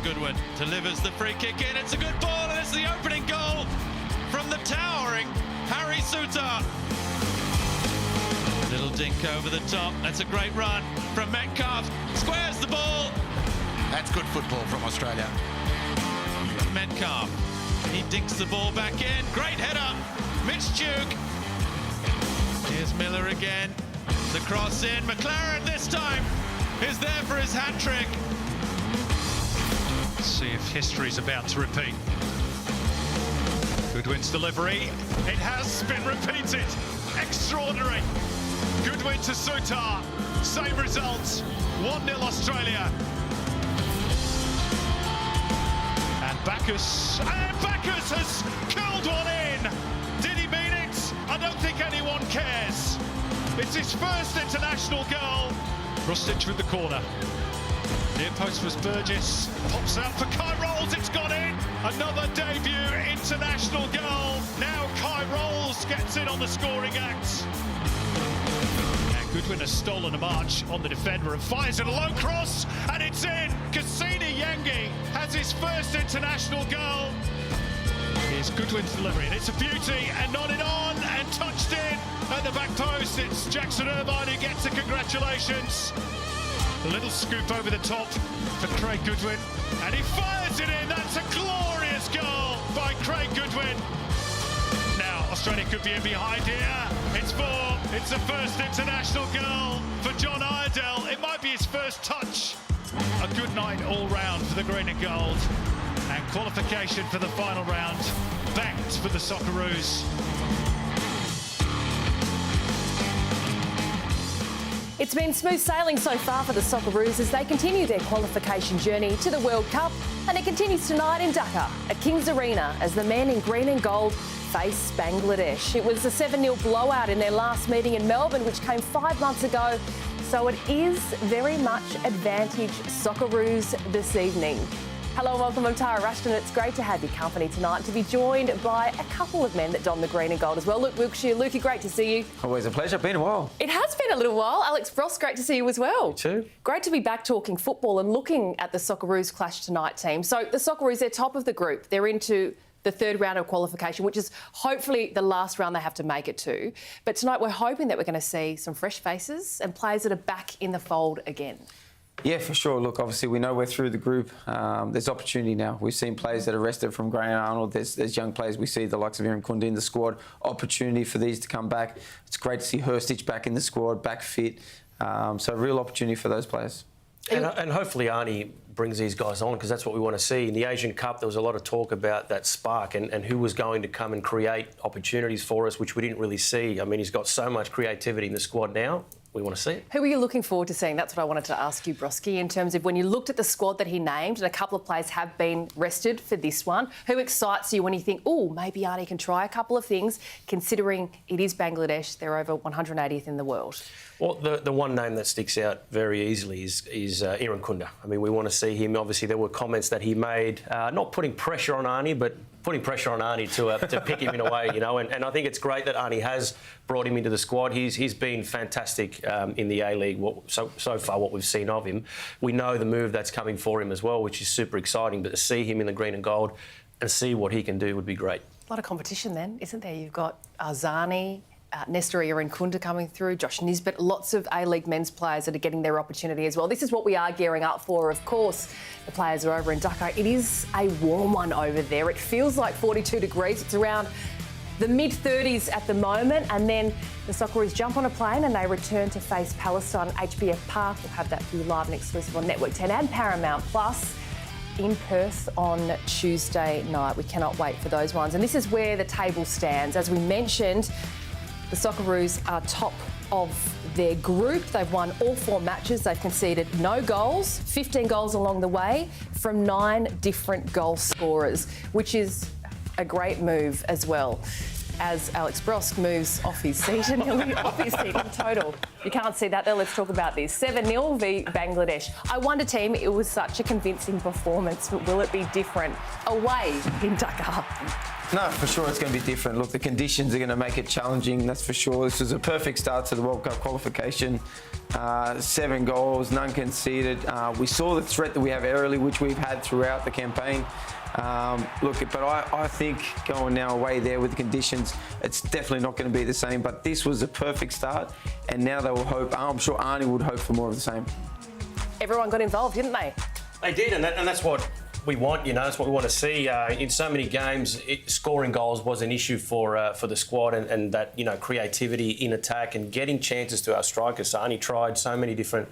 Goodwin delivers the free kick in. It's a good ball, and it's the opening goal from the towering Harry Souttar. Little dink over the top. That's a great run from Metcalf. Squares the ball. That's good football from Australia. Metcalf. He dinks the ball back in. Great header. Mitch Duke. Here's Miller again. The cross in. McLaren this time is there for his hat-trick. Let's see if history's about to repeat. Goodwin's delivery. It has been repeated. Extraordinary. Goodwin to Souttar. Same results. 1-0 Australia. And Bacchus has curled one in. Did he mean it? I don't think anyone cares. It's his first international goal. Rustic with the corner. Near post was Burgess. Pops out for Kai Rolls. It's gone in. Another debut international goal. Now Kai Rolls gets in on the scoring act. And Goodwin has stolen a march on the defender and fires it a low cross, and it's in. Cassini Yangi has his first international goal. Here's Goodwin's delivery, and it's a beauty, and nodded on and touched in at the back post. It's Jackson Irvine who gets the congratulations. A little scoop over the top for Craig Goodwin, and he fires it in. That's a glorious goal by Craig Goodwin. Now Australia could be in behind here. It's the first international goal for John Iredale. It might be his first touch. A good night all round for the green and gold, and qualification for the final round banked for the Socceroos. It's been smooth sailing so far for the Socceroos as they continue their qualification journey to the World Cup, and it continues tonight in Dhaka at Kings Arena as the men in green and gold face Bangladesh. It was a 7-0 blowout in their last meeting in Melbourne, which came 5 months ago, so it is very much advantage Socceroos this evening. Hello and welcome, I'm Tara Rushton. It's great to have your company tonight, to be joined by a couple of men that don the green and gold as well. Luke Wilkshire. Lukey, great to see you. Always a pleasure. Been a while. It has been a little while. Alex Frost, great to see you as well. You too. Great to be back talking football and looking at the Socceroos clash tonight team. So the Socceroos, they're top of the group. They're into the third round of qualification, which is hopefully the last round they have to make it to. But tonight we're hoping that we're going to see some fresh faces and players that are back in the fold again. Yeah, for sure. Look, obviously, we know we're through the group. There's opportunity now. We've seen players that are rested from Graham Arnold. There's young players. We see the likes of Aaron Kundi in the squad. Opportunity for these to come back. It's great to see Hurstich back in the squad, back fit. So real opportunity for those players. And hopefully Arnie brings these guys on, because that's what we want to see. In the Asian Cup, there was a lot of talk about that spark and who was going to come and create opportunities for us, which we didn't really see. I mean, he's got so much creativity in the squad now. We want to see it. Who are you looking forward to seeing? That's what I wanted to ask you, Broski, in terms of when you looked at the squad that he named, and a couple of players have been rested for this one. Who excites you when you think, oh, maybe Arnie can try a couple of things, considering it is Bangladesh, they're over 180th in the world? Well, the one name that sticks out very easily is Aaron Kunda. I mean, we want to see him. Obviously, there were comments that he made, not putting pressure on Arnie, but putting pressure on Arnie to pick him in a way, you know. And I think it's great that Arnie has brought him into the squad. He's been fantastic in the A-League so far, what we've seen of him. We know the move that's coming for him as well, which is super exciting. But to see him in the green and gold and see what he can do would be great. A lot of competition then, isn't there? You've got Arzani, Nestor Aaron Kunda coming through, Josh Nisbet, lots of A-League men's players that are getting their opportunity as well. This is what we are gearing up for, of course. The players are over in Dhaka. It is a warm one over there. It feels like 42 degrees. It's around the mid-30s at the moment, and then the Socceroos jump on a plane and they return to face Palestine at HBF Park. We'll have that for you live and exclusive on Network 10 and Paramount Plus in Perth on Tuesday night. We cannot wait for those ones. And this is where the table stands. As we mentioned, the Socceroos are top of their group. They've won all 4 matches. They've conceded no goals, 15 goals along the way from 9 different goal scorers, which is a great move as well. As Alex Brosk moves off his seat and nearly off his seat in total. You can't see that there. Let's talk about this. 7-0 v Bangladesh. I wonder, team, it was such a convincing performance, but will it be different away in Dhaka? No, for sure it's going to be different. Look, the conditions are going to make it challenging, that's for sure. This was a perfect start to the World Cup qualification. 7 goals, none conceded. We saw the threat that we have early, which we've had throughout the campaign. But I think going now away there with the conditions, it's definitely not going to be the same. But this was a perfect start, and now they will hope. I'm sure Arnie would hope for more of the same. Everyone got involved, didn't they? They did, and that's what we want. That's what we want to see. In so many games, scoring goals was an issue for the squad, and that creativity in attack and getting chances to our strikers. So Arnie tried so many different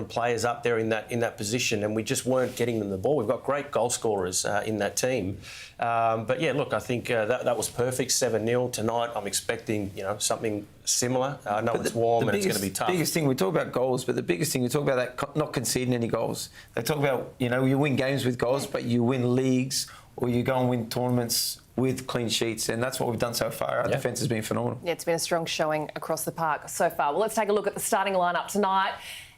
players up there in that position, and we just weren't getting them the ball. We've got great goal scorers in that team, but yeah, look, I think that was perfect. 7-0 tonight. I'm expecting something similar. I know it's warm and it's going to be tough. The biggest thing we talk about goals, but the biggest thing we talk about that not conceding any goals. They talk about you win games with goals, but you win leagues or you go and win tournaments with clean sheets, and that's what we've done so far. Our defence has been phenomenal. Yeah, it's been a strong showing across the park so far. Well, let's take a look at the starting lineup tonight.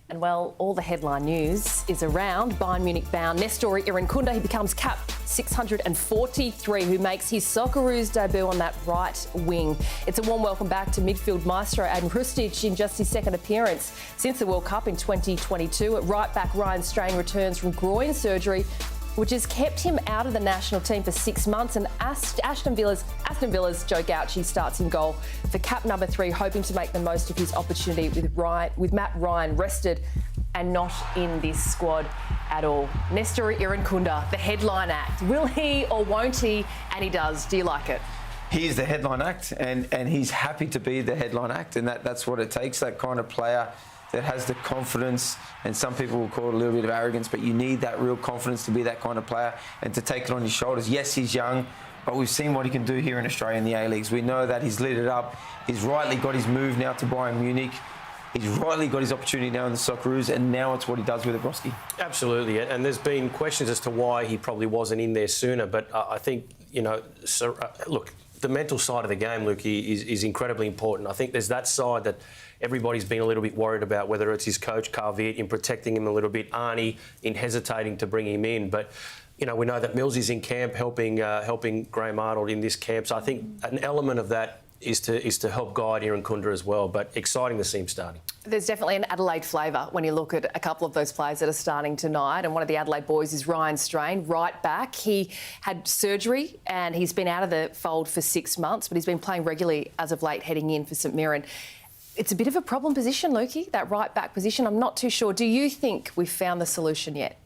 And, well, all the headline news is around Bayern Munich bound Nestor Irankunda. He becomes cap 643, who makes his Socceroos debut on that right wing. It's a warm welcome back to midfield maestro Adam Hrustic in just his second appearance since the World Cup in 2022. At right back, Ryan Strain returns from groin surgery, which has kept him out of the national team for 6 months. And Aston Villa's Joe Gauci starts in goal for cap number 3, hoping to make the most of his opportunity with Matt Ryan rested and not in this squad at all. Nestor Irankunda, the headline act. Will he or won't he? And he does. Do you like it? He is the headline act, and he's happy to be the headline act, and that's what it takes, that kind of player that has the confidence, and some people will call it a little bit of arrogance, but you need that real confidence to be that kind of player and to take it on your shoulders. Yes, he's young, but we've seen what he can do here in Australia in the A-Leagues. We know that he's lit it up. He's rightly got his move now to Bayern Munich. He's rightly got his opportunity now in the Socceroos, and now it's what he does with Ebroski. Absolutely, and there's been questions as to why he probably wasn't in there sooner, but I think, look, the mental side of the game, Luke, is incredibly important. I think there's that side that everybody's been a little bit worried about, whether it's his coach, Carl Viet, in protecting him a little bit, Arnie in hesitating to bring him in. But, we know that Mills is in camp helping Graham Arnold in this camp. So I think an element of that is to help guide Irankunda as well. But exciting to see him starting. There's definitely an Adelaide flavour when you look at a couple of those players that are starting tonight. And one of the Adelaide boys is Ryan Strain, right back. He had surgery and he's been out of the fold for 6 months, but he's been playing regularly as of late, heading in for St Mirren. It's a bit of a problem position, Lukey, that right back position. I'm not too sure. Do you think we've found the solution yet?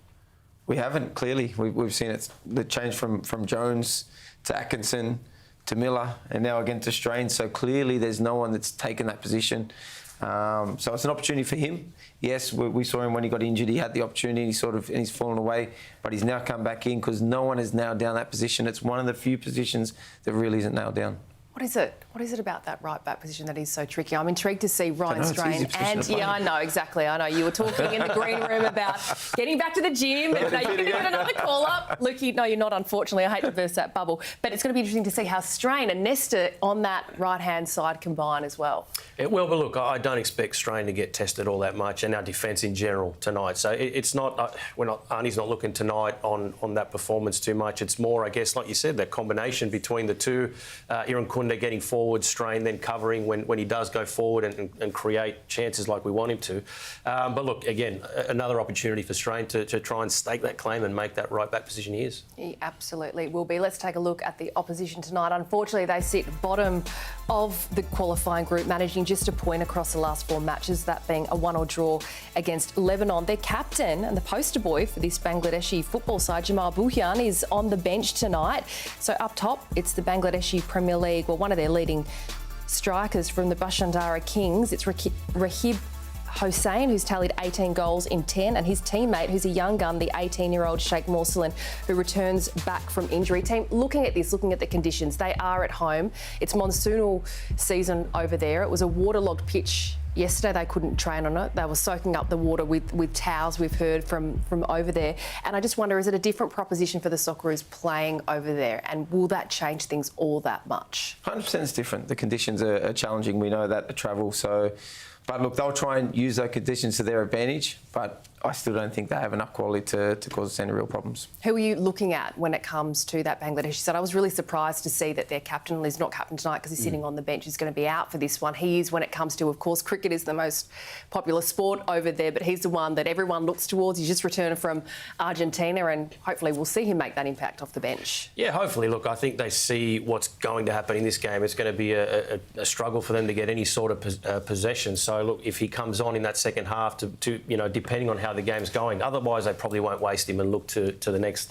We haven't, clearly. We've seen it, the change from Jones to Atkinson to Miller and now again to Strain. So clearly there's no one that's taken that position. So it's an opportunity for him. Yes, we saw him when he got injured. He had the opportunity and he's fallen away. But he's now come back in because no one has nailed down that position. It's one of the few positions that really isn't nailed down. What is it? What is it about that right back position that is so tricky? I'm intrigued to see Ryan Strain. And yeah, I know, exactly. I know. You were talking in the green room about getting back to the gym. And you can get another call up. Lukey, no, you're not, unfortunately. I hate to burst that bubble. But it's going to be interesting to see how Strain and Nestor on that right-hand side combine as well. It will, but look, I don't expect Strain to get tested all that much, and our defence in general tonight. So it's not, Arnie's not looking tonight on that performance too much. It's more, I guess, like you said, that combination between the two, Irankunda getting forward, Strain then covering when he does go forward and create chances like we want him to. But look, again, another opportunity for Strain to try and stake that claim and make that right back position he is. He absolutely will be. Let's take a look at the opposition tonight. Unfortunately, they sit bottom of the qualifying group, managing just a point across the last 4 matches, that being a 1-1 draw against Lebanon. Their captain and the poster boy for this Bangladeshi football side, Jamal Buhyan, is on the bench tonight. So up top, it's the Bangladeshi Premier League, well, one of their leading strikers from the Bashundhara Kings. It's Rahib Hossain, who's tallied 18 goals in 10, and his teammate, who's a young gun, the 18-year-old Sheikh Morsalin, who returns back from injury. Team, looking at the conditions, they are at home. It's monsoonal season over there. It was a waterlogged pitch yesterday. They couldn't train on it. They were soaking up the water with towels, we've heard from over there. And I just wonder, is it a different proposition for the Socceroos playing over there? And will that change things all that much? 100% it's different. The conditions are challenging. We know that, the travel. But look, they'll try and use those conditions to their advantage. But I still don't think they have enough quality to cause us any real problems. Who are you looking at when it comes to that Bangladesh side? I was really surprised to see that their captain is not captain tonight because he's sitting on the bench. He's going to be out for this one. He is, when it comes to, of course, cricket is the most popular sport over there, but he's the one that everyone looks towards. He's just returned from Argentina, and hopefully we'll see him make that impact off the bench. Yeah, hopefully. Look, I think they see what's going to happen in this game. It's going to be a struggle for them to get any sort of possession. So, look, if he comes on in that second half, to depending on how the game's going. Otherwise, they probably won't waste him and look to the next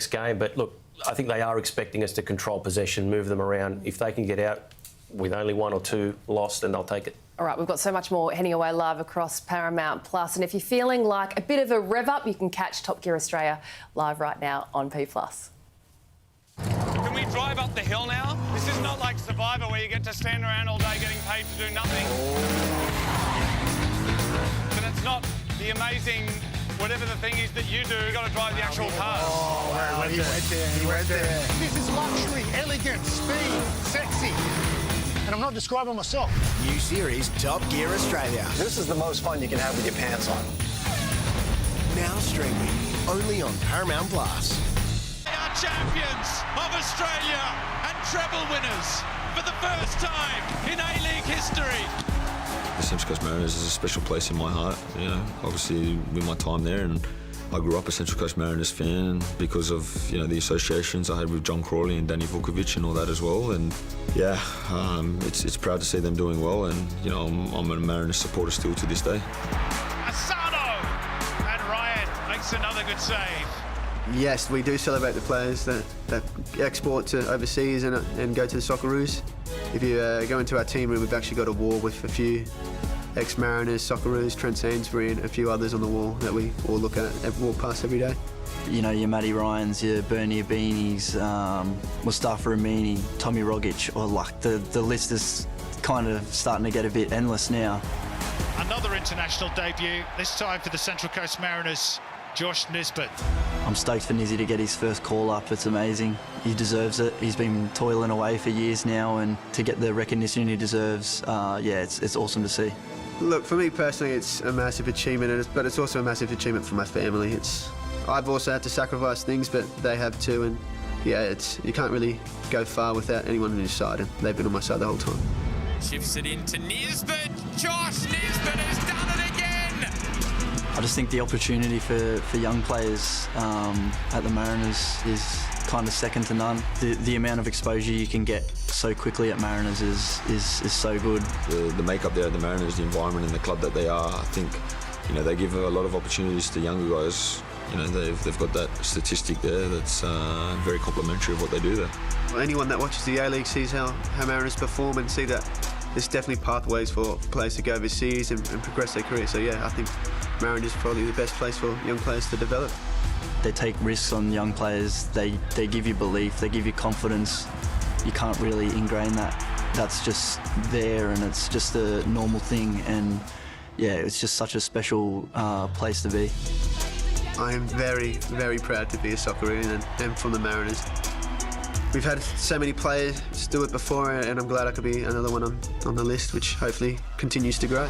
game. But look, I think they are expecting us to control possession, move them around. If they can get out with only 1 or 2 lost, then they'll take it. All right, we've got so much more heading away live across Paramount Plus. And if you're feeling like a bit of a rev up, you can catch Top Gear Australia live right now on P+. Can we drive up the hill now? This is not like Survivor where you get to stand around all day getting paid to do nothing. But it's not the amazing, whatever the thing is that you do, you've got to drive the actual cars. Oh, wow, he went there. This is luxury, elegant, speed, sexy. And I'm not describing myself. New series Top Gear Australia. This is the most fun you can have with your pants on. Now streaming only on Paramount Plus. They are champions of Australia and treble winners for the first time in A-League history. The Central Coast Mariners is a special place in my heart, obviously with my time there, and I grew up a Central Coast Mariners fan because of, the associations I had with John Crawley and Danny Vukovic and all that as well, and it's proud to see them doing well, and, I'm a Mariners supporter still to this day. Asano! And Ryan makes another good save. Yes, we do celebrate the players that export to overseas and go to the Socceroos. If you go into our team room, we've actually got a wall with a few ex-Mariners, Socceroos, Trent Sainsbury and a few others on the wall that we all look at and walk past every day. Your Matty Ryans, your Bernie Beanies, Mustafa Amini, Tommy Rogic, or like the list is kind of starting to get a bit endless now. Another international debut, this time for the Central Coast Mariners, Josh Nisbet. I'm stoked for Nizzy to get his first call-up. It's amazing. He deserves it. He's been toiling away for years now, and to get the recognition he deserves, it's awesome to see. Look, for me personally, it's a massive achievement, but it's also a massive achievement for my family. I've also had to sacrifice things, but they have too, and you can't really go far without anyone on your side, and they've been on my side the whole time. Shifts it into Nisbet. Josh Nisbet has done it again. I just think the opportunity for young players at the Mariners is kind of second to none. The amount of exposure you can get so quickly at Mariners is so good. The makeup there at the Mariners, the environment and the club that they are, I think, they give a lot of opportunities to younger guys. They've got that statistic there that's very complimentary of what they do there. Anyone that watches the A-League sees how Mariners perform and see that there's definitely pathways for players to go overseas and progress their career. So I think Mariners is probably the best place for young players to develop. They take risks on young players. They give you belief. They give you confidence. You can't really ingrain that. That's just there, and it's just a normal thing. And it's just such a special place to be. I am very, very proud to be a Socceroos and from the Mariners. We've had so many players do it before, and I'm glad I could be another one on the list, which hopefully continues to grow.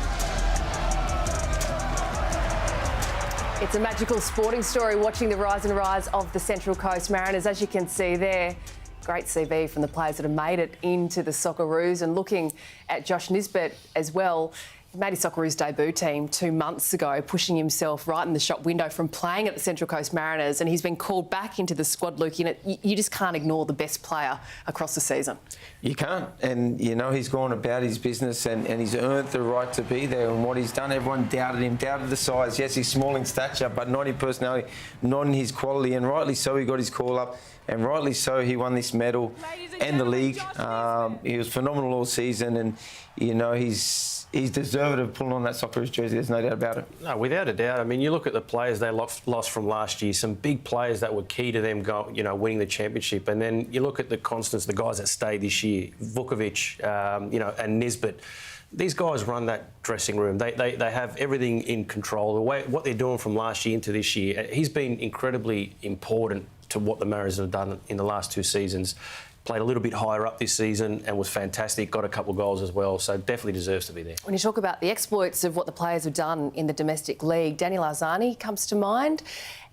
It's a magical sporting story watching the rise and rise of the Central Coast Mariners. As you can see there, great CV from the players that have made it into the Socceroos, and looking at Josh Nisbet as well. He made his Socceroos debut team 2 months ago, pushing himself right in the shop window from playing at the Central Coast Mariners, and he's been called back into the squad, Luke. You just can't ignore the best player across the season. You can't, and he's gone about his business and he's earned the right to be there, and what he's done, everyone doubted him, doubted the size. Yes, he's small in stature, but not in personality, not in his quality, and rightly so he got his call up, and rightly so he won this medal and the league. He was phenomenal all season, and he's deserved of pulling on that Socceroos jersey, there's no doubt about it. No, without a doubt. I mean, you look at the players they lost from last year, some big players that were key to them winning the championship. And then you look at the constants, the guys that stayed this year, Vukovic, and Nisbet. These guys run that dressing room. They have everything in control. What they're doing from last year into this year, he's been incredibly important to what the Mariners have done in the last 2 seasons. played a little bit higher up this season and was fantastic, got a couple of goals as well, so definitely deserves to be there. When you talk about the exploits of what the players have done in the domestic league, Daniel Arzani comes to mind,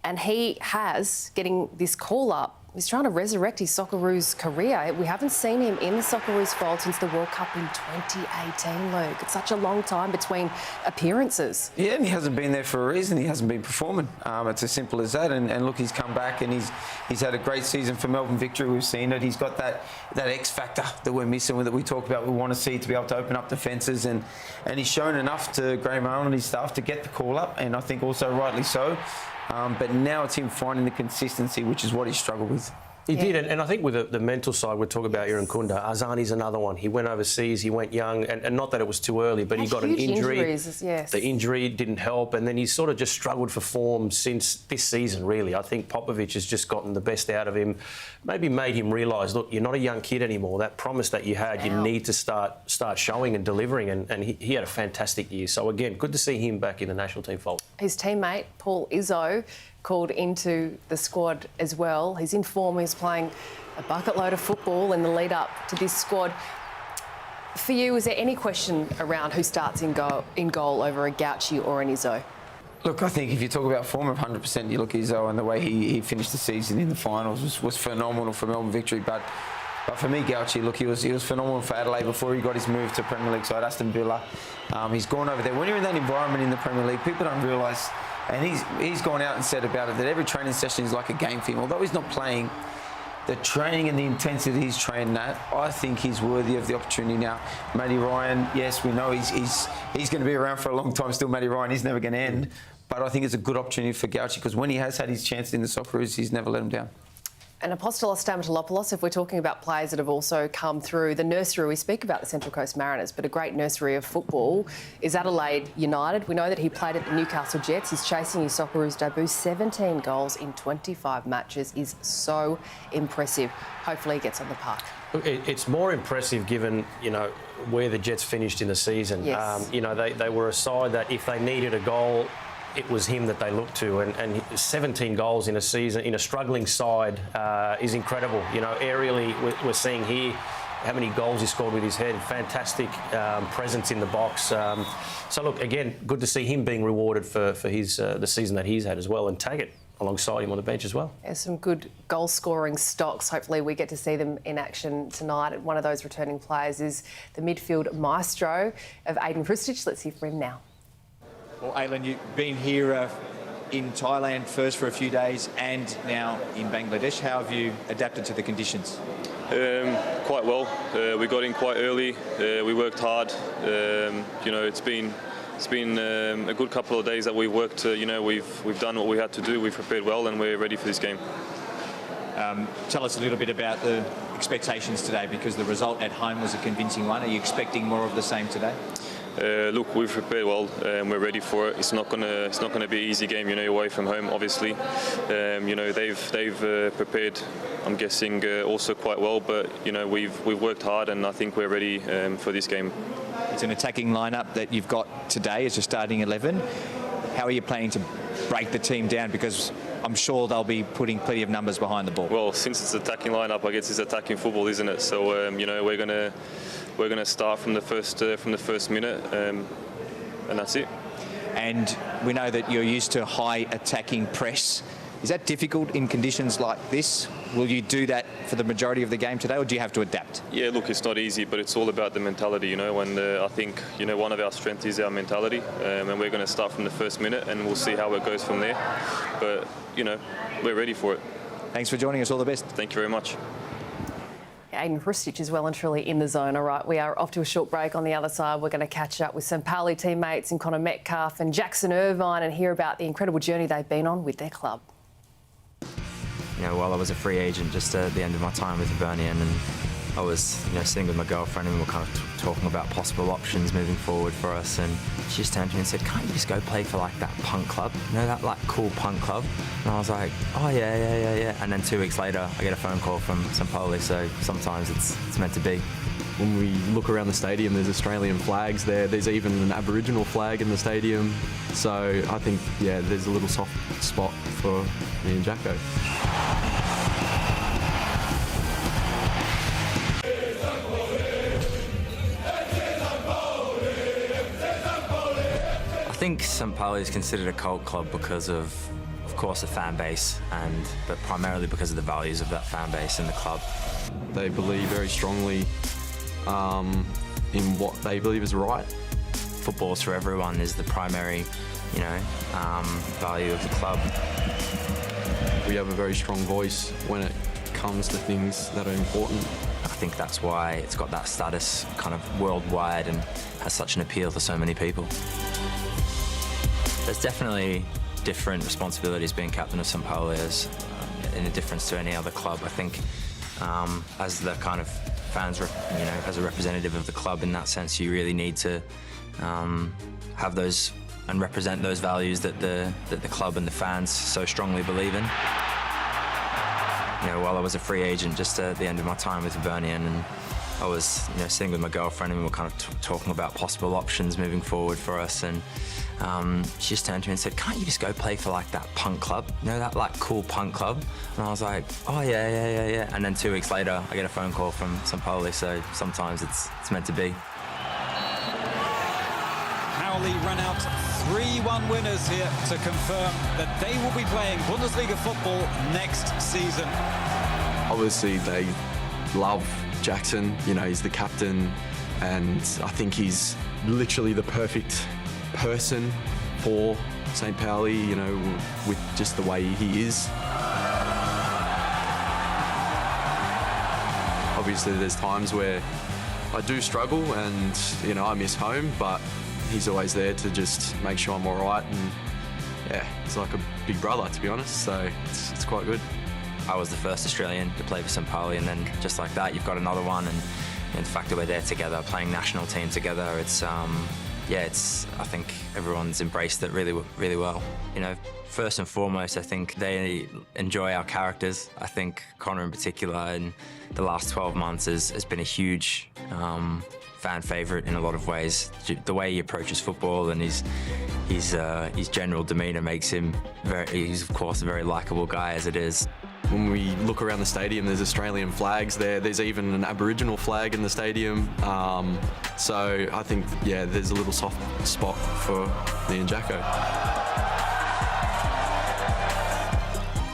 and he has, getting this call-up, he's trying to resurrect his Socceroos career. We haven't seen him in the Socceroos fold since the World Cup in 2018, Luke. It's such a long time between appearances. Yeah, and he hasn't been there for a reason. He hasn't been performing. It's as simple as that. And look, he's come back and he's had a great season for Melbourne Victory. We've seen it. He's got that X factor that we're missing, that we talk about. We want to see to be able to open up defences, and he's shown enough to Graham Arnold and his staff to get the call up, and I think also rightly so. But now it's him finding the consistency, which is what he struggled with. He did, and I think with the mental side, we're talking about Irankunda. Arzani's another one. He went overseas, he went young, and not that it was too early, but he got an injury. Yes. The injury didn't help, and then he's sort of just struggled for form since this season, really. I think Popovic has just gotten the best out of him, maybe made him realise, look, you're not a young kid anymore. That promise that you had, you need to start showing and delivering, and he had a fantastic year. So, again, good to see him back in the national team fold. His teammate, Paul Izzo, called into the squad as well. He's in form. He's playing a bucket load of football in the lead up to this squad. For you, is there any question around who starts in goal over a Gauci or an Izzo? Look, I think if you talk about form of 100%, you look at Izzo, and the way he finished the season in the finals was phenomenal for Melbourne Victory. But for me, Gauci, look, he was phenomenal for Adelaide before he got his move to Premier League side, Aston Villa. He's gone over there. When you're in that environment in the Premier League, people don't realise, and he's gone out and said about it, that every training session is like a game for him. Although he's not playing, the training and the intensity he's training at, I think he's worthy of the opportunity now. Matty Ryan, yes, we know he's going to be around for a long time still. Matty Ryan is never going to end. But I think it's a good opportunity for Gauci, because when he has had his chances in the Socceroos, he's never let him down. And Apostolos Stamatolopoulos, if we're talking about players that have also come through the nursery, we speak about the Central Coast Mariners, but a great nursery of football is Adelaide United. We know that he played at the Newcastle Jets. He's chasing his Socceroos debut. 17 goals in 25 matches is so impressive. Hopefully he gets on the park. Look, it's more impressive given, where the Jets finished in the season. Yes. They were a side that if they needed a goal, it was him that they looked to, and 17 goals in a season in a struggling side is incredible. Aerially, we're seeing here how many goals he scored with his head. Fantastic presence in the box. So look, again, good to see him being rewarded for his the season that he's had as well, and Taggart alongside him on the bench as well. There's some good goal-scoring stocks. Hopefully we get to see them in action tonight. One of those returning players is the midfield maestro of Aiden Hrustic. Let's hear from him now. Well, Aileen, you've been here in Thailand first for a few days and now in Bangladesh. How have you adapted to the conditions? Quite well. We got in quite early. We worked hard. It's been a good couple of days that we've worked. We've done what we had to do. We've prepared well, and we're ready for this game. Tell us a little bit about the expectations today, because the result at home was a convincing one. Are you expecting more of the same today? Look, we've prepared well, and we're ready for it. It's not gonna be an easy game, away from home. Obviously, they've prepared, I'm guessing, also quite well. But we've worked hard, and I think we're ready for this game. It's an attacking lineup that you've got today as your starting 11. How are you planning to break the team down? Because I'm sure they'll be putting plenty of numbers behind the ball. Well, since it's attacking lineup, I guess it's attacking football, isn't it? So we're gonna start from the first minute, and that's it. And we know that you're used to high attacking press. Is that difficult in conditions like this? Will you do that for the majority of the game today, or do you have to adapt? Yeah, look, it's not easy, but it's all about the mentality, and I think, one of our strengths is our mentality, and we're going to start from the first minute, and we'll see how it goes from there. But, we're ready for it. Thanks for joining us. All the best. Thank you very much. Aiden Hrustic is well and truly in the zone. All right, we are off to a short break. On the other side, we're going to catch up with some Pally teammates in Connor Metcalf and Jackson Irvine and hear about the incredible journey they've been on with their club. While I was a free agent just at the end of my time with Hibernian, and I was sitting with my girlfriend, and we were kind of talking about possible options moving forward for us, and she just turned to me and said, "Can't you just go play for that punk club? That cool punk club?" And I was like, "Oh yeah." And then 2 weeks later, I get a phone call from St. Pauli, so sometimes it's meant to be. When we look around the stadium, there's Australian flags there. There's even an Aboriginal flag in the stadium. So I think, there's a little soft spot for me and Jacko. think St. Pauli is considered a cult club because of course, the fan base, but primarily because of the values of that fan base and the club. They believe very strongly in what they believe is right. Football's for everyone is the primary, value of the club. We have a very strong voice when it comes to things that are important. I think that's why it's got that status kind of worldwide and has such an appeal to so many people. There's definitely different responsibilities being captain of St. Pauli in a difference to any other club. I think as the kind of fans, as a representative of the club in that sense, you really need to have those and represent those values that the club and the fans so strongly believe in. While I was a free agent just at the end of my time with Hibernian, and I was sitting with my girlfriend and we were kind of talking about possible options moving forward for us, and she just turned to me and said, "Can't you just go play for like that punk club? That like cool punk club?" And I was like, "Oh yeah." And then 2 weeks later, I get a phone call from St. Pauli, so sometimes it's meant to be. Pauli ran out 3-1 winners here to confirm that they will be playing Bundesliga football next season. Obviously, they love Jackson. He's the captain, and I think he's literally the perfect person for St. Pauli, with just the way he is. Obviously, there's times where I do struggle and, I miss home, but he's always there to just make sure I'm all right, and yeah, he's like a big brother, to be honest, so it's quite good. I was the first Australian to play for St. Pauli, and then just like that, you've got another one, and the fact that we're there together, playing national team together, I think everyone's embraced it really, really well. First and foremost, I think they enjoy our characters. I think Connor in particular in the last 12 months has been a huge fan favourite in a lot of ways. The way he approaches football and his general demeanour makes him he's of course a very likeable guy as it is. When we look around the stadium, there's Australian flags there. There's even an Aboriginal flag in the stadium. So I think, there's a little soft spot for me and Jacko.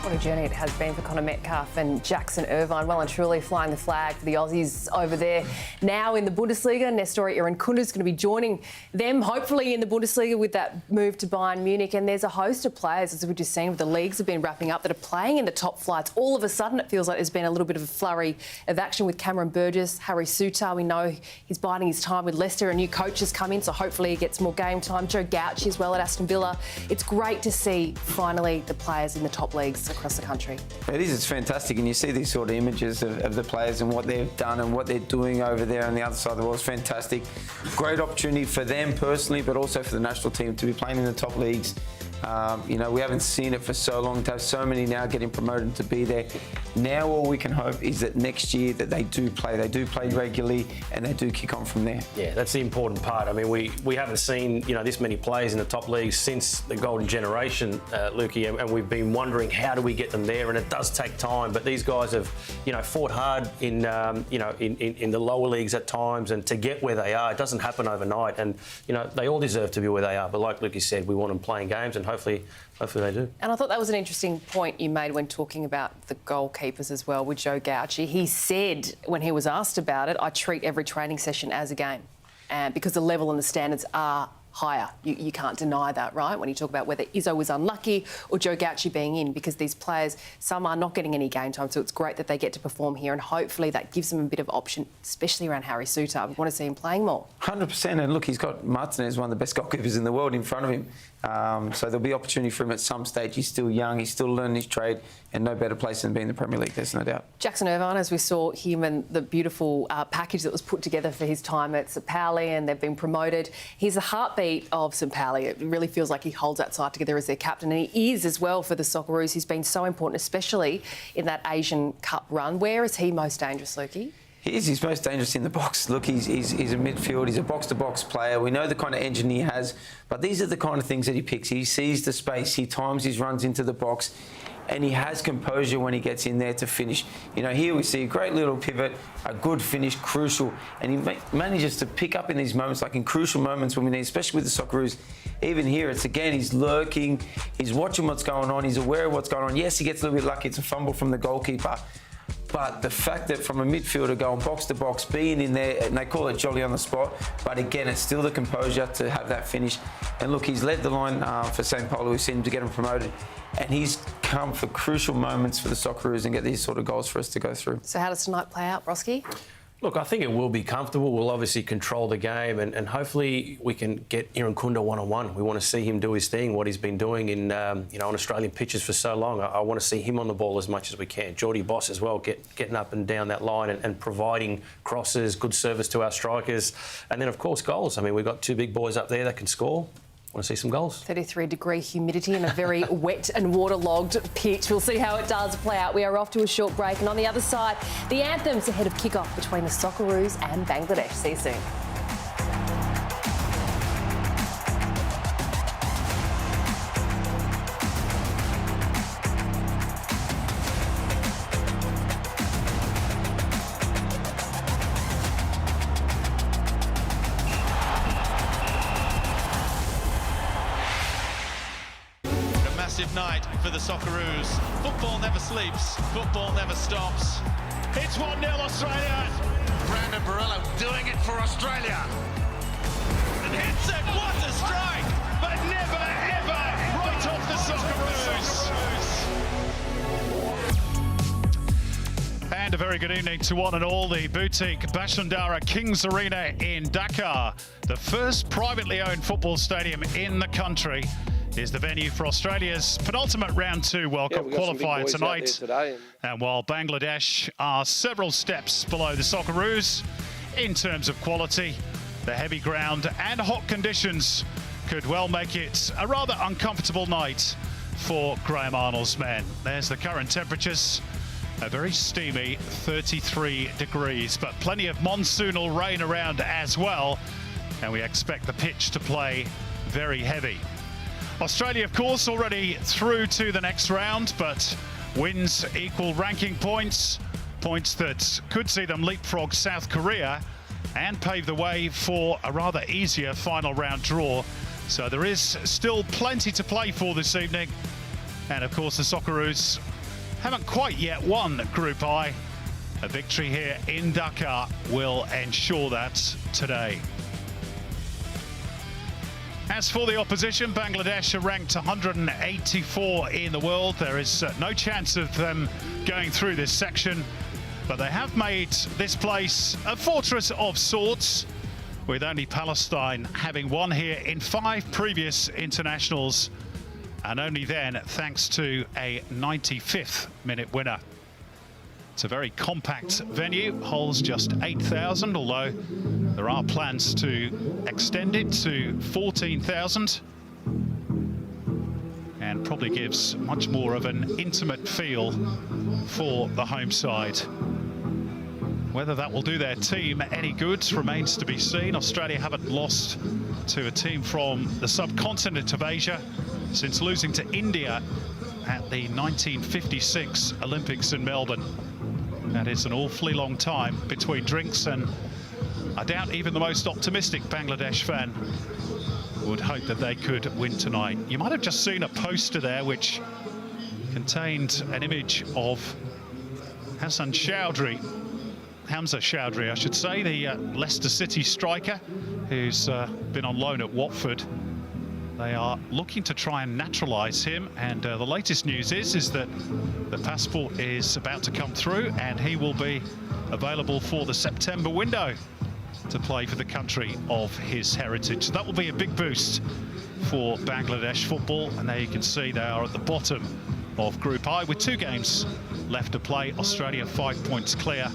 What a journey it has been for Connor Metcalfe and Jackson Irvine, well and truly flying the flag for the Aussies over there. Now in the Bundesliga, Nestori Irankunda is going to be joining them, hopefully in the Bundesliga with that move to Bayern Munich. And there's a host of players, as we've just seen, with the leagues have been wrapping up, that are playing in the top flights. All of a sudden, it feels like there's been a little bit of a flurry of action with Cameron Burgess, Harry Souttar. We know he's biding his time with Leicester. A new coach has come in, so hopefully he gets more game time. Joe Gauci as well at Aston Villa. It's great to see, finally, the players in the top leagues across the country. It is, it's fantastic, and you see these sort of images of the players and what they've done and what they're doing over there on the other side of the world. It's fantastic. Great opportunity for them personally, but also for the national team to be playing in the top leagues. We haven't seen it for so long, to have so many now getting promoted to be there. Now all we can hope is that next year that they do play regularly, and they do kick on from there. Yeah, that's the important part. I mean, we haven't seen, this many players in the top leagues since the golden generation, Lukey, and we've been wondering how do we get them there, and it does take time, but these guys have, fought hard in the lower leagues at times, and to get where they are, it doesn't happen overnight, and, they all deserve to be where they are, but like Lukey said, we want them playing games, and hopefully they do. And I thought that was an interesting point you made when talking about the goalkeepers as well with Joe Gauci. He said when he was asked about it, "I treat every training session as a game," because the level and the standards are higher. You can't deny that, right? When you talk about whether Izzo was unlucky or Joe Gauci being in, because these players, some are not getting any game time, so it's great that they get to perform here, and hopefully that gives them a bit of option, especially around Harry Souttar. We want to see him playing more. 100%, and look, he's got Martinez, one of the best goalkeepers in the world, in front of him. So there'll be opportunity for him at some stage. He's still young, he's still learning his trade, and no better place than being in the Premier League, there's no doubt. Jackson Irvine, as we saw him and the beautiful package that was put together for his time at St. Pauli, and they've been promoted. He's the heartbeat of St. Pauli. It really feels like he holds that side together as their captain, and he is as well for the Socceroos. He's been so important, especially in that Asian Cup run. Where is he most dangerous, Lukey? He's most dangerous in the box. Look, he's a midfield, he's a box-to-box player. We know the kind of engine he has, but these are the kind of things that he picks. He sees the space, he times his runs into the box. and he has composure when he gets in there to finish. You know, here we see a great little pivot, a good finish, crucial, and he manages to pick up in these moments, like in crucial moments when we need, especially with the Socceroos. Even here, it's again, he's lurking, he's watching what's going on, he's aware of what's going on. Yes, he gets a little bit lucky, it's a fumble from the goalkeeper, but the fact that from a midfielder going box to box, being in there, and they call it jolly on the spot, but again, it's still the composure to have that finish. And look, he's led the line for St. Paulo, who seemed to get him promoted, and he's come for crucial moments for the Socceroos and get these sort of goals for us to go through. So how does tonight play out, Broski? Look, I think it will be comfortable. We'll obviously control the game, and hopefully we can get Irankunda one-on-one. We want to see him do his thing, what he's been doing in on Australian pitches for so long. I want to see him on the ball as much as we can. Geordie Boss as well, getting up and down that line and providing crosses, good service to our strikers, and then of course goals. I mean, we've got two big boys up there that can score. Want to see some goals. 33-degree humidity and a very wet and waterlogged pitch. We'll see how it does play out. We are off to a short break, and on the other side, the anthems ahead of kick-off between the Socceroos and Bangladesh. See you soon. Night for the Socceroos. Football never sleeps, football never stops. It's 1-0 Australia. Brandon Barello doing it for Australia. And hits it, what a strike! But never, ever right off the Socceroos. And a very good evening to one and all. The boutique Bashundhara Kings Arena in Dakar, the first privately owned football stadium in the country, is the venue for Australia's penultimate round 2 World Cup qualifier tonight. And while Bangladesh are several steps below the Socceroos in terms of quality, the heavy ground and hot conditions could well make it a rather uncomfortable night for Graham Arnold's men. There's the current temperatures, a very steamy 33 degrees, but plenty of monsoonal rain around as well, and we expect the pitch to play very heavy. Australia, of course, already through to the next round, but wins equal ranking points, points that could see them leapfrog South Korea and pave the way for a rather easier final round draw. So there is still plenty to play for this evening. And of course, the Socceroos haven't quite yet won Group I. A victory here in Dakar will ensure that today. As for the opposition, Bangladesh are ranked 184 in the world. There is no chance of them going through this section, but they have made this place a fortress of sorts, with only Palestine having won here in 5 previous internationals, and only then thanks to a 95th minute winner. It's a very compact venue, holds just 8,000, although there are plans to extend it to 14,000, and probably gives much more of an intimate feel for the home side. Whether that will do their team any good remains to be seen. Australia haven't lost to a team from the subcontinent of Asia since losing to India at the 1956 Olympics in Melbourne. That is an awfully long time between drinks, and I doubt even the most optimistic Bangladesh fan would hope that they could win tonight. You might have just seen a poster there which contained an image of Hamza Chowdhury, I should say, the Leicester City striker who's been on loan at Watford. They are looking to try and naturalise him, and the latest news is that the passport is about to come through and he will be available for the September window to play for the country of his heritage. That will be a big boost for Bangladesh football, and there you can see they are at the bottom of Group I with 2 games left to play. Australia 5 points clear,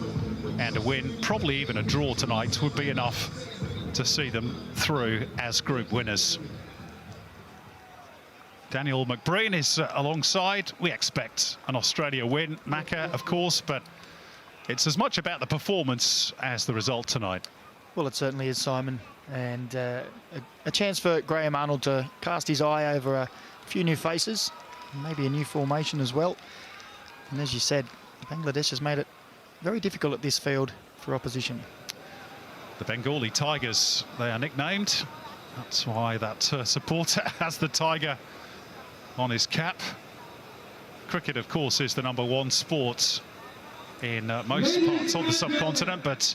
and a win, probably even a draw tonight, would be enough to see them through as group winners. Daniel McBreen is alongside. We expect an Australia win, Macca, of course, but it's as much about the performance as the result tonight. Well, it certainly is, Simon, and a chance for Graham Arnold to cast his eye over a few new faces. maybe a new formation as well. And as you said, Bangladesh has made it very difficult at this field for opposition. The Bengali Tigers, they are nicknamed. That's why that supporter has the tiger on his cap. Cricket, of course, is the #1 sport in most parts of the subcontinent, but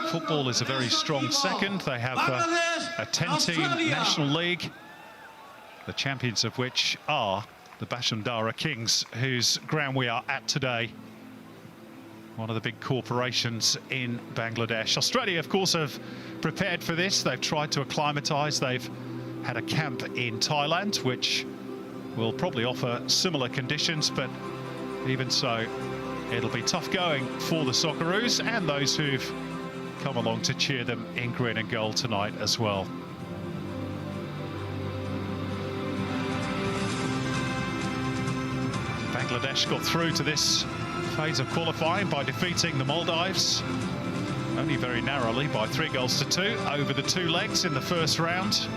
football is a very strong second. They have a 10-team National League, the champions of which are the Bashundhara Kings, whose ground we are at today. One of the big corporations in Bangladesh. Australia, of course, have prepared for this. They've tried to acclimatise. They've had a camp in Thailand, which will probably offer similar conditions, but even so, it'll be tough going for the Socceroos and those who've come along to cheer them in green and gold tonight as well. Bangladesh got through to this phase of qualifying by defeating the Maldives, only very narrowly by 3-2 over the 2 legs in the first round.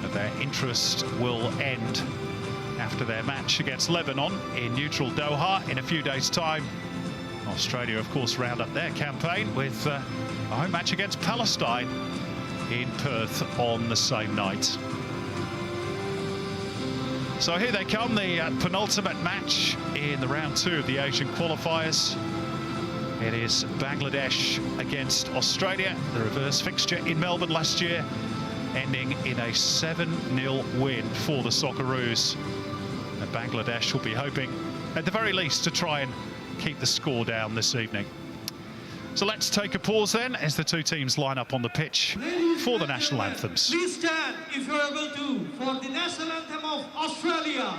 But their interest will end after their match against Lebanon in neutral Doha in a few days' time. Australia, of course, round up their campaign with a home match against Palestine in Perth on the same night. So here they come, the penultimate match in the round 2 of the Asian qualifiers. It is Bangladesh against Australia, the reverse fixture in Melbourne last year, ending in a 7-0 win for the Socceroos. And Bangladesh will be hoping, at the very least, to try and keep the score down this evening. So let's take a pause then as the two teams line up on the pitch for the national anthems. Please stand, if you're able to, for the national anthem of Australia.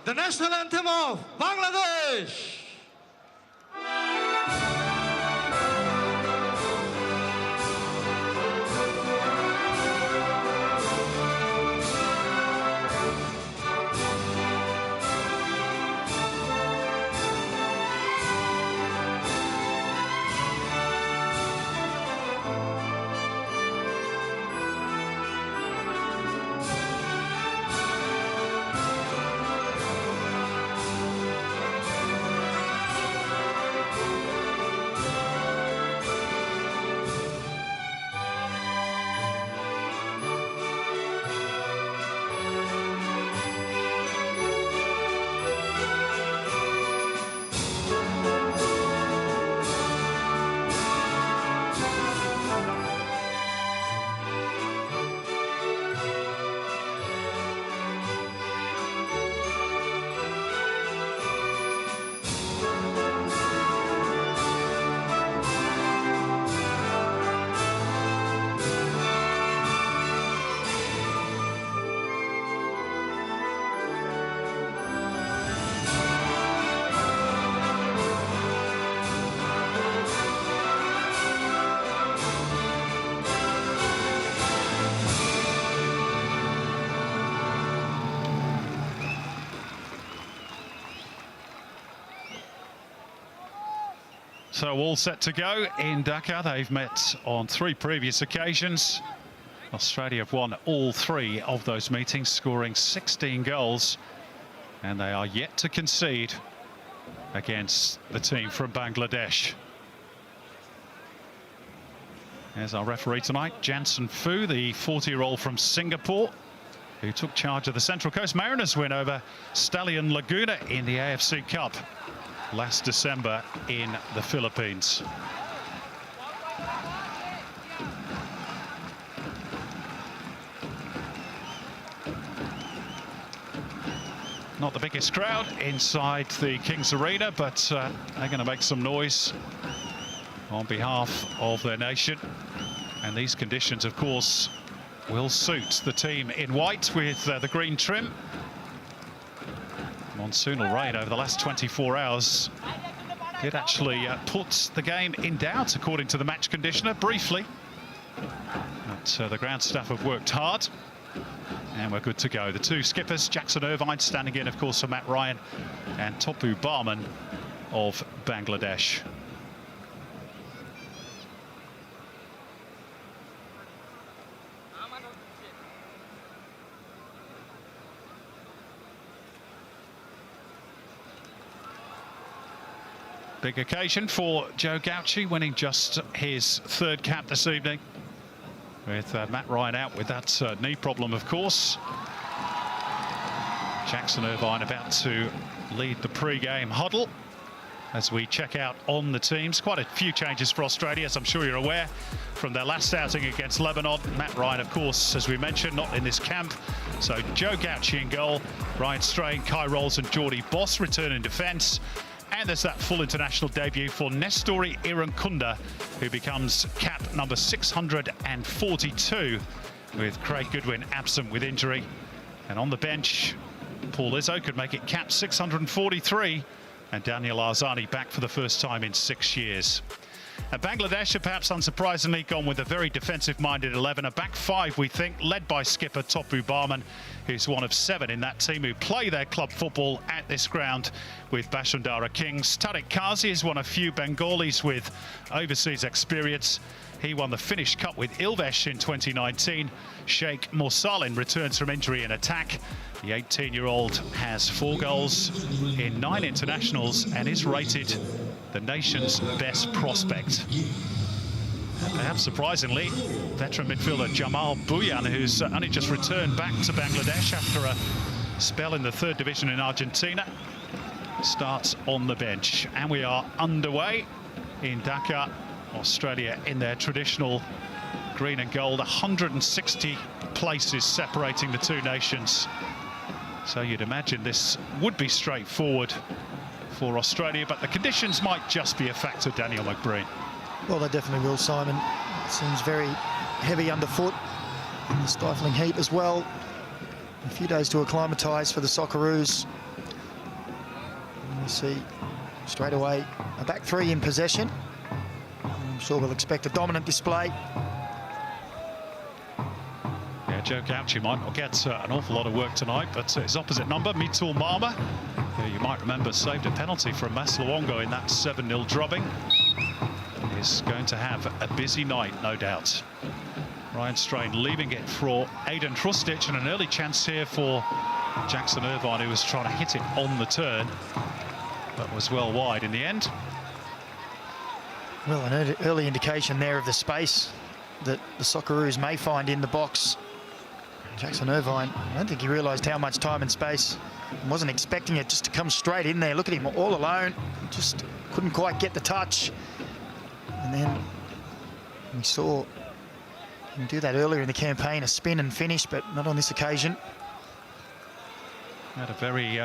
The national anthem of Bangladesh. So all set to go in Dhaka. They've met on 3 previous occasions. Australia have won all 3 of those meetings, scoring 16 goals, and they are yet to concede against the team from Bangladesh. There's our referee tonight, Jansen Fu, the 40-year-old from Singapore, who took charge of the Central Coast Mariners win over Stallion Laguna in the AFC Cup last December in the Philippines. Not the biggest crowd inside the King's Arena, but they're going to make some noise on behalf of their nation. And these conditions, of course, will suit the team in white with the green trim. Monsoonal rain over the last 24 hours did actually put the game in doubt, according to the match conditioner, briefly. But the ground staff have worked hard, and we're good to go. The 2 skippers, Jackson Irvine standing in, of course, for Matt Ryan, and Topu Barman of Bangladesh. Big occasion for Joe Gauci, winning just his 3rd cap this evening, with Matt Ryan out with that knee problem, of course. Jackson Irvine about to lead the pre-game huddle as we check out on the teams. Quite a few changes for Australia, as I'm sure you're aware, from their last outing against Lebanon. Matt Ryan, of course, as we mentioned, not in this camp. So Joe Gauci in goal, Ryan Strain, Kai Rolls and Geordie Boss return in defence. And there's that full international debut for Nestori Irankunda, who becomes cap number 642, with Craig Goodwin absent with injury. And on the bench, Paul Izzo could make it cap 643, and Daniel Arzani back for the first time in 6 years. And Bangladesh have perhaps unsurprisingly gone with a very defensive-minded 11, a back 5, we think, led by skipper Topu Barman, who's one of 7 in that team who play their club football at this ground with Bashundhara Kings. Tariq Kazi is one of few Bengalis with overseas experience. He won the Finnish Cup with Ilves in 2019. Sheikh Morsalin returns from injury in attack. The 18-year-old has 4 goals in 9 internationals and is rated the nation's best prospect. And perhaps surprisingly, veteran midfielder Jamal Bhuyan, who's only just returned back to Bangladesh after a spell in the 3rd division in Argentina, starts on the bench. And we are underway in Dhaka, Australia, in their traditional green and gold. 160 places separating the 2 nations. So you'd imagine this would be straightforward for Australia, but the conditions might just be a factor, Daniel McBreen. Well, they definitely will, Simon. It seems very heavy underfoot in the stifling heat as well. A few days to acclimatise for the Socceroos. And you see straight away a back 3 in possession. I'm sure we'll expect a dominant display. Yeah, Joe Gauci might not get an awful lot of work tonight, but his opposite number, Mitul Marma, who you might remember saved a penalty from Mas Luongo in that 7-0 drubbing, is going to have a busy night, no doubt. Ryan Strain leaving it for Aidan Trustic, and an early chance here for Jackson Irvine, who was trying to hit it on the turn, but was well wide in the end. Well, an early indication there of the space that the Socceroos may find in the box. Jackson Irvine, I don't think he realised how much time and space, and wasn't expecting it just to come straight in there. Look at him all alone, just couldn't quite get the touch. And then we saw him do that earlier in the campaign, a spin and finish, but not on this occasion. Had a very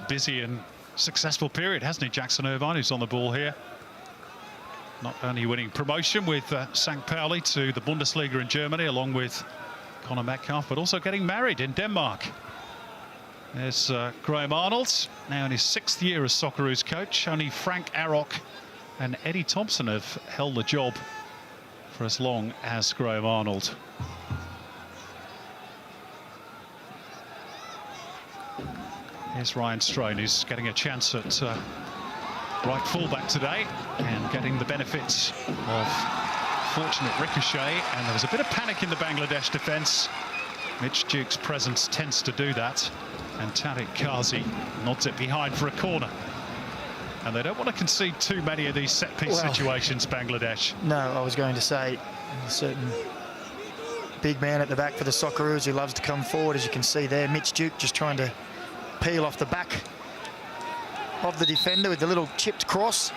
busy and successful period, hasn't he, Jackson Irvine, who's on the ball here. Not only winning promotion with St. Pauli to the Bundesliga in Germany, along with Conor Metcalf, but also getting married in Denmark. There's Graham Arnold, now in his 6th year as Socceroos coach. Only Frank Arrock and Eddie Thompson have held the job for as long as Graham Arnold. Here's Ryan Strain, who's getting a chance at right fullback today and getting the benefits of Fortunate ricochet, and there was a bit of panic in the Bangladesh defence. Mitch Duke's presence tends to do that, and Tariq Kazi nods it behind for a corner. And they don't want to concede too many of these set-piece situations, Bangladesh. No, I was going to say, a certain big man at the back for the Socceroos who loves to come forward, as you can see there. Mitch Duke just trying to peel off the back of the defender with the little chipped cross.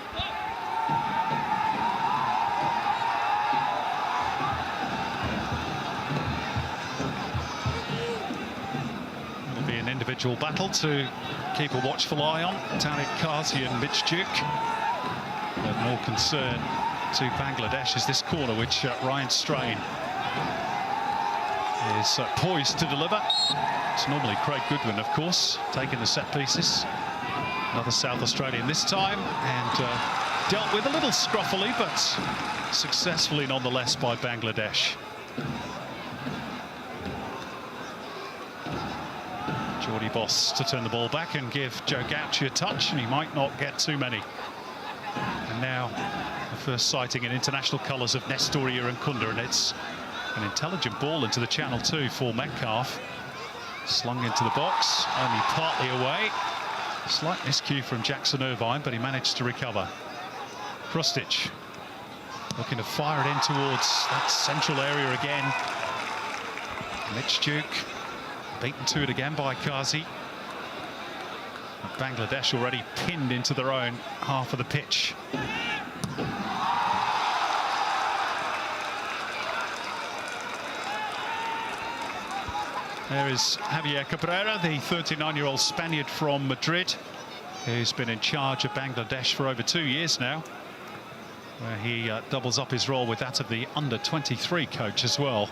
It'll be an individual battle to keep a watchful eye on, Tariq Kazi and Mitch Duke. But more concern to Bangladesh is this corner, which Ryan Strain is poised to deliver. It's normally Craig Goodwin, of course, taking the set pieces. Another South Australian this time, and dealt with a little scruffily, but successfully nonetheless by Bangladesh. Geordie Boss to turn the ball back and give Joe Gauchi a touch, and he might not get too many. And now the first sighting in international colours of Nestori Irankunda, and it's an intelligent ball into the channel too for Metcalf. Slung into the box, only partly away. Slight miscue from Jackson Irvine, but he managed to recover. Krustic looking to fire it in towards that central area again. Mitch Duke beaten to it again by Kazi. Bangladesh already pinned into their own half of the pitch. There is Javier Cabrera, the 39-year-old Spaniard from Madrid, who's been in charge of Bangladesh for over 2 years now, where he doubles up his role with that of the under-23 coach as well.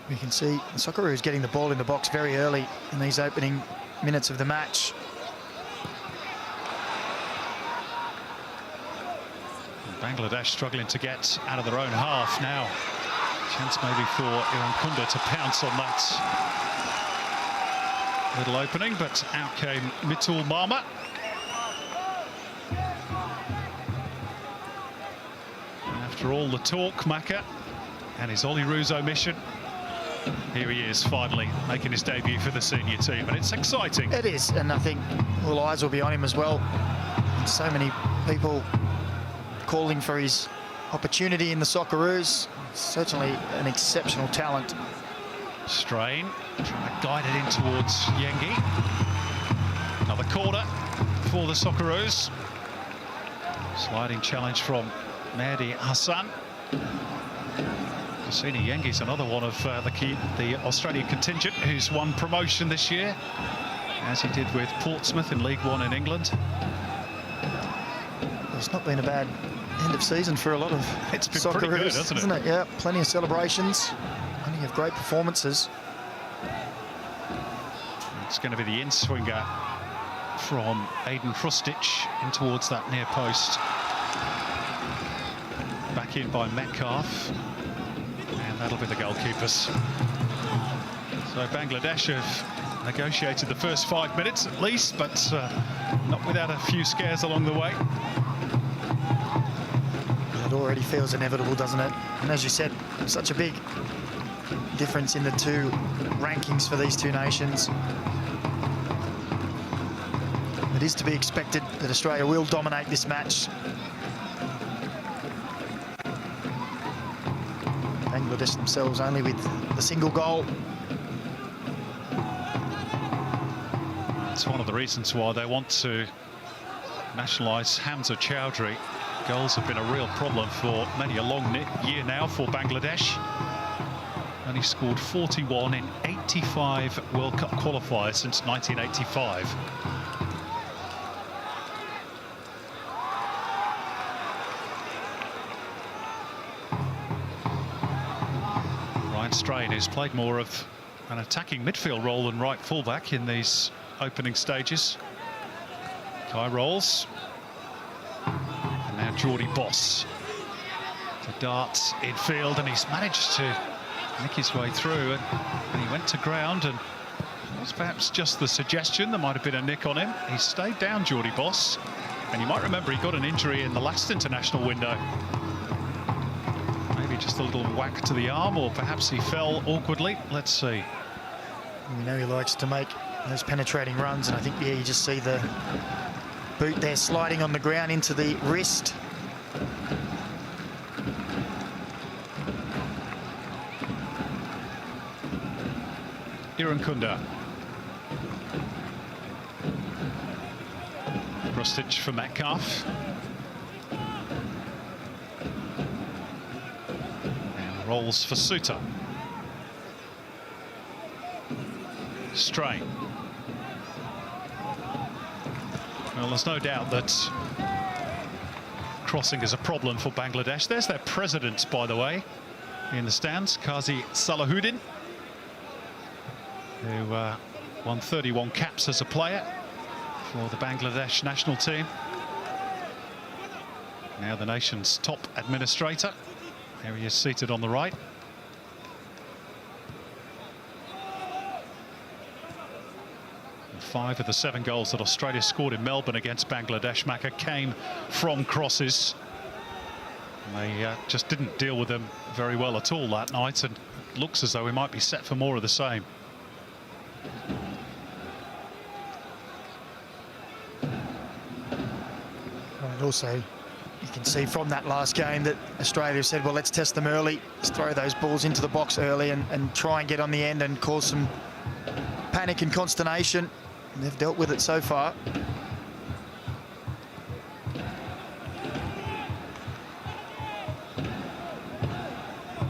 We can see the Socceroos getting the ball in the box very early in these opening minutes of the match. Bangladesh struggling to get out of their own half now. Chance maybe for Irankunda to pounce on that little opening, but out came Mitul Mama. After all the talk, Maka, and his Ollie Russo mission, here he is finally making his debut for the senior team, and it's exciting. It is, and I think all eyes will be on him as well. And so many people calling for his opportunity in the Socceroos. Certainly an exceptional talent. Strain, trying to guide it in towards Yengi. Another corner for the Socceroos. Sliding challenge from Mehdi Hassan. Cassini Yengi's another one of the Australian contingent who's won promotion this year, as he did with Portsmouth in League One in England. It's not been a bad end of season for a lot of it's been Socceroos, pretty good, hasn't it? Yeah, plenty of celebrations, plenty of great performances. It's going to be the in-swinger from Aiden Krustic in towards that near post. Back in by Metcalf, and that'll be the goalkeepers. So Bangladesh have negotiated the first 5 minutes at least, but not without a few scares along the way. It already feels inevitable, doesn't it? And as you said, such a big difference in the two rankings for these two nations. It is to be expected that Australia will dominate this match. Bangladesh themselves only with the single goal. It's one of the reasons why they want to nationalise Hamza Chowdhury. Goals have been a real problem for many a long year now for Bangladesh. Only scored 41 in 85 World Cup qualifiers since 1985. Ryan Strain, who's played more of an attacking midfield role than right fullback in these opening stages. Kai rolls. And now Geordie Boss to dart infield, and he's managed to nick his way through, and he went to ground, and it was perhaps just the suggestion there might have been a nick on him. He stayed down, Geordie Boss, And you might remember he got an injury in the last international window. Maybe just a little whack to the arm, or perhaps he fell awkwardly. Let's see. We know he likes to make those penetrating runs, and I think, yeah, you just see the boot there sliding on the ground into the wrist. Irankunda. Krostic for Metcalf. And rolls for Suter. Strain. Well, there's no doubt that crossing is a problem for Bangladesh. There's their president, by the way, in the stands, Qazi Salahuddin, who won 31 caps as a player for the Bangladesh national team. Now the nation's top administrator. There he is seated on the right. And 5 of the 7 goals that Australia scored in Melbourne against Bangladesh, Macca, came from crosses. And they just didn't deal with them very well at all that night, and it looks as though we might be set for more of the same. And also, you can see from that last game that Australia said, well, let's test them early. Let's throw those balls into the box early and try and get on the end and cause some panic and consternation. And they've dealt with it so far.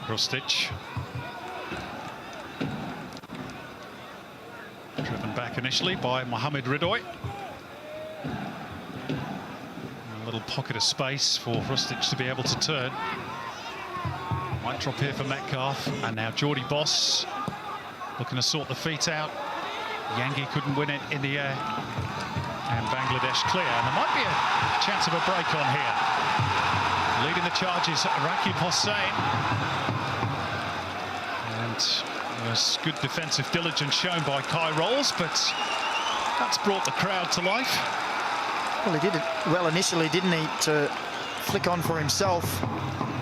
Krostic. Driven back initially by Mohamed Ridoy. A little pocket of space for Krostic to be able to turn. Might drop here for Metcalf, and now Geordie Boss looking to sort the feet out. Yangi couldn't win it in the air, and Bangladesh clear. And there might be a chance of a break on here. Leading the charge is Rakib Hossain. And there's good defensive diligence shown by Kai Rolls, but that's brought the crowd to life. Well, he did it well initially, didn't he, to flick on for himself.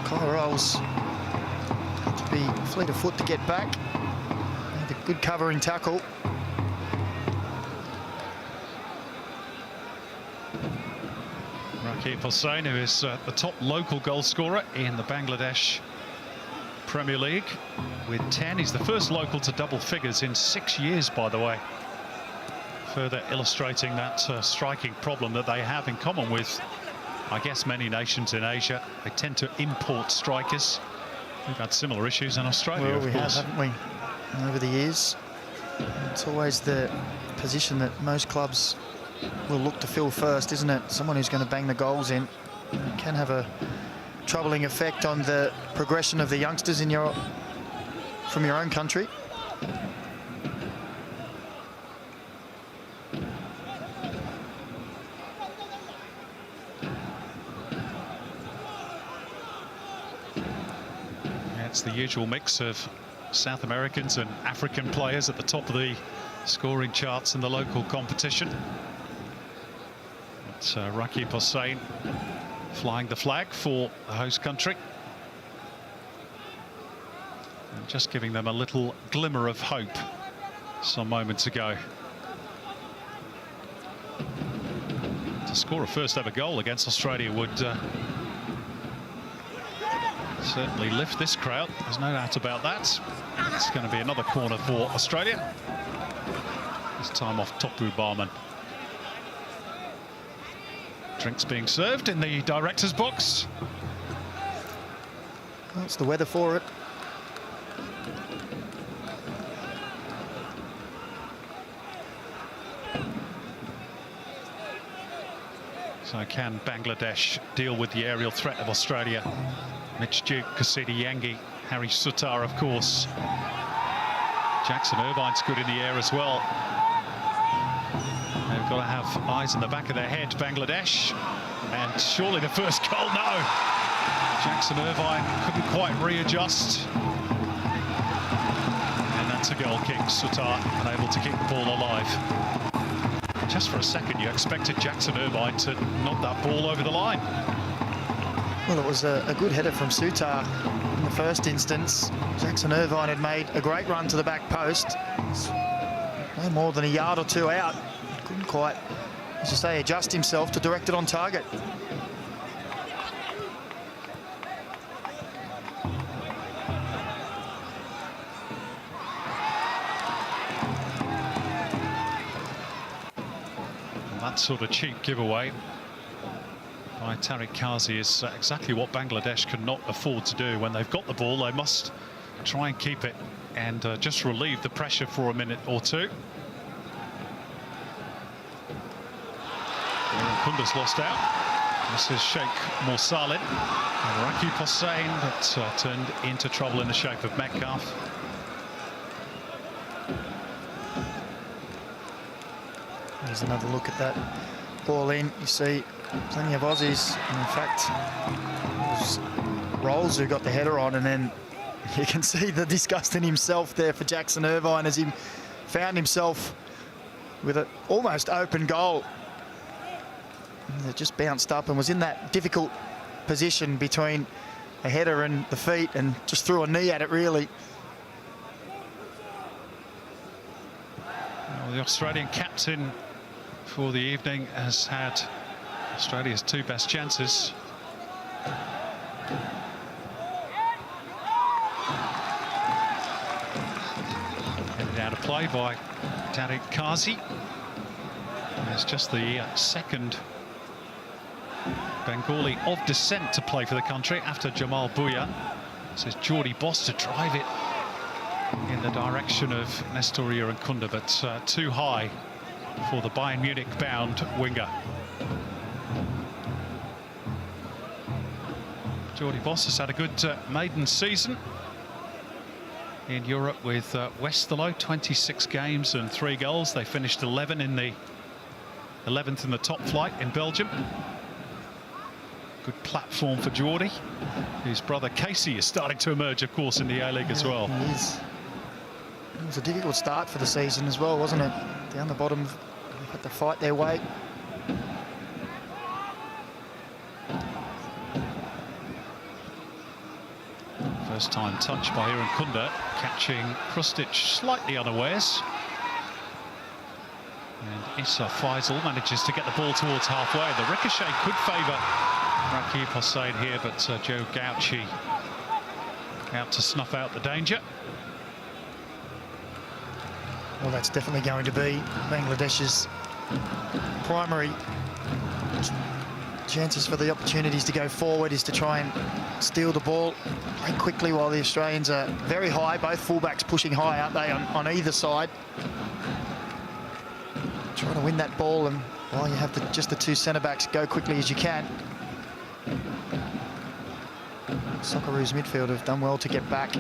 Kai Rolls had to be fleet of foot to get back. Had a good covering tackle. Rakib Hossain, who is the top local goal scorer in the Bangladesh Premier League with 10. He's the first local to double figures in 6 years, by the way. Further illustrating that striking problem that they have in common with, I guess, many nations in Asia. They tend to import strikers. We've had similar issues in Australia, well, of we course. have, haven't we, over the years. It's always the position that most clubs will look to fill first, isn't it? Someone who's going to bang the goals in. It can have a troubling effect on the progression of the youngsters in from your own country. It's the usual mix of South Americans and African players at the top of the scoring charts in the local competition. It's Rakib Hossain flying the flag for the host country. And just giving them a little glimmer of hope some moments ago. To score a first ever goal against Australia would certainly lift this crowd. There's no doubt about that. It's going to be another corner for Australia. This time off Topu Barman. Drinks being served in the director's box. That's the weather for it. So can Bangladesh deal with the aerial threat of Australia? Mitch Duke, Kasidi Yangi, Harry Sutar, of course. Jackson Irvine's good in the air as well. They've got to have eyes in the back of their head, Bangladesh. And surely the first goal, no. Jackson Irvine couldn't quite readjust. And that's a goal kick. Sutar unable to keep the ball alive. just for a second, you expected Jackson Irvine to knock that ball over the line. Well, it was a good header from Sutar in the first instance. Jackson Irvine had made a great run to the back post. No more than a yard or two out. Couldn't quite, as you say, adjust himself to direct it on target. That sort of cheap giveaway by Tariq Kazi is exactly what Bangladesh cannot afford to do. When they've got the ball, they must try and keep it and just relieve the pressure for a minute or two. Kunda's lost out. This is Sheikh Morsalin and Rakib Hossain that turned into trouble in the shape of Metcalf. Here's another look at that ball in. You see plenty of Aussies. And in fact, it was Rolls who got the header on, and then you can see the disgust in himself there for Jackson Irvine as he found himself with an almost open goal. And it just bounced up and was in that difficult position between a header and the feet, and just threw a knee at it, really. Well, the Australian captain for the evening has had Australia's two best chances. Headed out of play by Tariq Kazi. It's just the second Bengali of descent to play for the country after Jamal Bouya. This is Jordi Boss to drive it in the direction of Nestoria Nkunda, but too high for the Bayern Munich bound winger. Jordi Boss has had a good maiden season in Europe with Westerlo, 26 games and 3 goals. They finished 11 in the 11th in the top flight in Belgium. Good platform for Jordi. His brother Casey is starting to emerge, of course, in the A-League as well. He is. It was a difficult start for the season as well, wasn't it? Down the bottom, they had to fight their way. First time touch by Iran Kunda, catching Krustic slightly unawares. And Issa Faisal manages to get the ball towards halfway. The ricochet could favour Rakib Hossain here, but Joe Gauchi out to snuff out the danger. Well, that's definitely going to be Bangladesh's primary chances for the opportunities to go forward, is to try and steal the ball very quickly, while the Australians are very high. Both fullbacks pushing high, aren't they, on either side. Trying to win that ball, and while you have just the two centre-backs, go quickly as you can. Socceroos midfield have done well to get back.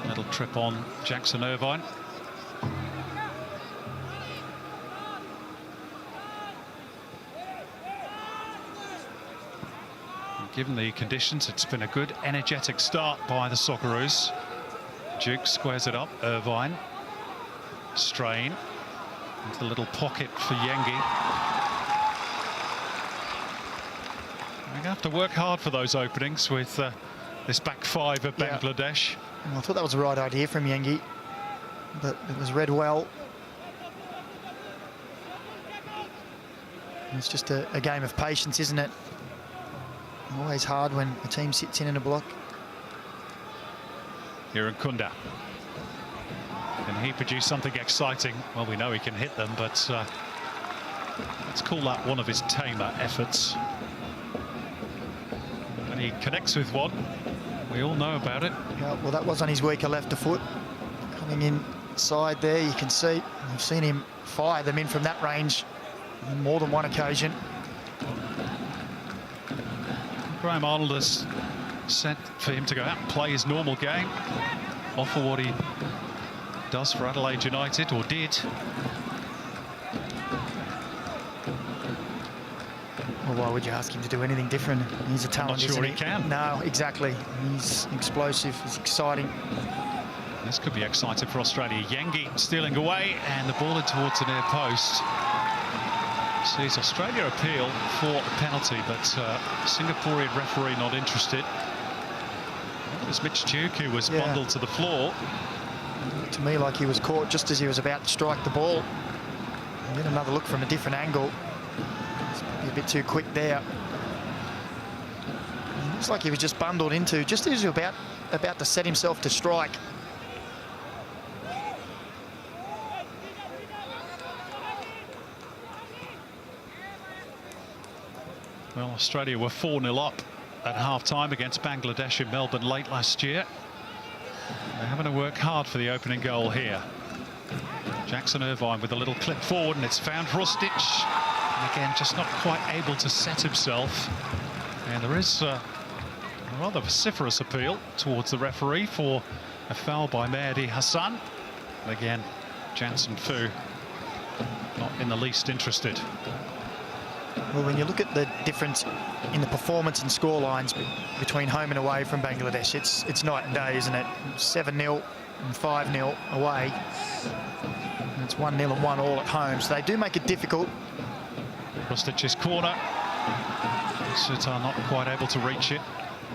Little trip on Jackson Irvine. And given the conditions, it's been a good, energetic start by the Socceroos. Duke squares it up. Irvine. Strain into the little pocket for Yengi. They're going to have to work hard for those openings with this back five of Bangladesh. Well, I thought that was the right idea from Yengi, but it was read well. And it's just a game of patience, isn't it? Always hard when a team sits in a block. Here in Kunda. Can he produce something exciting? Well, we know he can hit them, but let's call that one of his tamer efforts. When he connects with one, we all know about it. Yeah, well, that was on his weaker left foot. Coming inside there, you can see, we've seen him fire them in from that range on more than one occasion. Graham Arnold has sent for him to go out and play his normal game, offer what he does for Adelaide United, or did. Well, why would you ask him to do anything different? He's a talent, I'm not sure he can. No, exactly. He's explosive, he's exciting. This could be exciting for Australia. Yengi stealing away, and the ball in towards the near post. Sees Australia appeal for a penalty, but Singaporean referee not interested. It was Mitch Duke who was bundled to the floor. To me, like he was caught just as he was about to strike the ball. And get another look from a different angle. It's probably a bit too quick there. It looks like he was just bundled into just as he was about to set himself to strike. Well, Australia were 4-0 up at half-time against Bangladesh in Melbourne late last year. They're having to work hard for the opening goal here. Jackson Irvine with a little clip forward, and it's found Rustic. And again, just not quite able to set himself. And there is a rather vociferous appeal towards the referee for a foul by Mehdi Hassan. And again, Jansen Fu not in the least interested. Well, when you look at the difference in the performance and score lines between home and away from Bangladesh, it's night and day, isn't it? 7-0 and 5-0 away. And it's 1-0 and 1-1 at home, so they do make it difficult. Rustic's corner. Sutar not quite able to reach it.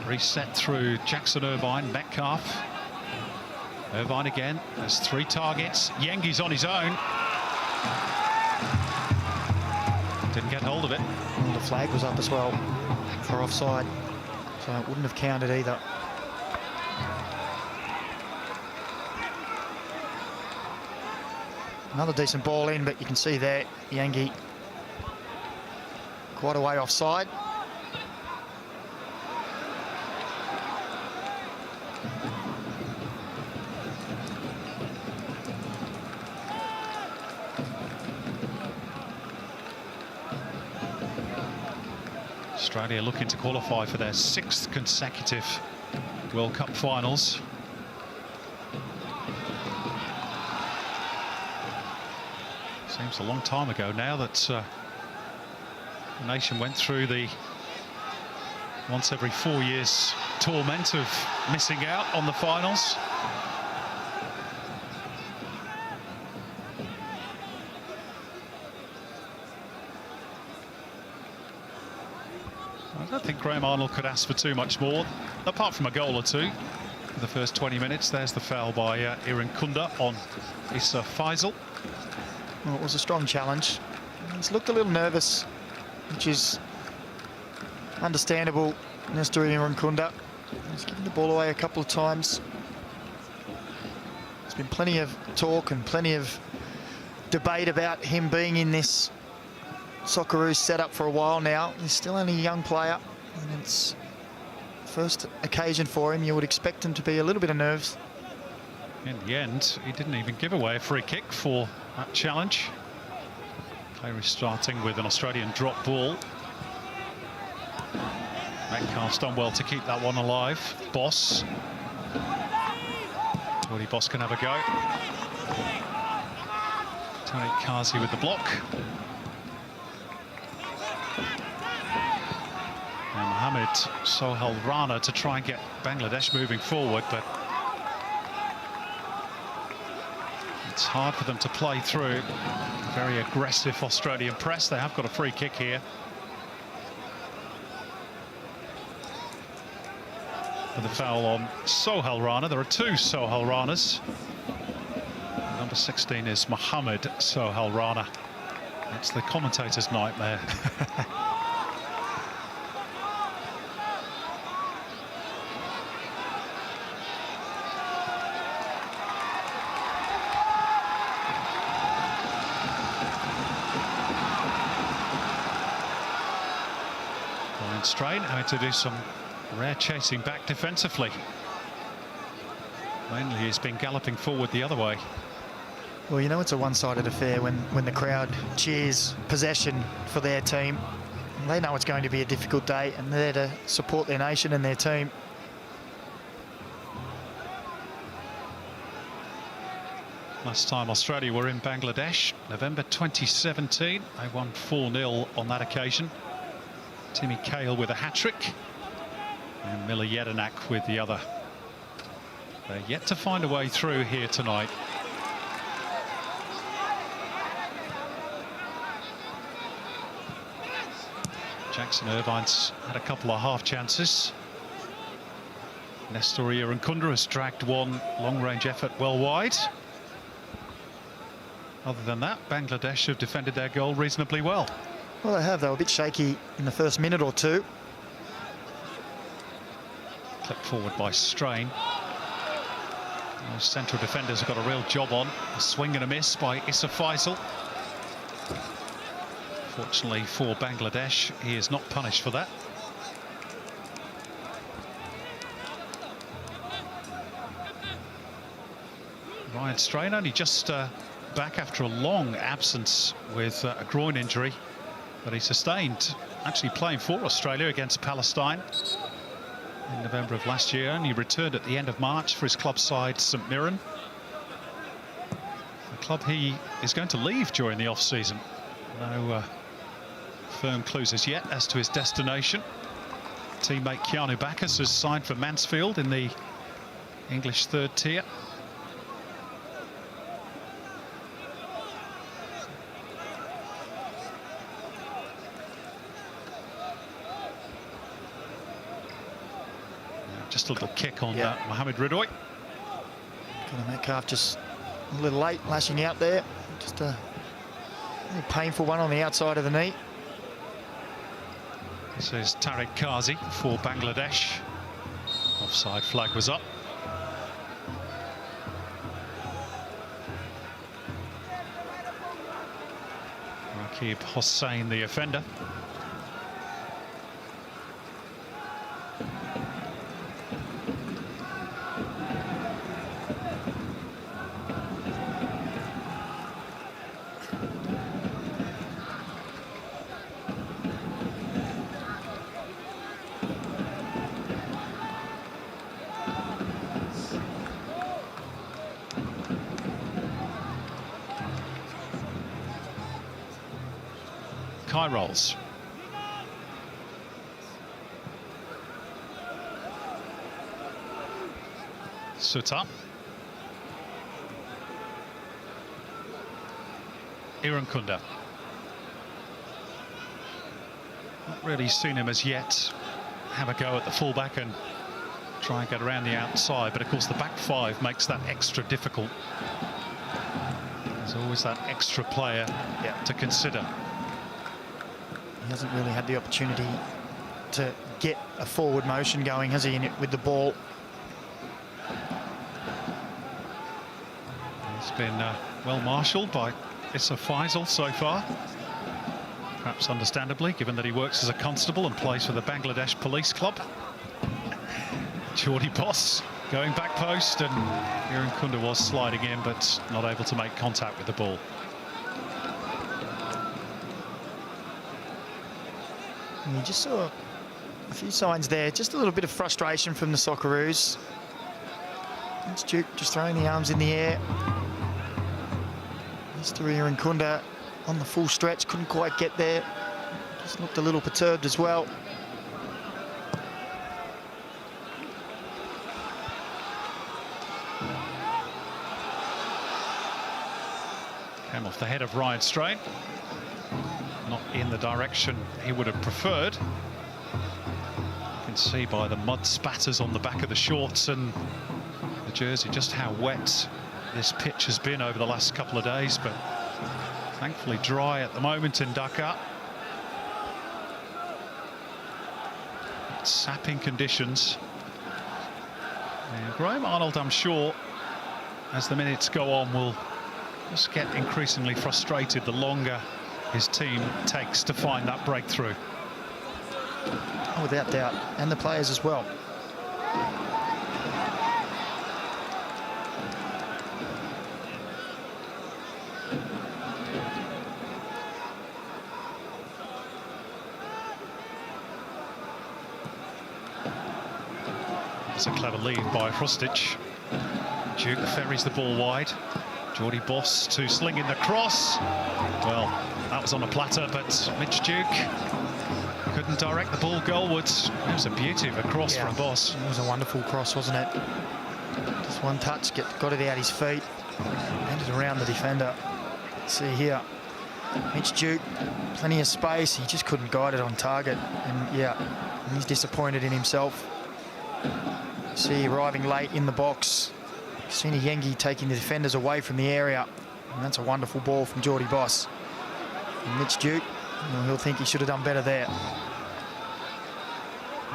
Reset through Jackson Irvine, Metcalf. Irvine again, there's 3 targets. Yengi's on his own. Didn't get hold of it. Well, the flag was up as well for offside, so it wouldn't have counted either. Another decent ball in, but you can see there, Yengi quite a way offside. Australia looking to qualify for their 6th consecutive World Cup finals. Seems a long time ago now that the nation went through the once every 4 years torment of missing out on the finals. I don't think Graham Arnold could ask for too much more, apart from a goal or two. For the first 20 minutes, there's the foul by Iran Kunda on Issa Faisal. Well, it was a strong challenge. He's looked a little nervous, which is understandable. Nestor Iran Kunda. He's given the ball away a couple of times. There's been plenty of talk and plenty of debate about him being in this Socceroos setup for a while now. He's still only a young player, and it's first occasion for him. You would expect him to be a little bit of nerves. In the end, he didn't even give away a free kick for that challenge. Play starting with an Australian drop ball. Metcalf's done well to keep that one alive. Boss. Tony Boss can have a go. Tony Kazi with the block. And Mohamed Sohail Rana to try and get Bangladesh moving forward, but it's hard for them to play through. Very aggressive Australian press. They have got a free kick here. For the foul on Sohail Rana. There are 2 Sohail Ranas. Number 16 is Mohamed Sohail Rana. It's the commentator's nightmare. Strain having to do some rare chasing back defensively. Mainly he's been galloping forward the other way. Well, you know it's a one-sided affair when the crowd cheers possession for their team. They know it's going to be a difficult day, and they're there to support their nation and their team. Last time Australia were in Bangladesh, November 2017. They won 4-0 on that occasion. Timmy Cahill with a hat-trick, and Miller Jedinak with the other. They're yet to find a way through here tonight. Jackson Irvine's had a couple of half chances. Nestor Irankunda has dragged one long-range effort well wide. Other than that, Bangladesh have defended their goal reasonably well. Well, they have. They were a bit shaky in the first minute or two. Clipped forward by Strain. Those central defenders have got a real job on. A swing and a miss by Issa Faisal. Fortunately for Bangladesh, he is not punished for that. Ryan Strain only just back after a long absence with a groin injury that he sustained, actually playing for Australia against Palestine in November of last year, and he returned at the end of March for his club side, St Mirren. A club he is going to leave during the off-season. No firm clues as yet as to his destination. Teammate Keanu Bacchus has signed for Mansfield in the English third tier. Just a little kick on Mohamed Ridoy. Conor Metcalf just a little late, lashing out there. Just a little painful one on the outside of the knee. This is Tariq Kazi for Bangladesh. Offside flag was up. Rakib Hossain, the offender. High rolls. Suta. Irankunda. Not really seen him as yet have a go at the fullback and try and get around the outside, but of course the back five makes that extra difficult. There's always that extra player to consider. He hasn't really had the opportunity to get a forward motion going, has he, in it with the ball? It's been well marshalled by Issa Faisal so far. Perhaps understandably, given that he works as a constable and plays for the Bangladesh Police Club. Jordy Boss going back post, and Irankunda was sliding in, but not able to make contact with the ball. And you just saw a few signs there, just a little bit of frustration from the Socceroos. It's Duke just throwing the arms in the air. Mr. Irankunda on the full stretch, couldn't quite get there. Just looked a little perturbed as well. Came off the head of Ryan Strain. Not in the direction he would have preferred. You can see by the mud spatters on the back of the shorts and the jersey just how wet this pitch has been over the last couple of days, but thankfully dry at the moment in Dhaka. Sapping conditions. And Graham Arnold, I'm sure, as the minutes go on, will just get increasingly frustrated the longer his team takes to find that breakthrough. Oh, without doubt, and the players as well. It's a clever lead by Hrustic. Duke ferries the ball wide. Jordy Boss to sling in the cross. Well, that was on a platter, but Mitch Duke couldn't direct the ball goalwards. It was a beauty of a cross from Boss. It was a wonderful cross, wasn't it? Just one touch, got it out his feet, and it around the defender. See here, Mitch Duke, plenty of space. He just couldn't guide it on target, and yeah, he's disappointed in himself. See, arriving late in the box. Sina Yengi taking the defenders away from the area, and that's a wonderful ball from Geordie Boss. And Mitch Duke, well, he'll think he should have done better there.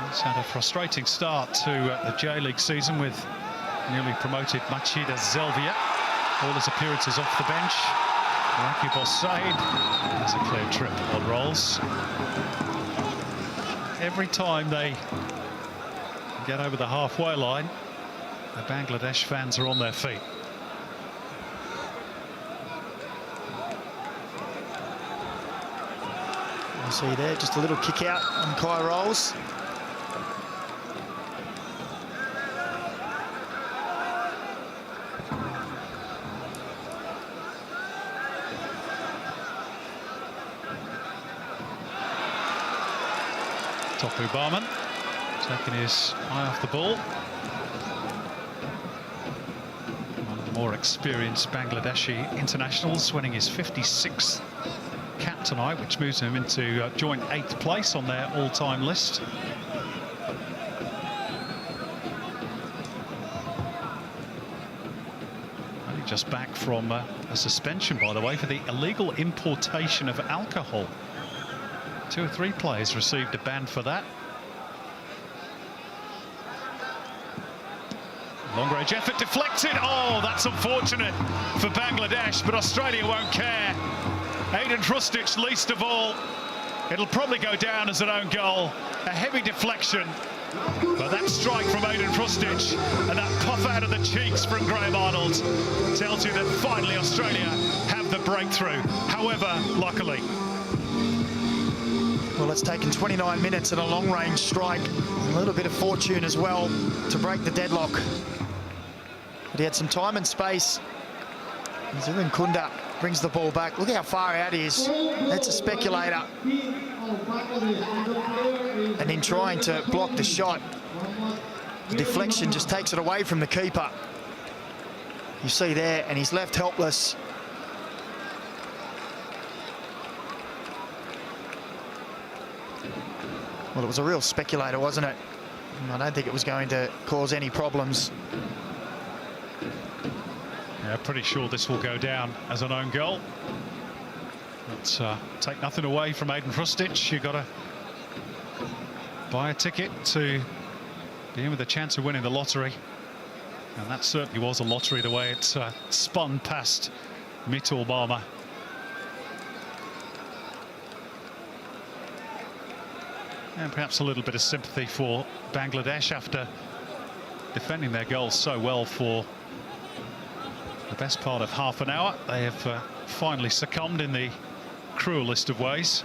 He's had a frustrating start to the J-League season with newly promoted Machida Zelvia. All his appearances off the bench. Rakib Said has a clear trip on rolls. Every time they get over the halfway line, the Bangladesh fans are on their feet. You see there, just a little kick out on Kai Rolls. Topu Barman taking his eye off the ball. One of the more experienced Bangladeshi internationals, winning his 56th cap tonight, which moves him into joint 8th place on their all-time list. Only just back from a suspension, by the way, for the illegal importation of alcohol. 2 or 3 players received a ban for that. Long-range effort deflected. Oh, that's unfortunate for Bangladesh, but Australia won't care. Aiden Trustic, least of all. It'll probably go down as an own goal. A heavy deflection. But that strike from Aiden Trustic and that puff out of the cheeks from Graham Arnold tells you that finally Australia have the breakthrough. However, luckily. Well, it's taken 29 minutes and a long-range strike. A little bit of fortune as well to break the deadlock. But he had some time and space. Zirin Kunda brings the ball back. Look how far out he is. That's a speculator. And in trying to block the shot, the deflection just takes it away from the keeper. You see there, and he's left helpless. Well, it was a real speculator, wasn't it? I don't think it was going to cause any problems. Yeah, pretty sure this will go down as an own goal. But take nothing away from Aiden Trustic. You've got to buy a ticket to be in with a chance of winning the lottery. And that certainly was a lottery, the way it spun past Mitul Barma. And perhaps a little bit of sympathy for Bangladesh after defending their goals so well for the best part of half an hour. They have finally succumbed in the cruelest of ways.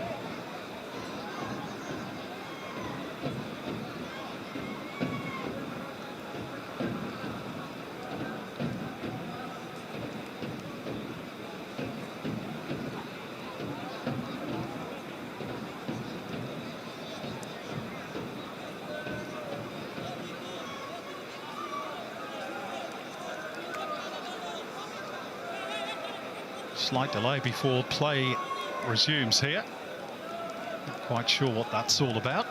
Slight delay before play resumes here. Not quite sure what that's all about.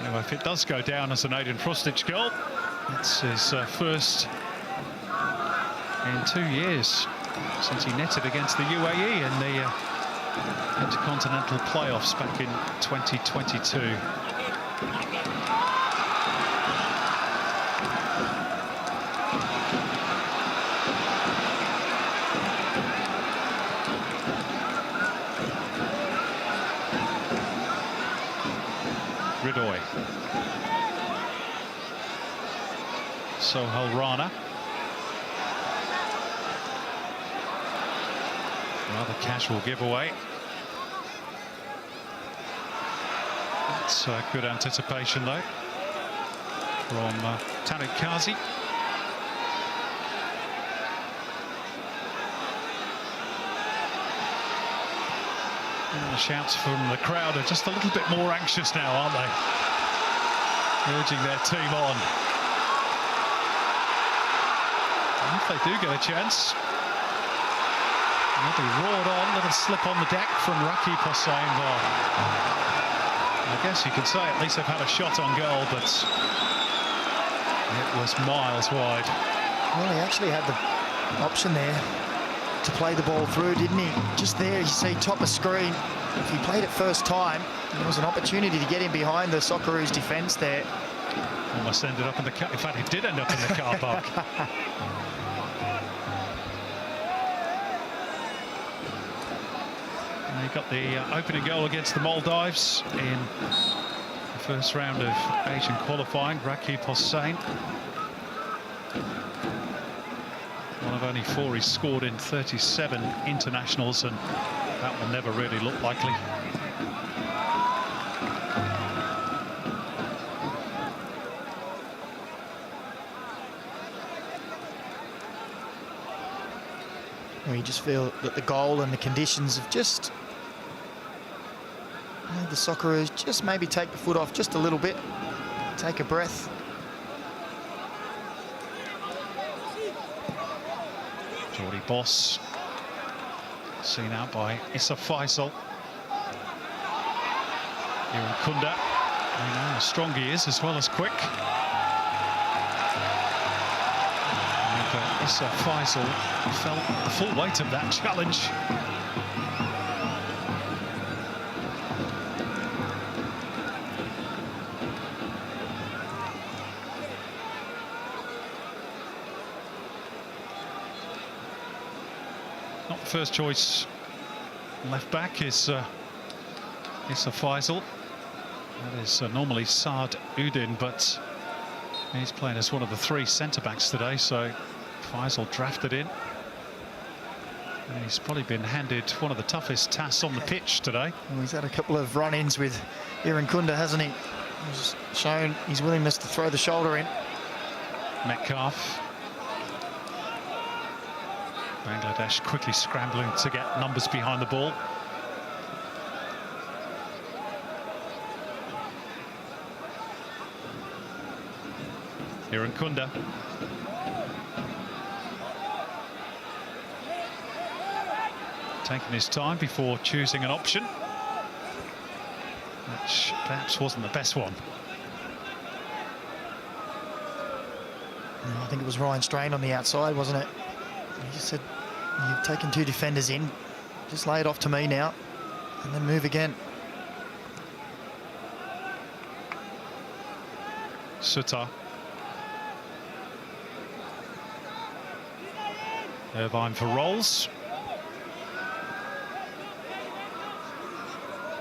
Anyway, if it does go down as an Aiden Trustic goal, it's his first in 2 years since he netted against the UAE in the Intercontinental Playoffs back in 2022. Ridoy. Sohail Rana. Rather casual giveaway. That's good anticipation though. from Tariq Kazi. And the shouts from the crowd are just a little bit more anxious now, aren't they? Urging their team on. And if they do get a chance, they'll be roared on, little slip on the deck from Rakib Hossain. Well, I guess you could say at least they've had a shot on goal, but it was miles wide. Well, he actually had the option there to play the ball through, didn't he? Just there, you see, top of screen. If he played it first time, there was an opportunity to get him behind the Socceroos defence there. Almost ended up in the car. In fact, it did end up in the car park. And he got the opening goal against the Maldives in the first round of Asian qualifying. Rakib Hossain. One of only 4 he's scored in 37 internationals, and that will never really look likely. You just feel that the goal and the conditions have just made the Socceroos just maybe take the foot off just a little bit, take a breath. Jordy Boss, seen out by Issa Faisal. Iran Kunda, we know how strong he is as well as quick. And Issa Faisal felt the full weight of that challenge. Not the first choice left back is Issa Faisal. That is normally Saad Udin, but he's playing as one of the 3 centre-backs today, so Faisal drafted in. And he's probably been handed one of the toughest tasks on the pitch today. Well, he's had a couple of run-ins with Iran Kunda, hasn't he? He's shown his willingness to throw the shoulder in. Metcalf. Bangladesh quickly scrambling to get numbers behind the ball. Iran Kunda. Taking his time before choosing an option, which perhaps wasn't the best one. I think it was Ryan Strain on the outside, wasn't it? He just said, you've taken 2 defenders in, just lay it off to me now, and then move again. Sutter. Irvine for Rolls.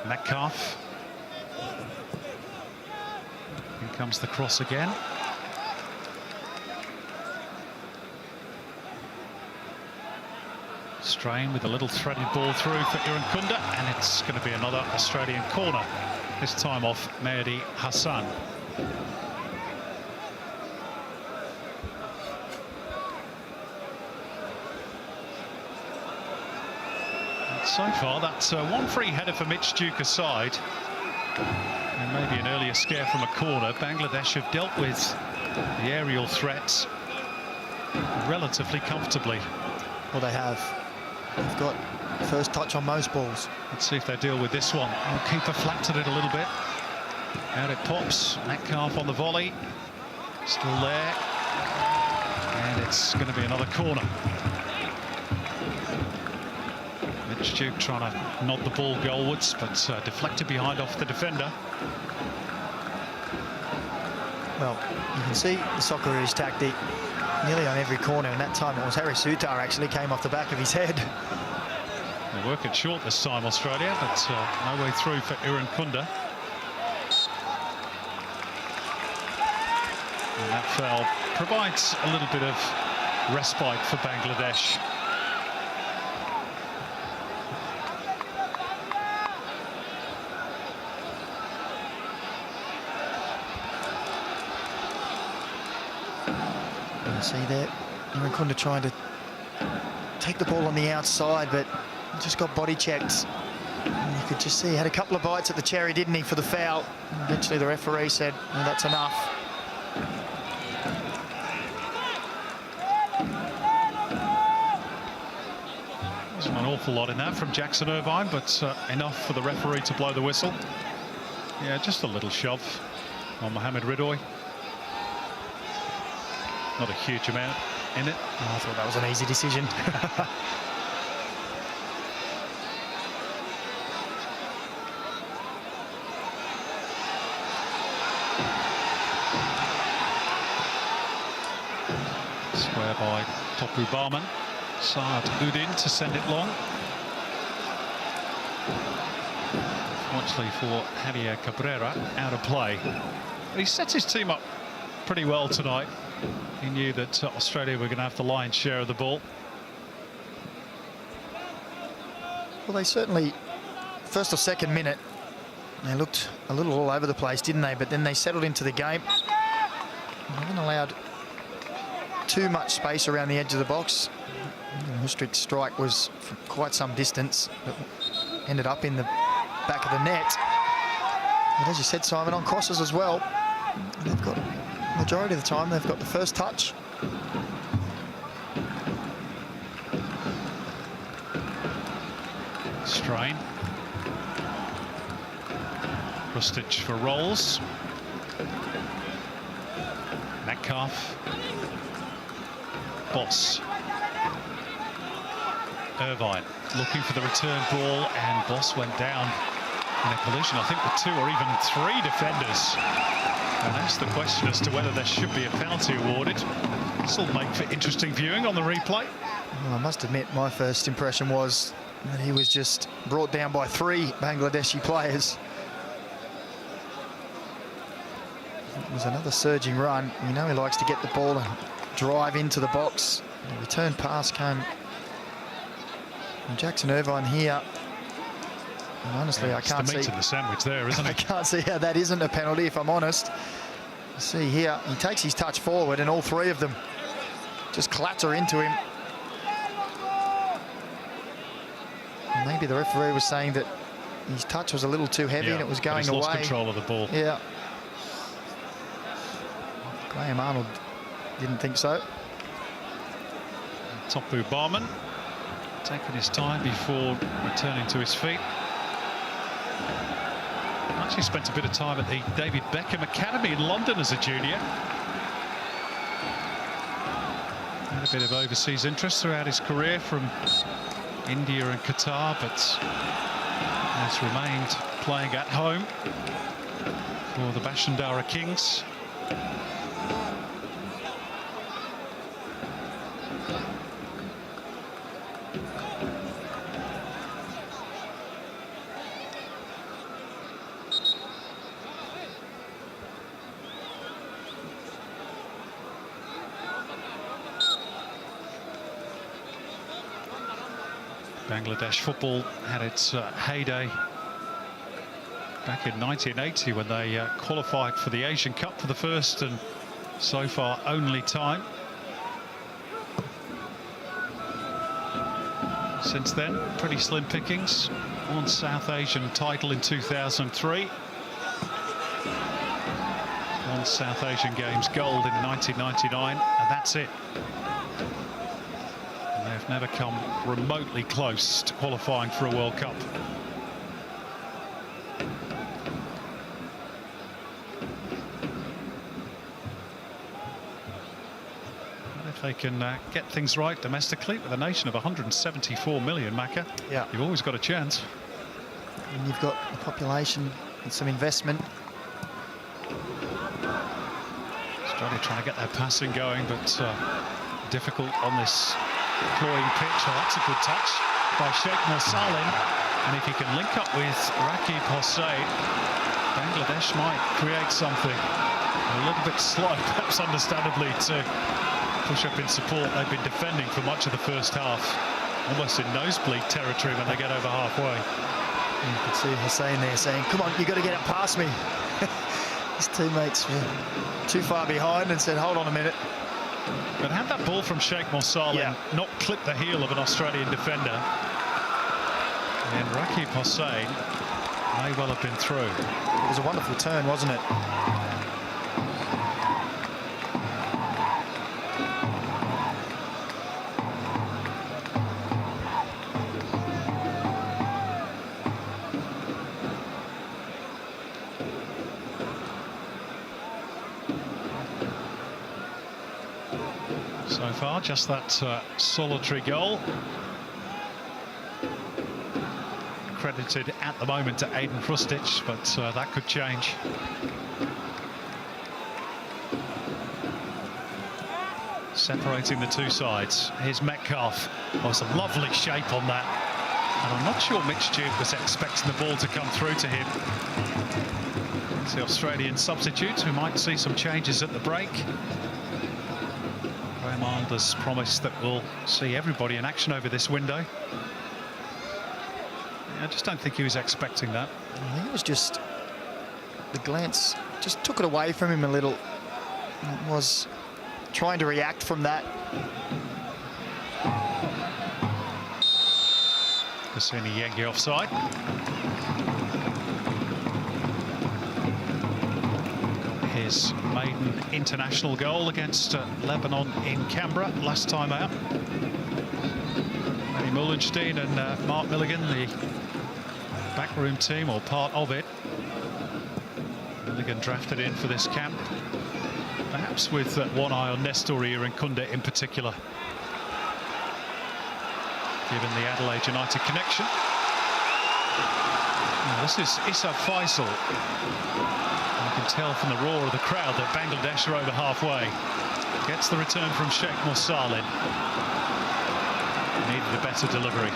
Metcalf. Here comes the cross again. Strain with a little threaded ball through for Iran Kunda, and it's going to be another Australian corner, this time off Mehdi Hassan. So far, that's one free header for Mitch Duke aside, and maybe an earlier scare from a corner. Bangladesh have dealt with the aerial threats relatively comfortably. Well, they have. They've got first touch on most balls. Let's see if they deal with this one. Oh, keeper flapped at it a little bit. Out it pops. Metcalf on the volley. Still there. And it's going to be another corner. Mitch Duke trying to nod the ball goalwards, but deflected behind off the defender. Well, you can see the Socceroos tactic nearly on every corner, and that time it was Harry Sutar actually came off the back of his head. They're working short this time, Australia, but no way through for Iran Kunda. And that foul provides a little bit of respite for Bangladesh. You see there, Irankunda trying to take the ball on the outside, but just got body checked. And you could just see he had a couple of bites at the cherry, didn't he, for the foul. And eventually the referee said, "No, that's enough." Wasn't an awful lot in that from Jackson Irvine, but enough for the referee to blow the whistle. Yeah, just a little shove on Mohamed Ridoy. Not a huge amount in it. Oh, I thought that was an easy decision. Square by Topu Barman. Saad Udin to send it long. Fortunately for Javier Cabrera, out of play. But he sets his team up pretty well tonight. He knew that Australia were going to have the lion's share of the ball. Well, they certainly, first or second minute, they looked a little all over the place, didn't they? But then they settled into the game. They haven't allowed too much space around the edge of the box. Hustrik's strike was from quite some distance, but ended up in the back of the net. But as you said, Simon, on crosses as well, they've got, majority of the time, they've got the first touch. Strain. Rustic for Rolls. Metcalf. Boss. Irvine looking for the return ball, and Boss went down in a collision, I think, with 2 or even 3 defenders. And that's the question as to whether there should be a penalty awarded. This will make for interesting viewing on the replay. Well, I must admit, my first impression was that he was just brought down by 3 Bangladeshi players. It was another surging run. You know he likes to get the ball and drive into the box. The return pass came from Jackson Irvine here. And honestly, yeah, I can't see. It's the meat of the sandwich there, isn't it? I can't see how that isn't a penalty, if I'm honest. You see here, he takes his touch forward, and all 3 of them just clatter into him. And maybe the referee was saying that his touch was a little too heavy, and it was going away. He's lost control of the ball. Yeah. Graham Arnold didn't think so. Topu Barman taking his time before returning to his feet. Actually spent a bit of time at the David Beckham Academy in London as a junior. Had a bit of overseas interest throughout his career from India and Qatar, but has remained playing at home for the Bashundara Kings. Bangladesh football had its heyday back in 1980 when they qualified for the Asian Cup for the first and so far only time. Since then, pretty slim pickings. One South Asian title in 2003. One South Asian Games gold in 1999, and that's it. They've never come remotely close to qualifying for a World Cup. And if they can get things right domestically with a nation of 174 million, Macca, yeah, you've always got a chance. And you've got a population and some investment. Australia trying to get their passing going, but difficult on this cloying pitch. Oh, that's a good touch by Sheikh Mursalim, and if he can link up with Rakib Hossain, Bangladesh might create something. A little bit slow, perhaps understandably, to push up in support. They've been defending for much of the first half, almost in nosebleed territory when they get over halfway. You could see Hossain there saying, "Come on, you got to get it past me." His teammates were too far behind and said, "Hold on a minute." But had that ball from Sheikh Morsal not clip the heel of an Australian defender, and Rakib Hossain may well have been through. It was a wonderful turn, wasn't it? So far, just that solitary goal. Credited at the moment to Aiden Krustic, but that could change. Separating the two sides. Here's Metcalf. Oh, some lovely shape on that. And I'm not sure Mitch Duke was expecting the ball to come through to him. It's the Australian substitutes. We might see some changes at the break. Graham Arnold has promised that we'll see everybody in action over this window. I just don't think he was expecting that. I think it was just the glance just took it away from him a little. It was trying to react from that. Cassini Yengi offside. His maiden international goal against Lebanon in Canberra last time out. Manny Mullenstein and Mark Milligan, the backroom team, or part of it. Milligan drafted in for this camp, perhaps with one eye on Nestor Irankunda in particular, given the Adelaide United connection. Now, this is Issa Faisal. You can tell from the roar of the crowd that Bangladesh are over halfway. Gets the return from Sheikh Morsal in. Needed a better delivery.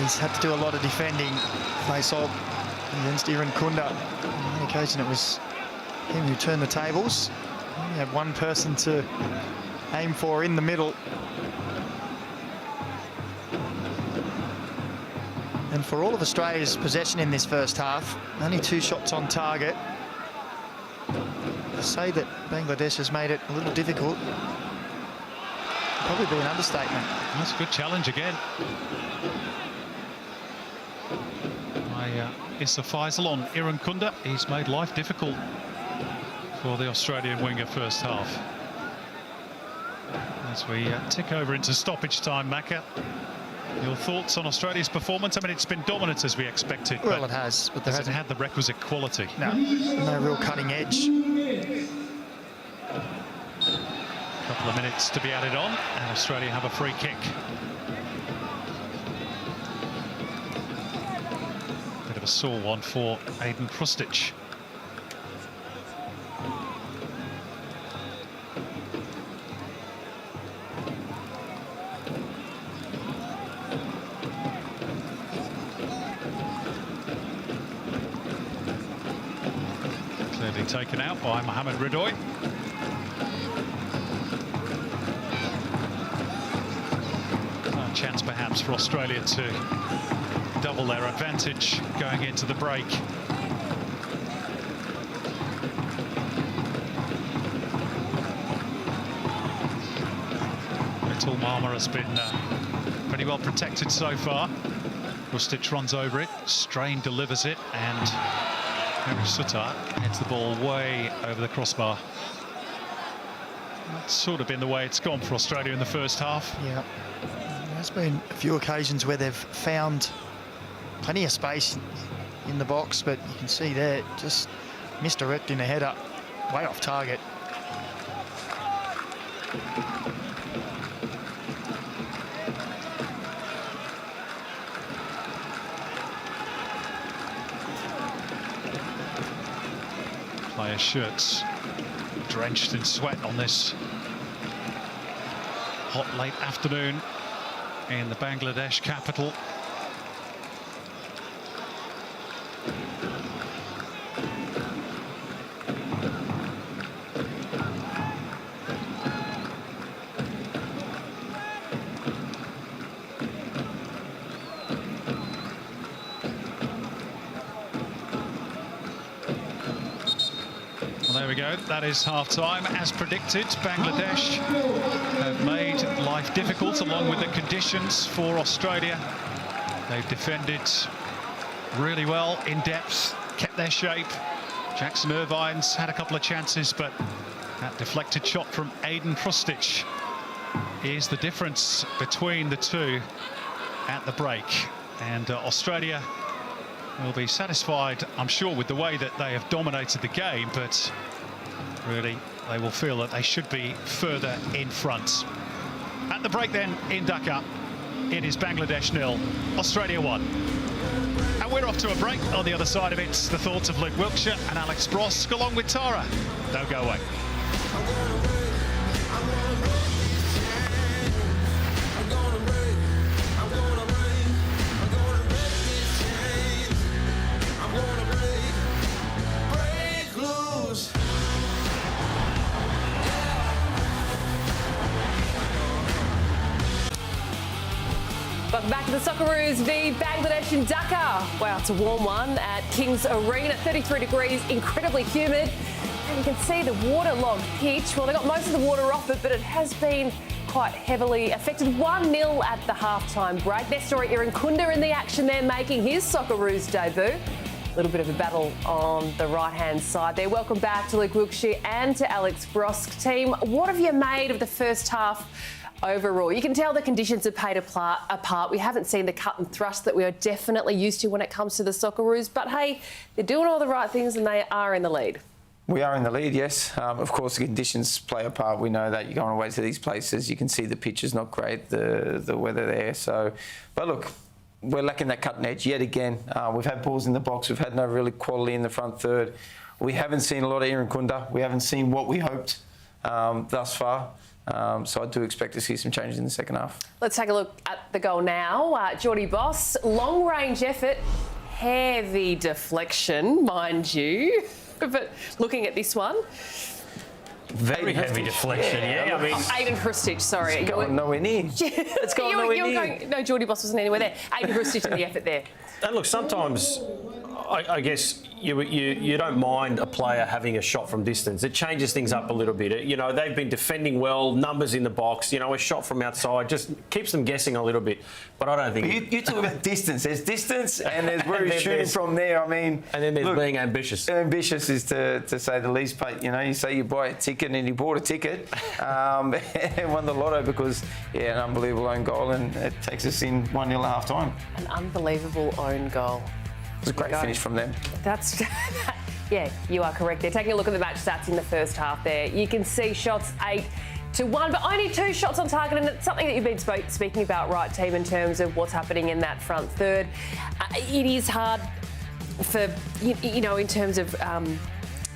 He's had to do a lot of defending face-off against Irankunda. On one occasion it was him who turned the tables. He had one person to aim for in the middle. And for all of Australia's possession in this first half, only 2 shots on target. To say that Bangladesh has made it a little difficult would probably be an understatement. That's a good challenge again. Issa Faisal on Irankunda. He's made life difficult for the Australian winger first half. As we tick over into stoppage time, Macca, your thoughts on Australia's performance? I mean, it's been dominant as we expected. Well, it has, but there hasn't had the requisite quality. No real cutting edge. Couple of minutes to be added on, and Australia have a free kick. Bit of a sore one for Aiden Krustic. Clearly taken out by Mohamed Ridoy. Chance perhaps for Australia to double their advantage going into the break. Little Mama has been pretty well protected so far. Krustic runs over it, Strain delivers it, and Henry Sutar heads the ball way over the crossbar. That's sort of been the way it's gone for Australia in the first half. Yeah. There's been a few occasions where they've found plenty of space in the box, but you can see there just misdirecting a header way off target. Player shirts drenched in sweat on this hot late afternoon in the Bangladesh capital. There we go. That is half-time. As predicted, Bangladesh have made life difficult along with the conditions for Australia. They've defended really well, in depth, kept their shape. Jackson Irvine's had a couple of chances, but that deflected shot from Aiden Krustic is the difference between the two at the break. And Australia will be satisfied, I'm sure, with the way that they have dominated the game, but really they will feel that they should be further in front. At the break then in Dhaka, it is Bangladesh 0, Australia 1. And we're off to a break. On the other side of it, the thoughts of Luke Wilkshire and Alex Brosk along with Tara. Don't go away. Welcome back to the Socceroos v Bangladesh in Dhaka. Wow, it's a warm one at King's Arena, 33 degrees, incredibly humid. And you can see the waterlogged pitch. Well, they got most of the water off it, but it has been quite heavily affected. 1-0 at the halftime break. Nestor Irankunda in the action there, making his Socceroos debut. A little bit of a battle on the right-hand side there. Welcome back to Luke Wilkshire and to Alex Brosk. Team, what have you made of the first half overall? You can tell the conditions have played apart. We haven't seen the cut and thrust that we are definitely used to when it comes to the Socceroos. But, hey, they're doing all the right things and they are in the lead. We are in the lead, yes. Of course, the conditions play a part. We know that you're going away to these places. You can see the pitch is not great, the weather there. So, but look, we're lacking that cutting edge yet again. We've had balls in the box. We've had no really quality in the front third. We haven't seen a lot of Irankunda. We haven't seen what we hoped thus far. So I do expect to see some changes in the second half. Let's take a look at the goal now. Geordie Boss, long-range effort, heavy deflection, mind you. But looking at this one, very heavy deflection. Yeah, I mean, Aiden Krustic, sorry. It's going nowhere near. It's going nowhere near. No, Geordie Boss wasn't anywhere there. Aiden Krustic in the effort there. And look, sometimes I guess you don't mind a player having a shot from distance. It changes things up a little bit. You know, they've been defending well, numbers in the box. You know, a shot from outside just keeps them guessing a little bit. But I don't think... You talk about distance. There's distance and there's where he's shooting from there. I mean... And then there's being ambitious. Ambitious is to say the least. But, you know, you say you buy a ticket and you bought a ticket and won the lotto because, yeah, an unbelievable own goal and it takes us in 1-0 at half-time. An unbelievable own goal. It was a great finish from them. That's... Yeah, you are correct there. Taking a look at the match stats in the first half there, you can see shots 8-1, but only 2 shots on target, and it's something that you've been speaking about, right, team, in terms of what's happening in that front third. It is hard for, you know, in terms of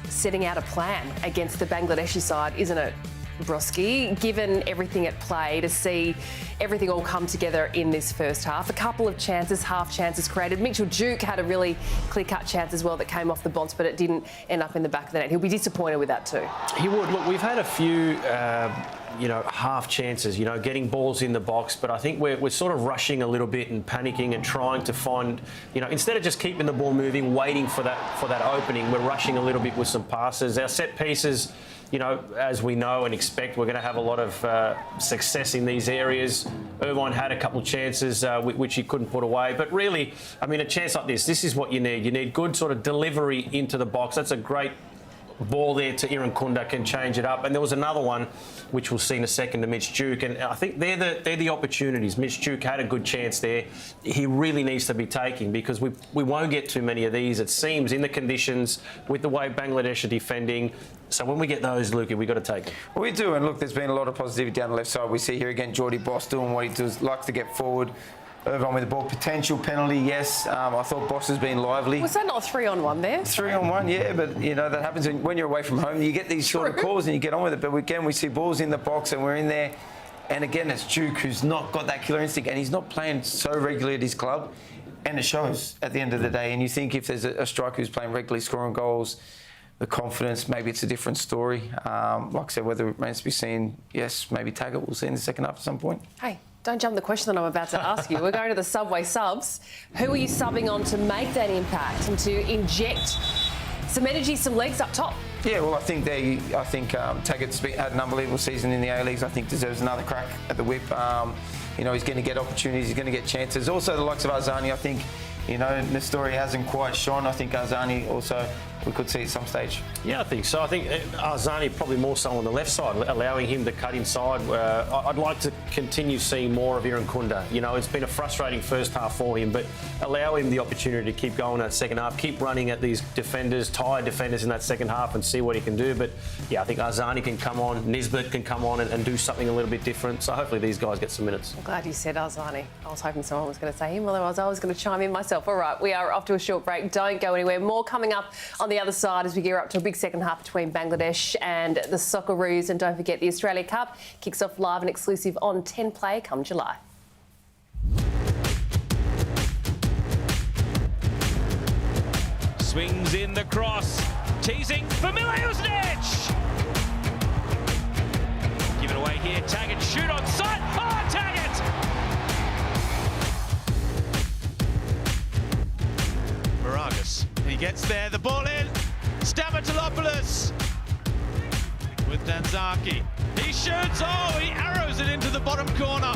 setting out a plan against the Bangladeshi side, isn't it, Broski, given everything at play, to see everything all come together in this first half. A couple of chances, half chances created. Mitchell Duke had a really clear-cut chance as well that came off the bounce, but it didn't end up in the back of the net. He'll be disappointed with that too. He would. Look, we've had a few, you know, half chances, you know, getting balls in the box, but I think we're sort of rushing a little bit and panicking and trying to find, you know, instead of just keeping the ball moving, waiting for that opening, we're rushing a little bit with some passes. Our set pieces, you know, as we know and expect, we're going to have a lot of success in these areas. Irvine had a couple of chances which he couldn't put away. But really, I mean, a chance like this is what you need. You need good sort of delivery into the box. That's a great ball there to Irankunda, can change it up. And there was another one, which we'll see in a second, to Mitch Duke. And I think they're the opportunities. Mitch Duke had a good chance there. He really needs to be taking, because we won't get too many of these, it seems, in the conditions, with the way Bangladesh are defending. So when we get those, Luke, we've got to take them. Well, we do, and look, there's been a lot of positivity down the left side. We see here again Geordie Boss doing what he does, likes to get forward. Irvine with the ball, potential penalty, yes. I thought Boss has been lively. Was that not 3-on-1 there? 3-on-1, yeah, but, you know, that happens when you're away from home. You get these shorter calls and you get on with it. But again, we see balls in the box and we're in there. And again, it's Duke who's not got that killer instinct, and he's not playing so regularly at his club. And it shows at the end of the day. And you think if there's a striker who's playing regularly, scoring goals, the confidence, maybe it's a different story. Like I said, whether it remains to be seen, yes, maybe Taggart we'll see in the second half at some point. Hey, don't jump the question that I'm about to ask you. We're going to the Subway subs. Who are you subbing on to make that impact and to inject some energy, some legs up top? Yeah, well, I think Taggart's had an unbelievable season in the A-Leagues. I think deserves another crack at the whip. You know, he's going to get opportunities, he's going to get chances. Also, the likes of Arzani, I think, you know, Nestori hasn't quite shone. I think Arzani also, we could see at some stage. Yeah, I think so. I think Arzani probably more so on the left side, allowing him to cut inside. I'd like to continue seeing more of Irankunda. You know, it's been a frustrating first half for him, but allow him the opportunity to keep going that second half, keep running at these defenders, tired defenders in that second half and see what he can do. But yeah, I think Arzani can come on, Nisbet can come on and do something a little bit different. So hopefully these guys get some minutes. I'm glad you said Arzani. I was hoping someone was going to say him, otherwise I was going to chime in myself. All right, we are off to a short break. Don't go anywhere. More coming up on the other side as we gear up to a big second half between Bangladesh and the Socceroos. And don't forget, the Australia Cup kicks off live and exclusive on 10 Play come July. Swings in the cross, teasing for Mileusnic. Give it away here, Taggart, shoot on sight. Oh, Taggart! Moragas, he gets there, the ball in. Stamatolopoulos with Danzaki. He shoots, oh, he arrows it into the bottom corner.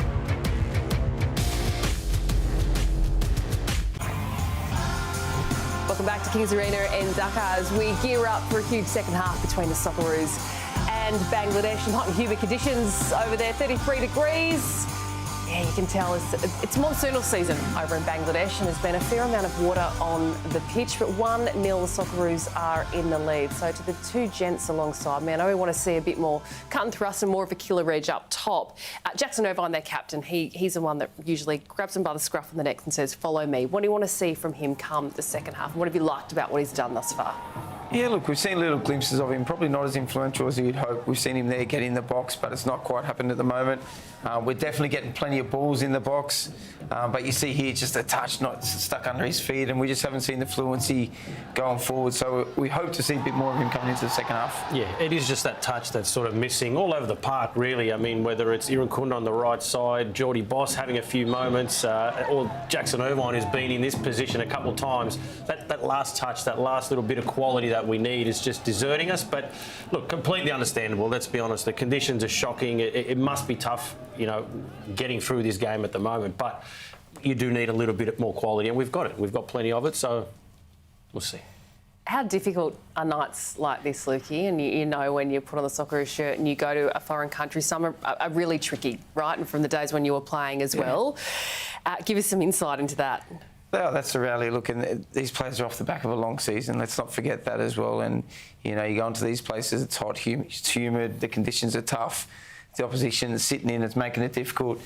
Welcome back to Kings Arena in Dhaka as we gear up for a huge second half between the Socceroos and Bangladesh. Hot and humid conditions over there, 33 degrees. Yeah, you can tell it's monsoonal season over in Bangladesh and there's been a fair amount of water on the pitch, but 1-0 the Socceroos are in the lead. So to the two gents alongside me, I know we want to see a bit more cut and thrust and more of a killer edge up top. Jackson Irvine, their captain, he's the one that usually grabs them by the scruff of the neck and says, follow me. What do you want to see from him come the second half? And what have you liked about what he's done thus far? Yeah, look, we've seen little glimpses of him, probably not as influential as you'd hope. We've seen him there get in the box, but it's not quite happened at the moment. We're definitely getting plenty of balls in the box, but you see here just a touch not stuck under his feet, and we just haven't seen the fluency going forward. So we hope to see a bit more of him coming into the second half. Yeah, it is just that touch that's sort of missing all over the park, really. I mean, whether it's Irankunda on the right side, Geordie Boss having a few moments, or Jackson Irvine, who's been in this position a couple of times, that last touch, that last little bit of quality that we need is just deserting us. But look, completely understandable. Let's be honest, the conditions are shocking. It must be tough, you know, getting through this game at the moment. But you do need a little bit more quality, and we've got it. We've got plenty of it, so we'll see. How difficult are nights like this, Lukey? And you know when you put on the Socceroos shirt and you go to a foreign country, some are really tricky, right? And from the days when you were playing as well. Give us some insight into that. Well, that's the reality. Look, and these players are off the back of a long season. Let's not forget that as well. And, you know, you go into these places, it's hot, it's humid, the conditions are tough. The opposition is sitting in, it's making it difficult.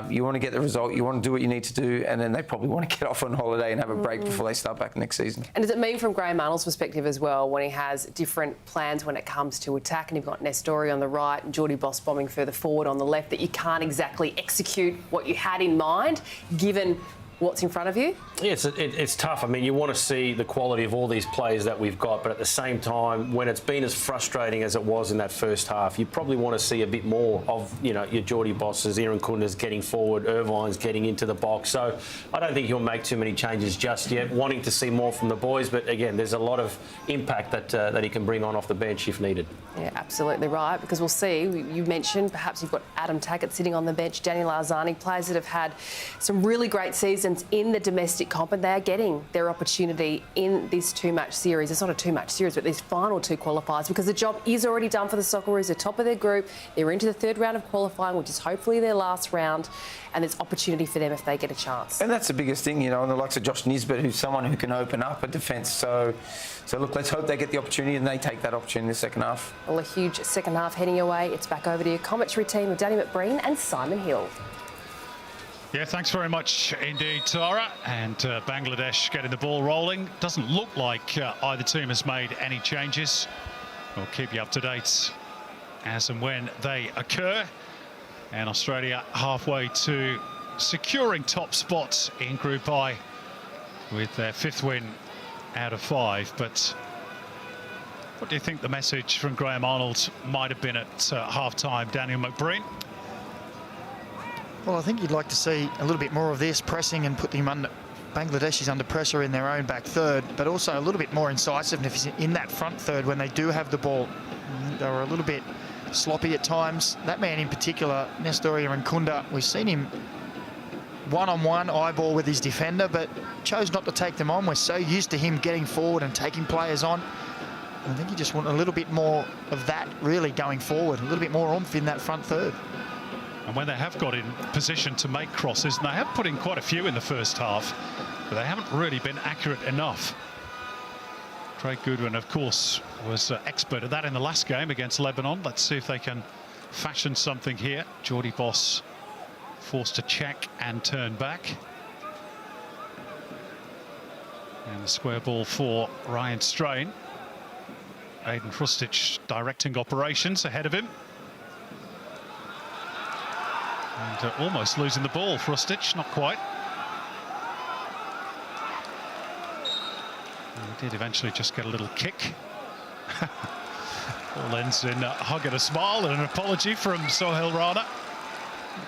You want to get the result, you want to do what you need to do, and then they probably want to get off on holiday and have a break before they start back next season. And does it mean from Graham Arnold's perspective as well, when he has different plans when it comes to attack, and you've got Nestori on the right and Geordie Boss bombing further forward on the left, that you can't exactly execute what you had in mind, given what's in front of you? Yeah, it's tough. I mean, you want to see the quality of all these players that we've got, but at the same time, when it's been as frustrating as it was in that first half, you probably want to see a bit more of, you know, your Geordie Bosses, Irankunda's getting forward, Irvine's getting into the box. So I don't think he'll make too many changes just yet. Wanting to see more from the boys, but again, there's a lot of impact that he can bring on off the bench if needed. Yeah, absolutely right, because we'll see. You mentioned perhaps you've got Adam Taggart sitting on the bench, Daniel Arzani, players that have had some really great seasons in the domestic comp, and they are getting their opportunity in this two-match series. It's not a two-match series, but these final two qualifiers, because the job is already done for the Socceroos. They're top of their group. They're into the third round of qualifying, which is hopefully their last round, and there's opportunity for them if they get a chance. And that's the biggest thing, you know, and the likes of Josh Nisbet, who's someone who can open up a defence. So look, let's hope they get the opportunity and they take that opportunity in the second half. Well, a huge second half heading away. It's back over to your commentary team of Danny McBreen and Simon Hill. Yeah, thanks very much indeed, Tara. And Bangladesh getting the ball rolling. Doesn't look like either team has made any changes. We'll keep you up to date as and when they occur. And Australia halfway to securing top spots in Group I with their 5th win out of 5. But what do you think the message from Graham Arnold might have been at half-time, Daniel McBreen? Well, I think you'd like to see a little bit more of this, pressing and put them Bangladesh is under pressure in their own back third, but also a little bit more incisiveness in that front third when they do have the ball. They were a little bit sloppy at times. That man in particular, Nestoria Nkunda, we've seen him one-on-one eyeball with his defender, but chose not to take them on. We're so used to him getting forward and taking players on. I think you just want a little bit more of that really going forward, a little bit more oomph in that front third. And when they have got in position to make crosses, and they have put in quite a few in the first half, but they haven't really been accurate enough. Craig Goodwin, of course, was expert at that in the last game against Lebanon. Let's see if they can fashion something here. Geordie Boss forced to check and turn back. And the square ball for Ryan Strain. Aiden Hrustic directing operations ahead of him. And almost losing the ball, Hrustic, not quite. And he did eventually just get a little kick. All ends in a hug and a smile and an apology from Sohail Rana,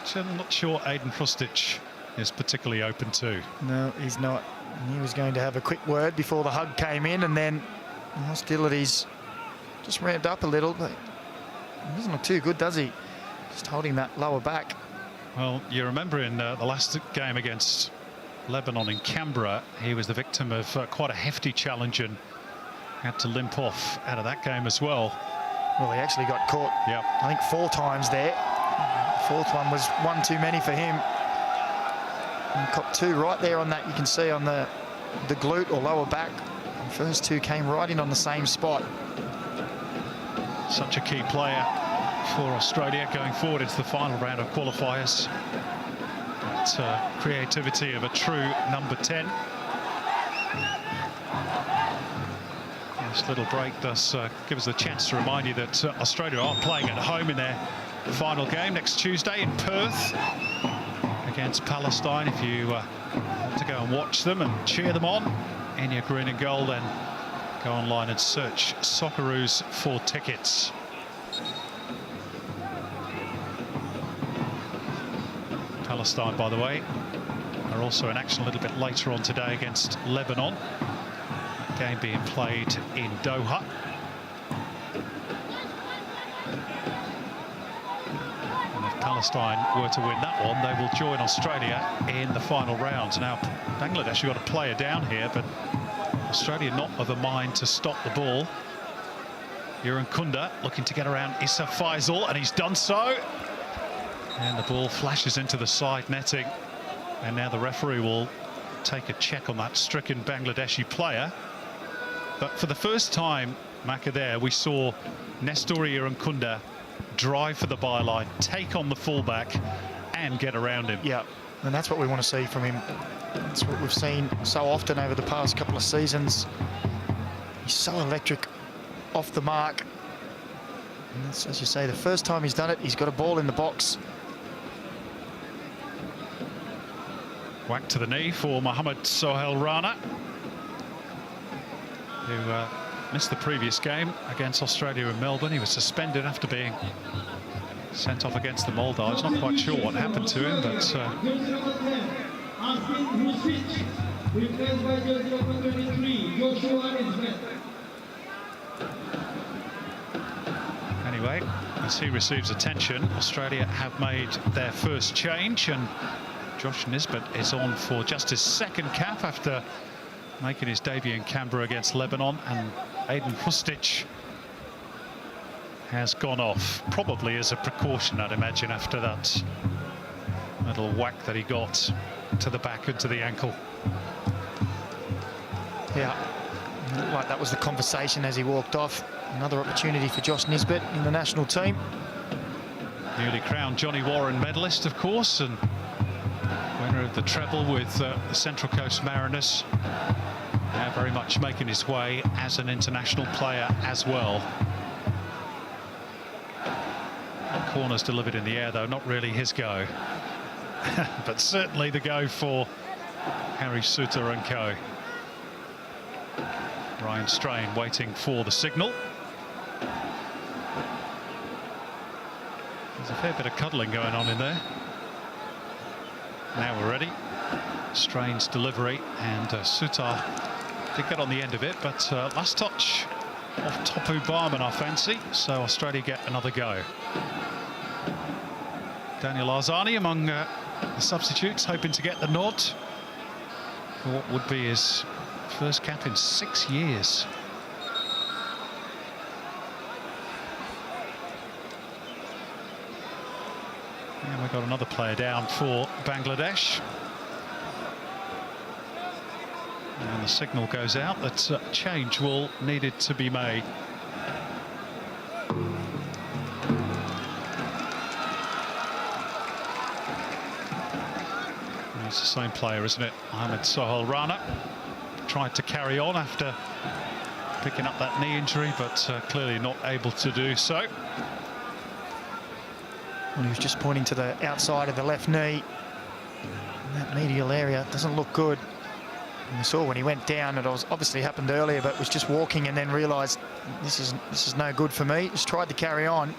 which I'm not sure Aiden Hrustic is particularly open to. No, he's not. He was going to have a quick word before the hug came in, and then the hostilities just ramped up a little, but he doesn't look too good, does he? Just holding that lower back. Well, you remember in the last game against Lebanon in Canberra, he was the victim of quite a hefty challenge and had to limp off out of that game as well. Well, he actually got caught, I think 4 times there. The 4th one was one too many for him. And caught 2 right there on that, you can see on the glute or lower back. The first 2 came right in on the same spot. Such a key player for Australia going forward into the final round of qualifiers. That creativity of a true number 10. This little break does give us a chance to remind you that Australia are playing at home in their final game next Tuesday in Perth against Palestine. If you want to go and watch them and cheer them on in your green and gold, then go online and search Socceroos for tickets. Palestine, by the way, are also in action a little bit later on today against Lebanon. That game being played in Doha. And if Palestine were to win that one, they will join Australia in the final round. Now, Bangladesh have got a player down here, but Australia not of a mind to stop the ball. Iran Kunda looking to get around Issa Faisal, and he's done so. And the ball flashes into the side netting. And now the referee will take a check on that stricken Bangladeshi player. But for the first time, Maka, there, we saw Nestoria Nkunda drive for the byline, take on the fullback, and get around him. Yeah, and that's what we want to see from him. That's what we've seen so often over the past couple of seasons. He's so electric off the mark. And that's, as you say, the first time he's done it, he's got a ball in the box. Whack to the knee for Mohamed Sohail Rana, who missed the previous game against Australia in Melbourne. He was suspended after being sent off against the Maldives. Not quite sure what happened to him, but anyway, as he receives attention, Australia have made their first change, and Josh Nisbet is on for just his 2nd cap after making his debut in Canberra against Lebanon, and Aiden Hrustic has gone off, probably as a precaution, I'd imagine, after that little whack that he got to the back and to the ankle. Yeah, it looked like that was the conversation as he walked off. Another opportunity for Josh Nisbet in the national team. Newly crowned Johnny Warren medalist, of course, and winner of the treble with the Central Coast Mariners. Now very much making his way as an international player as well. Corners delivered in the air, though, not really his go. But certainly the go for Harry Suter and co. Ryan Strain waiting for the signal. There's a fair bit of cuddling going on in there. Now we're ready. Strange delivery, and Sutar did get on the end of it, but last touch of Topu Barman, I fancy, so Australia get another go. Daniel Arzani among the substitutes, hoping to get the nod for what would be his first cap in 6 years. And we've got another player down for Bangladesh. And the signal goes out that change will needed to be made. It's the same player, isn't it? Ahmed Sohail Rana tried to carry on after picking up that knee injury, but clearly not able to do so. Well, he was just pointing to the outside of the left knee. That medial area doesn't look good. And we saw when he went down, it obviously happened earlier, but was just walking and then realised this is no good for me. Just tried to carry on.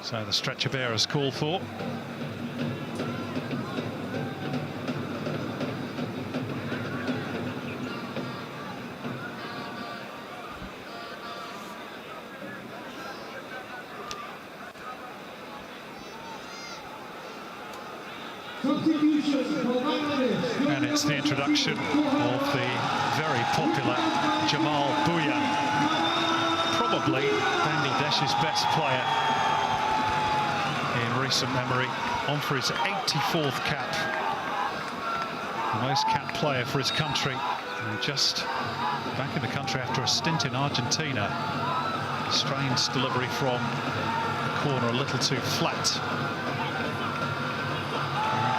So the stretcher bearer's called for. And it's the introduction of the very popular Jamal Bhuiyan, probably Bangladesh's best player in recent memory, on for his 84th cap. The most capped player for his country, and just back in the country after a stint in Argentina. Strange delivery from the corner, a little too flat.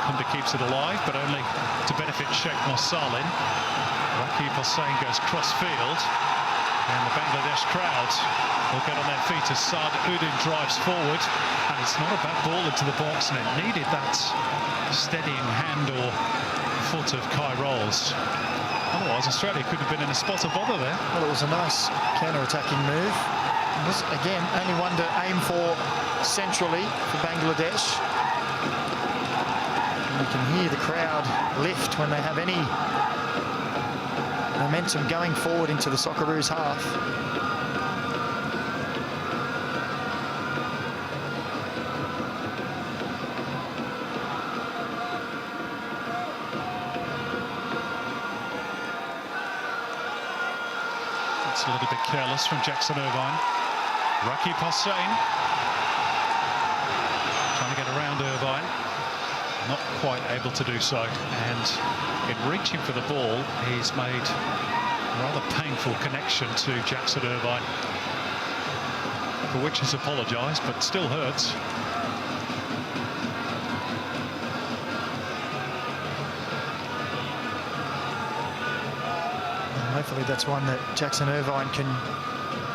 Kunda keeps it alive, but only to benefit Sheikh Mosalin. Rakib Hossain goes cross-field, and the Bangladesh crowd will get on their feet as Saad Udin drives forward, and it's not a bad ball into the box, and it needed that steadying hand or foot of Kai Rolls. Otherwise, Australia could have been in a spot of bother there. Well, it was a nice counter-attacking move. It was, again, only one to aim for centrally for Bangladesh. You can hear the crowd lift when they have any momentum going forward into the Socceroos half. It's a little bit careless from Jackson Irvine. Rakib Hossain trying to get around Irvine. Not quite able to do so, and in reaching for the ball, he's made a rather painful connection to Jackson Irvine, for which he's apologised, but still hurts. And hopefully that's one that Jackson Irvine can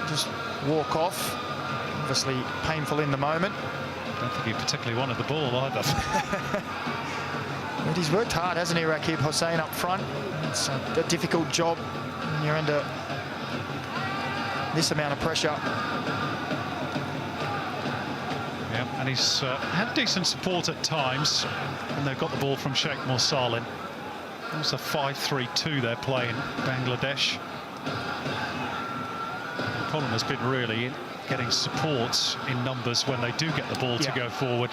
just walk off. Obviously painful in the moment. I don't think he particularly wanted the ball either. But he's worked hard, hasn't he, Rakib Hossain up front? It's a difficult job when you're under this amount of pressure. Yeah, and he's had decent support at times, and they've got the ball from Sheikh Mosalin. It was a 5-3-2 they're playing, Bangladesh. The problem has been really getting support in numbers when they do get the ball to go forward.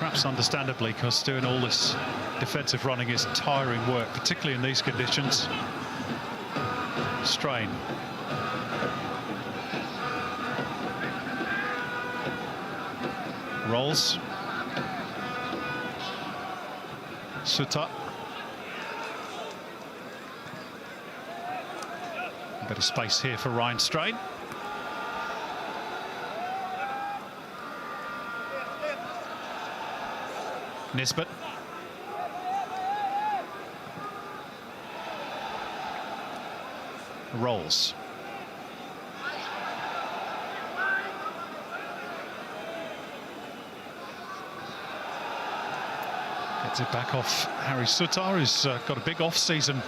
Perhaps understandably, because doing all this defensive running is tiring work, particularly in these conditions. Strain. Rolls. Sutar. A bit of space here for Ryan Strain. Nisbet. Rolls. Gets it back off Harry Sutar, who's got a big off-season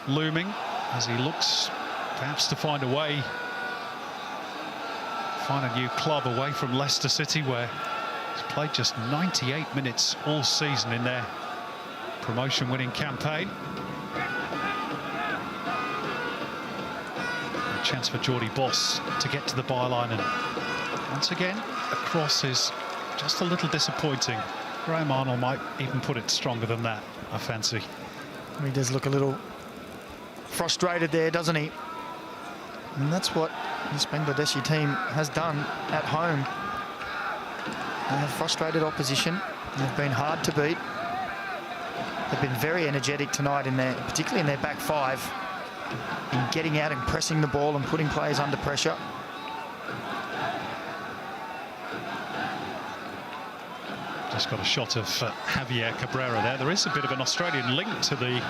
looming as he looks perhaps to find a way find a new club away from Leicester City, where he's played just 98 minutes all season in their promotion-winning campaign. A chance for Geordie Boss to get to the byline, and once again, the cross is just a little disappointing. Graham Arnold might even put it stronger than that, I fancy. He does look a little frustrated there, doesn't he? And that's what this Bangladeshi team has done at home. They have frustrated opposition. They've been hard to beat. They've been very energetic tonight, particularly in their back five, in getting out and pressing the ball and putting players under pressure. Just got a shot of Javier Cabrera there. There is a bit of an Australian link to the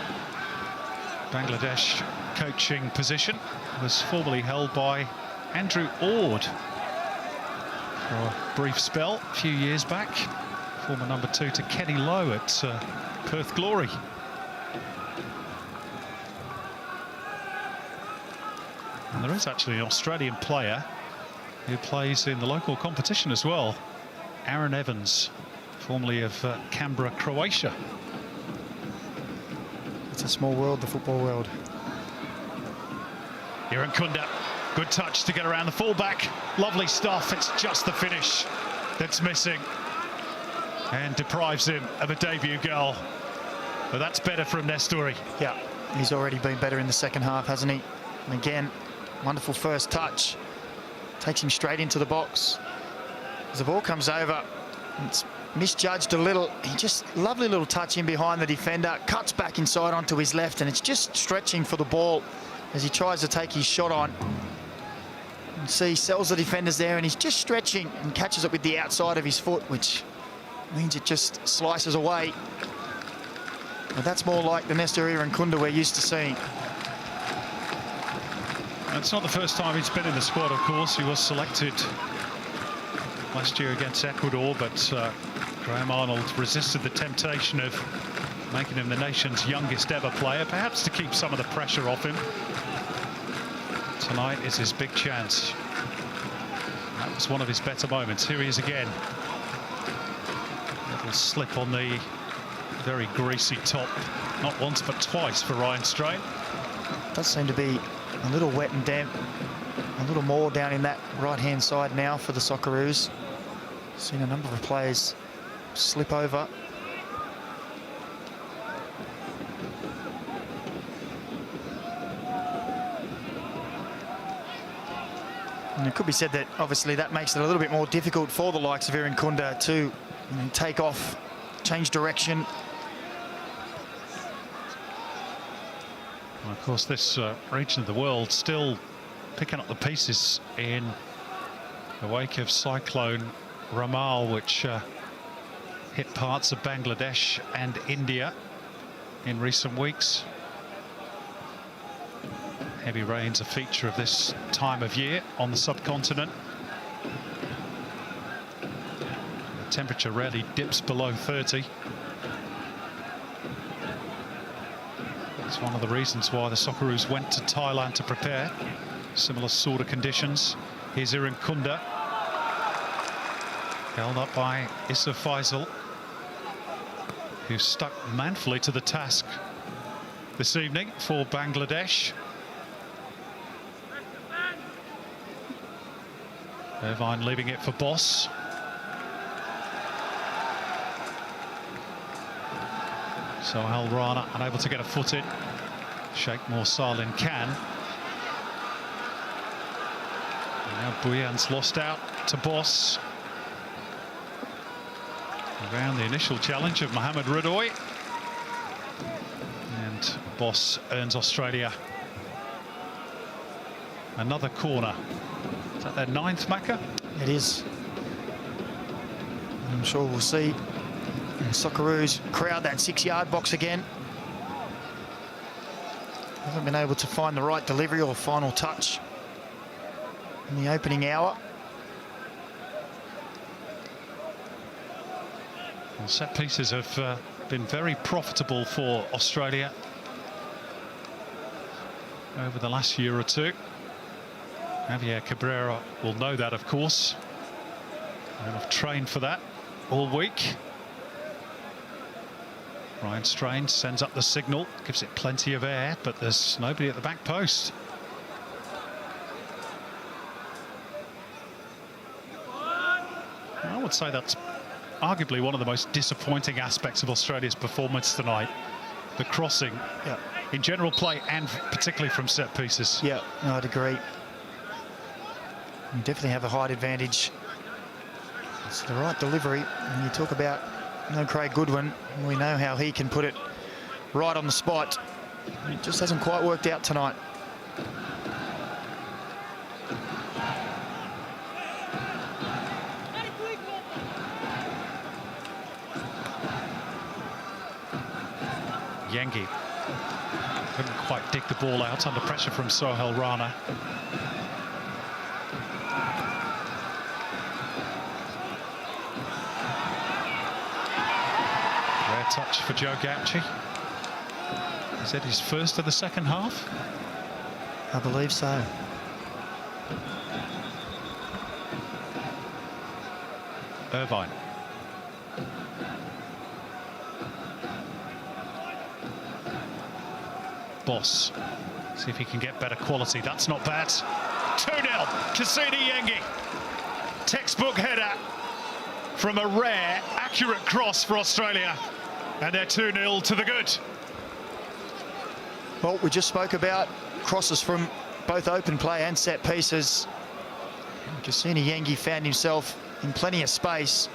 Bangladesh coaching position. It was formerly held by Andrew Ord for a brief spell a few years back. Former number 2 to Kenny Lowe at Perth Glory. And there is actually an Australian player who plays in the local competition as well. Aaron Evans, formerly of Canberra, Croatia. It's a small world, the football world. Iran Kunda, good touch to get around the fullback. Lovely stuff. It's just the finish that's missing and deprives him of a debut goal. But that's better from Nestori. Yeah, he's already been better in the second half, hasn't he? And again, wonderful first touch. Takes him straight into the box. As the ball comes over, it's misjudged a little. He just, lovely little touch in behind the defender, cuts back inside onto his left, and it's just stretching for the ball as he tries to take his shot on. You see, sells the defenders there, and he's just stretching and catches it with the outside of his foot, which means it just slices away. But that's more like the Nestor Irankunda we're used to seeing. It's not the first time he's been in the squad, of course. He was selected last year against Ecuador, but Graham Arnold resisted the temptation of making him the nation's youngest ever player, perhaps to keep some of the pressure off him. Tonight is his big chance. That was one of his better moments. Here he is again. Little slip on the very greasy top, not once but twice for Ryan Strain. Does seem to be a little wet and damp, a little more down in that right-hand side now for the Socceroos. Seen a number of players slip over. And it could be said that obviously that makes it a little bit more difficult for the likes of Irankunda to take off, change direction. Well, of course, this region of the world still picking up the pieces in the wake of Cyclone Ramal, which hit parts of Bangladesh and India in recent weeks. Heavy rain's a feature of this time of year on the subcontinent. The temperature rarely dips below 30. It's one of the reasons why the Socceroos went to Thailand to prepare. Similar sort of conditions. Here's Irankunda. Held up by Issa Faisal, who stuck manfully to the task this evening for Bangladesh. Irvine leaving it for Boss. Sohail Rana unable to get a foot in. Sheikh Morsalin can. And now Buyan's lost out to Boss. Around the initial challenge of Mohamed Rudoy. And Boss earns Australia another corner. Is that their 9th, Macca? It is. I'm sure we'll see the Socceroos crowd that 6-yard box again. Haven't been able to find the right delivery or final touch in the opening hour. Well, set pieces have been very profitable for Australia over the last year or two. Javier Cabrera will know that, of course. And I've trained for that all week. Ryan Strain sends up the signal, gives it plenty of air, but there's nobody at the back post. I would say that's arguably one of the most disappointing aspects of Australia's performance tonight. The crossing in general play and particularly from set pieces. Yeah, I'd agree. You definitely have a height advantage. It's the right delivery. And you talk about Craig Goodwin. We know how he can put it right on the spot. It just hasn't quite worked out tonight. Yengi couldn't quite dig the ball out under pressure from Sohail Rana. Rare touch for Joe Gauci. Is that his first of the second half? I believe so. Irvine. Boss. See if he can get better quality. That's not bad. 2-0. Cassini Yengi. Textbook header from a rare, accurate cross for Australia. And they're 2-0 to the good. Well, we just spoke about crosses from both open play and set pieces. Cassini Yengi found himself in plenty of space.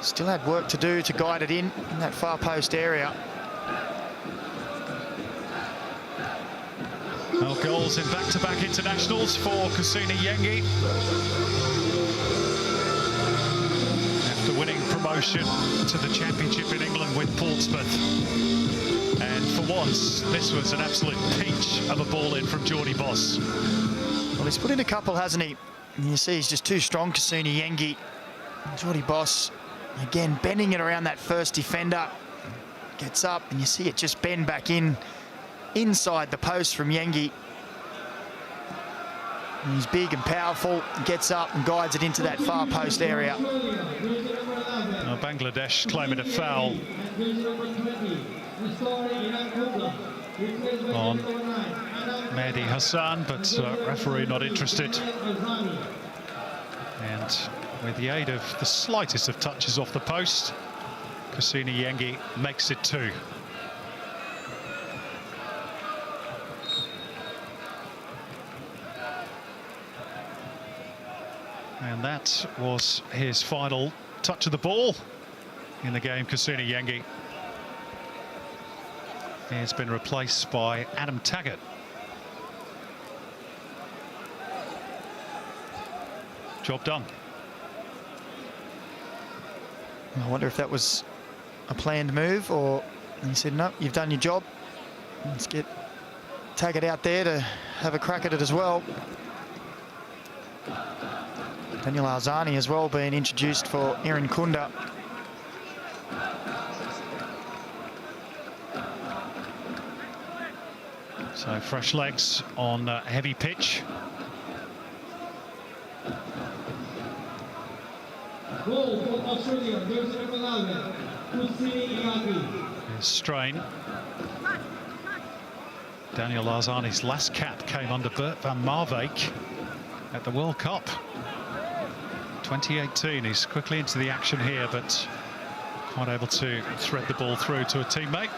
Still had work to do to guide it in that far post area. Well, goals in back-to-back internationals for Cassini Yengi. After winning promotion to the Championship in England with Portsmouth. And for once, this was an absolute peach of a ball in from Geordie Boss. Well, he's put in a couple, hasn't he? And you see he's just too strong, Cassini Yengi. Geordie Boss, again, bending it around that first defender. Gets up, and you see it just bend back in. Inside the post from Yengi. And he's big and powerful, gets up and guides it into that far post area. Now Bangladesh claiming a foul on Mehdi Hassan, but referee not interested. And with the aid of the slightest of touches off the post, Cassini Yengi makes it 2. And that was his final touch of the ball in the game, Cassini Yengi. He's been replaced by Adam Taggart. Job done. I wonder if that was a planned move, or he said, no, you've done your job. Let's get Taggart out there to have a crack at it as well. Daniel Arzani as well being introduced for Iran Kunda. So fresh legs on heavy pitch. Goal for Australia. There's number 11, Cassini Yengi. Here's Strain. Daniel Arzani's last cap came under Bert van Marwijk at the World Cup 2018. He's quickly into the action here, but quite able to thread the ball through to a teammate.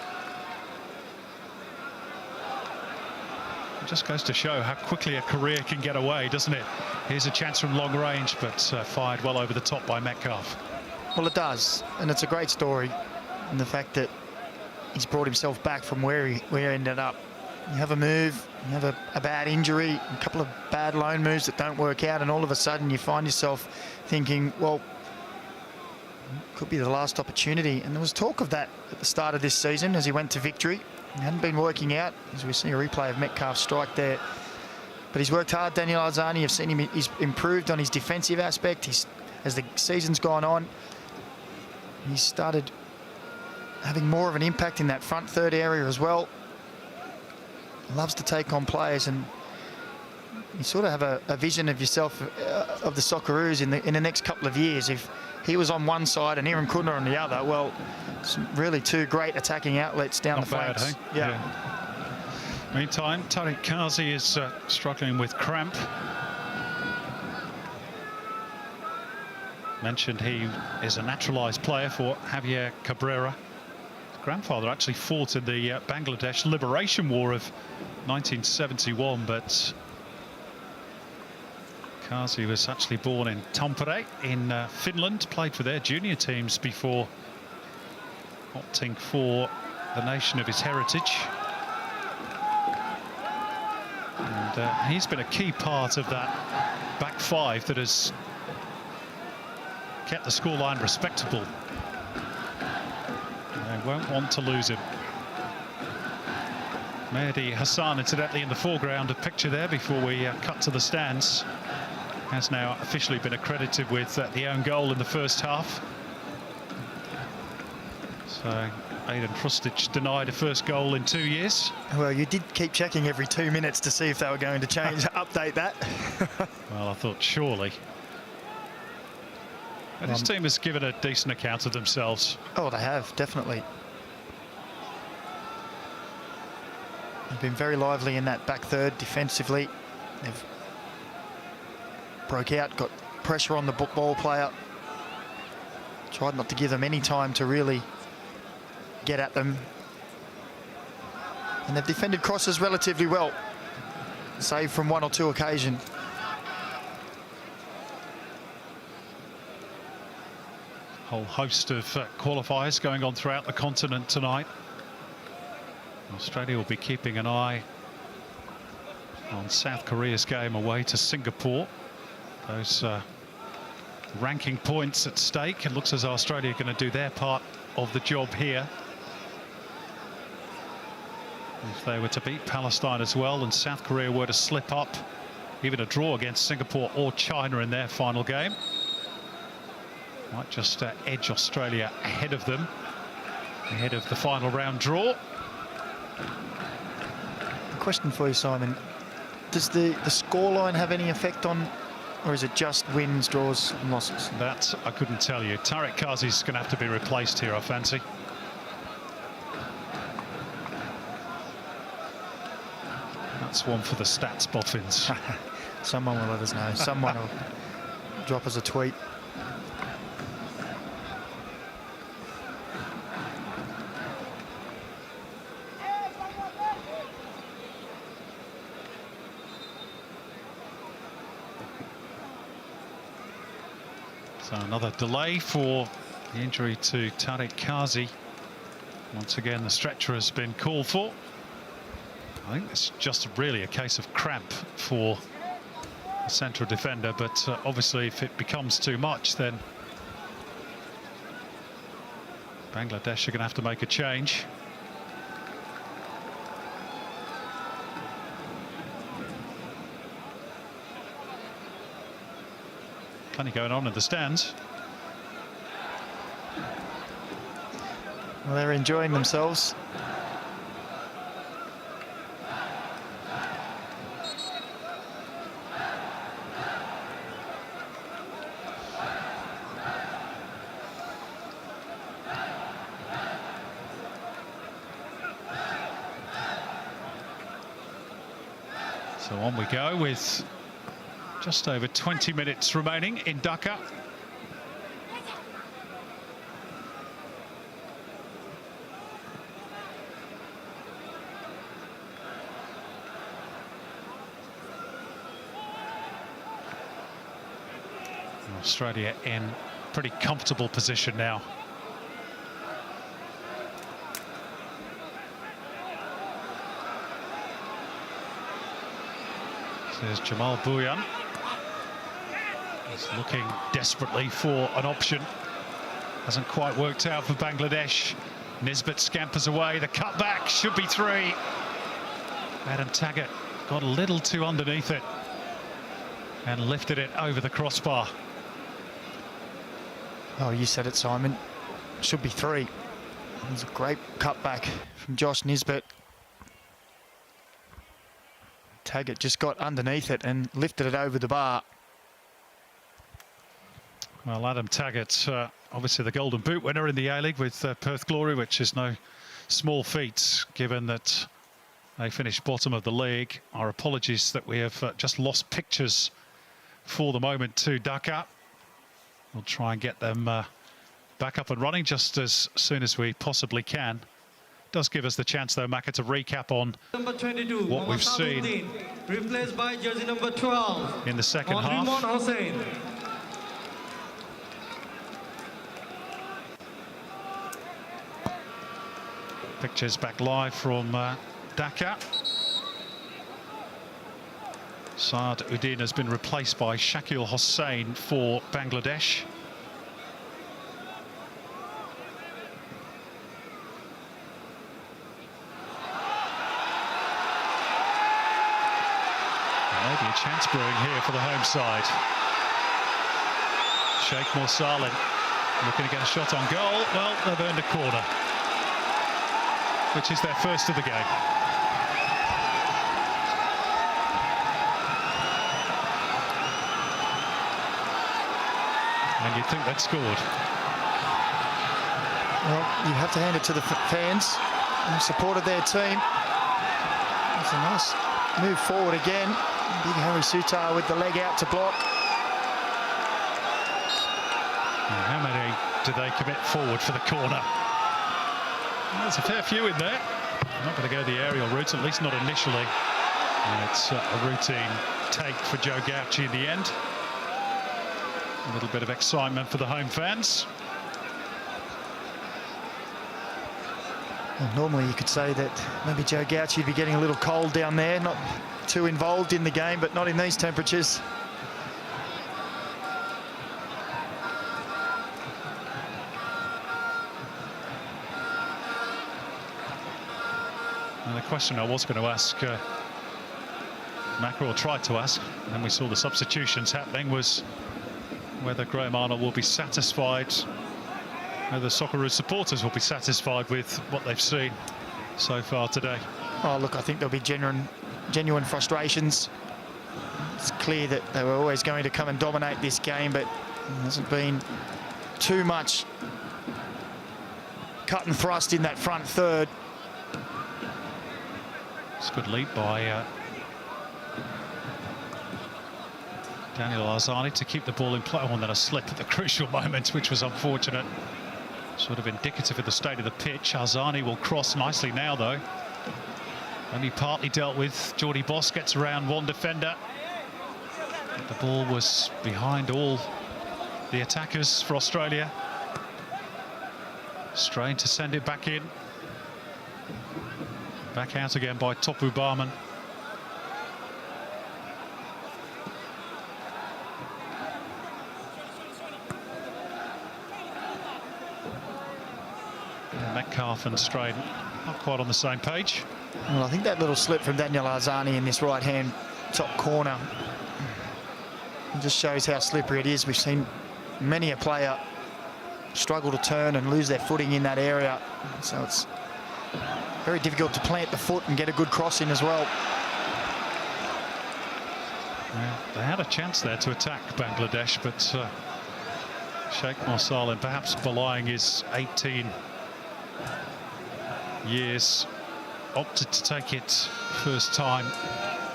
It just goes to show how quickly a career can get away, doesn't it? Here's a chance from long range, but fired well over the top by Metcalf. Well, it does, and it's a great story. And the fact that he's brought himself back from where he ended up. You have a move, you have a bad injury, a couple of bad loan moves that don't work out, and all of a sudden you find yourself thinking, well, could be the last opportunity. And there was talk of that at the start of this season as he went to victory. It hadn't been working out, as we see a replay of Metcalf's strike there. But he's worked hard, Daniel Arzani. You've seen him, he's improved on his defensive aspect. As the season's gone on, he's started having more of an impact in that front third area as well. Loves to take on players, and you sort of have a vision of yourself, of the Socceroos in the next couple of years. If he was on one side and Aaron Kunda on the other, well, some really two great attacking outlets down the flanks. Hey? Yeah. Meantime, Tariq Kazi is struggling with cramp. Mentioned he is a naturalised player for Javier Cabrera. His grandfather actually fought in the Bangladesh Liberation War of 1971, but Kazi was actually born in Tampere in Finland, played for their junior teams before opting for the nation of his heritage. And he's been a key part of that back five that has kept the scoreline respectable. They won't want to lose him. Mehdi Hassan, incidentally, in the foreground, a picture there before we cut to the stands, has now officially been accredited with the own goal in the first half. So Aidan Frustic denied a first goal in 2 years. Well, you did keep checking every 2 minutes to see if they were going to change, update that. Well, I thought surely. But his team has given a decent account of themselves. Oh, they have, definitely. They've been very lively in that back third defensively. They've broke out, got pressure on the ball player. Tried not to give them any time to really get at them. And they've defended crosses relatively well, save from 1 or 2 occasions. Whole host of qualifiers going on throughout the continent tonight. Australia will be keeping an eye on South Korea's game away to Singapore. Those ranking points at stake. It looks as though Australia are going to do their part of the job here. If they were to beat Palestine as well and South Korea were to slip up, even a draw against Singapore or China in their final game, might just edge Australia ahead of them, ahead of the final round draw. A question for you, Simon. Does the scoreline have any effect on, or is it just wins, draws and losses? That I couldn't tell you. Tariq Kazi's going to have to be replaced here, I fancy. That's one for the stats boffins. Someone will let us know. Someone will drop us a tweet. So another delay for the injury to Tariq Kazi. Once again, the stretcher has been called for. I think it's just really a case of cramp for the central defender, but obviously if it becomes too much, then Bangladesh are going to have to make a change. Plenty going on in the stands. Well, they're enjoying themselves. So on we go with just over 20 minutes remaining in Dhaka. Australia in pretty comfortable position now. There's Jamal Bouyan. He's looking desperately for an option. Hasn't quite worked out for Bangladesh. Nisbet scampers away. The cutback should be 3. Adam Taggart got a little too underneath it and lifted it over the crossbar. Oh, you said it, Simon. Should be 3. It was a great cutback from Josh Nisbet. Taggart just got underneath it and lifted it over the bar. Well, Adam Taggart, obviously the Golden Boot winner in the A-League with Perth Glory, which is no small feat, given that they finished bottom of the league. Our apologies that we have just lost pictures for the moment to Dakar. We'll try and get them back up and running just as soon as we possibly can. Does give us the chance, though, Maka, to recap on Number 22, what we've seen replaced by jersey number 12 in the second half. Hussein. Pictures back live from Dhaka. Saad Uddin has been replaced by Shakil Hossain for Bangladesh. Maybe a chance brewing here for the home side. Sheikh Morsalin looking to get a shot on goal. Well, they've earned a corner, which is their first of the game. And you'd think they'd scored. Well, you have to hand it to the fans who supported their team. It's a nice move forward again. Big Harry Sutar with the leg out to block. And how many do they commit forward for the corner? There's a fair few in there. Not going to go the aerial route, at least not initially. And it's a routine take for Joe Gauci in the end. A little bit of excitement for the home fans. Well, normally you could say that maybe Joe Gauci would be getting a little cold down there, not too involved in the game, but not in these temperatures. And the question I was going to ask, Mackerel tried to ask, and we saw the substitutions happening, was whether Graham Arnold will be satisfied, whether Socceroos supporters will be satisfied with what they've seen so far today. Oh, look, I think there'll be genuine frustrations. It's clear that they were always going to come and dominate this game, but there hasn't been too much cut and thrust in that front third. It's a good lead by Daniel Arzani to keep the ball in play. And then a slip at the crucial moment, which was unfortunate. Sort of indicative of the state of the pitch. Arzani will cross nicely now, though. Only partly dealt with. Geordie Boss gets around one defender. But the ball was behind all the attackers for Australia. Strain to send it back in. Back out again by Topu Barman. Metcalf and Strain not quite on the same page. Well, I think that little slip from Daniel Arzani in this right-hand top corner just shows how slippery it is. We've seen many a player struggle to turn and lose their footing in that area. So it's very difficult to plant the foot and get a good cross in as well. Yeah, they had a chance there to attack Bangladesh, but Sheikh Morsalin, perhaps belying his 18 years, opted to take it first time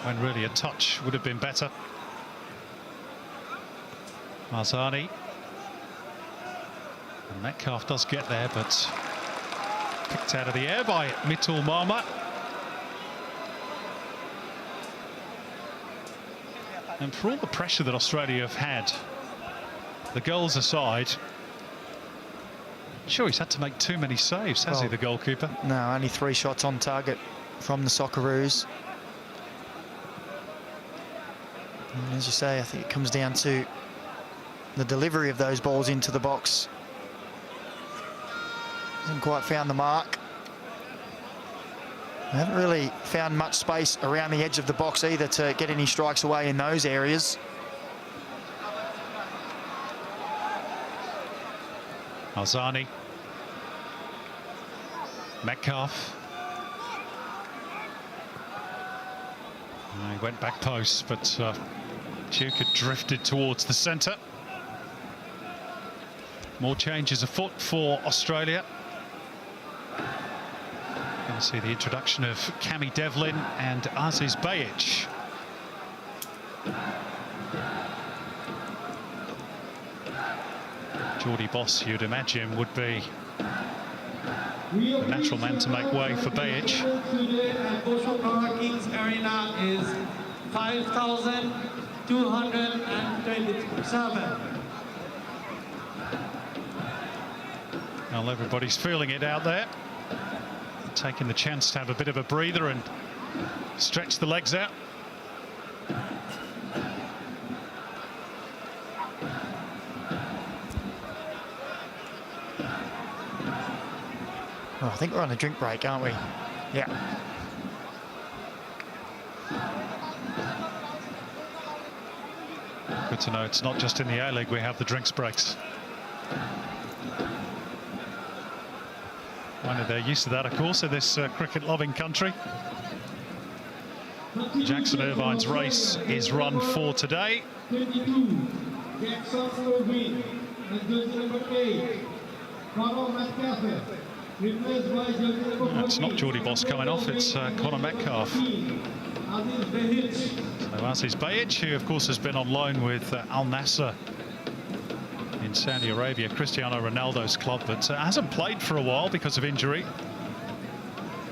when really a touch would have been better. Arzani. And Metcalf does get there, but picked out of the air by Mitul Marma. And for all the pressure that Australia have had, the goals aside, sure, he's had to make too many saves, has he, the goalkeeper? No, only 3 shots on target from the Socceroos. And as you say, I think it comes down to the delivery of those balls into the box. Hasn't quite found the mark. They haven't really found much space around the edge of the box either to get any strikes away in those areas. Arzani. Metcalf. He went back post, but Duke had drifted towards the centre. More changes afoot for Australia. Going to see the introduction of Cammy Devlin and Aziz Bayic. Geordie Boss, you'd imagine, would be the natural man to make way for Bayic. Today at Bosho Kings Arena is 5,227. Well, everybody's feeling it out there, taking the chance to have a bit of a breather and stretch the legs out. Oh, I think we're on a drink break, aren't we? Yeah. Good to know it's not just in the A-League we have the drinks breaks. Well, they're used to that, of course, in this cricket-loving country. Jackson Irvine's race is run for today. 22, Jackson Irvine, and jersey number 8, Conor Metcalf, replaced by jersey number 14. It's not Geordie Boss coming off, it's Conor Metcalf. So Aziz Bayic, who of course has been on loan with Al Nassr in Saudi Arabia, Cristiano Ronaldo's club, but hasn't played for a while because of injury.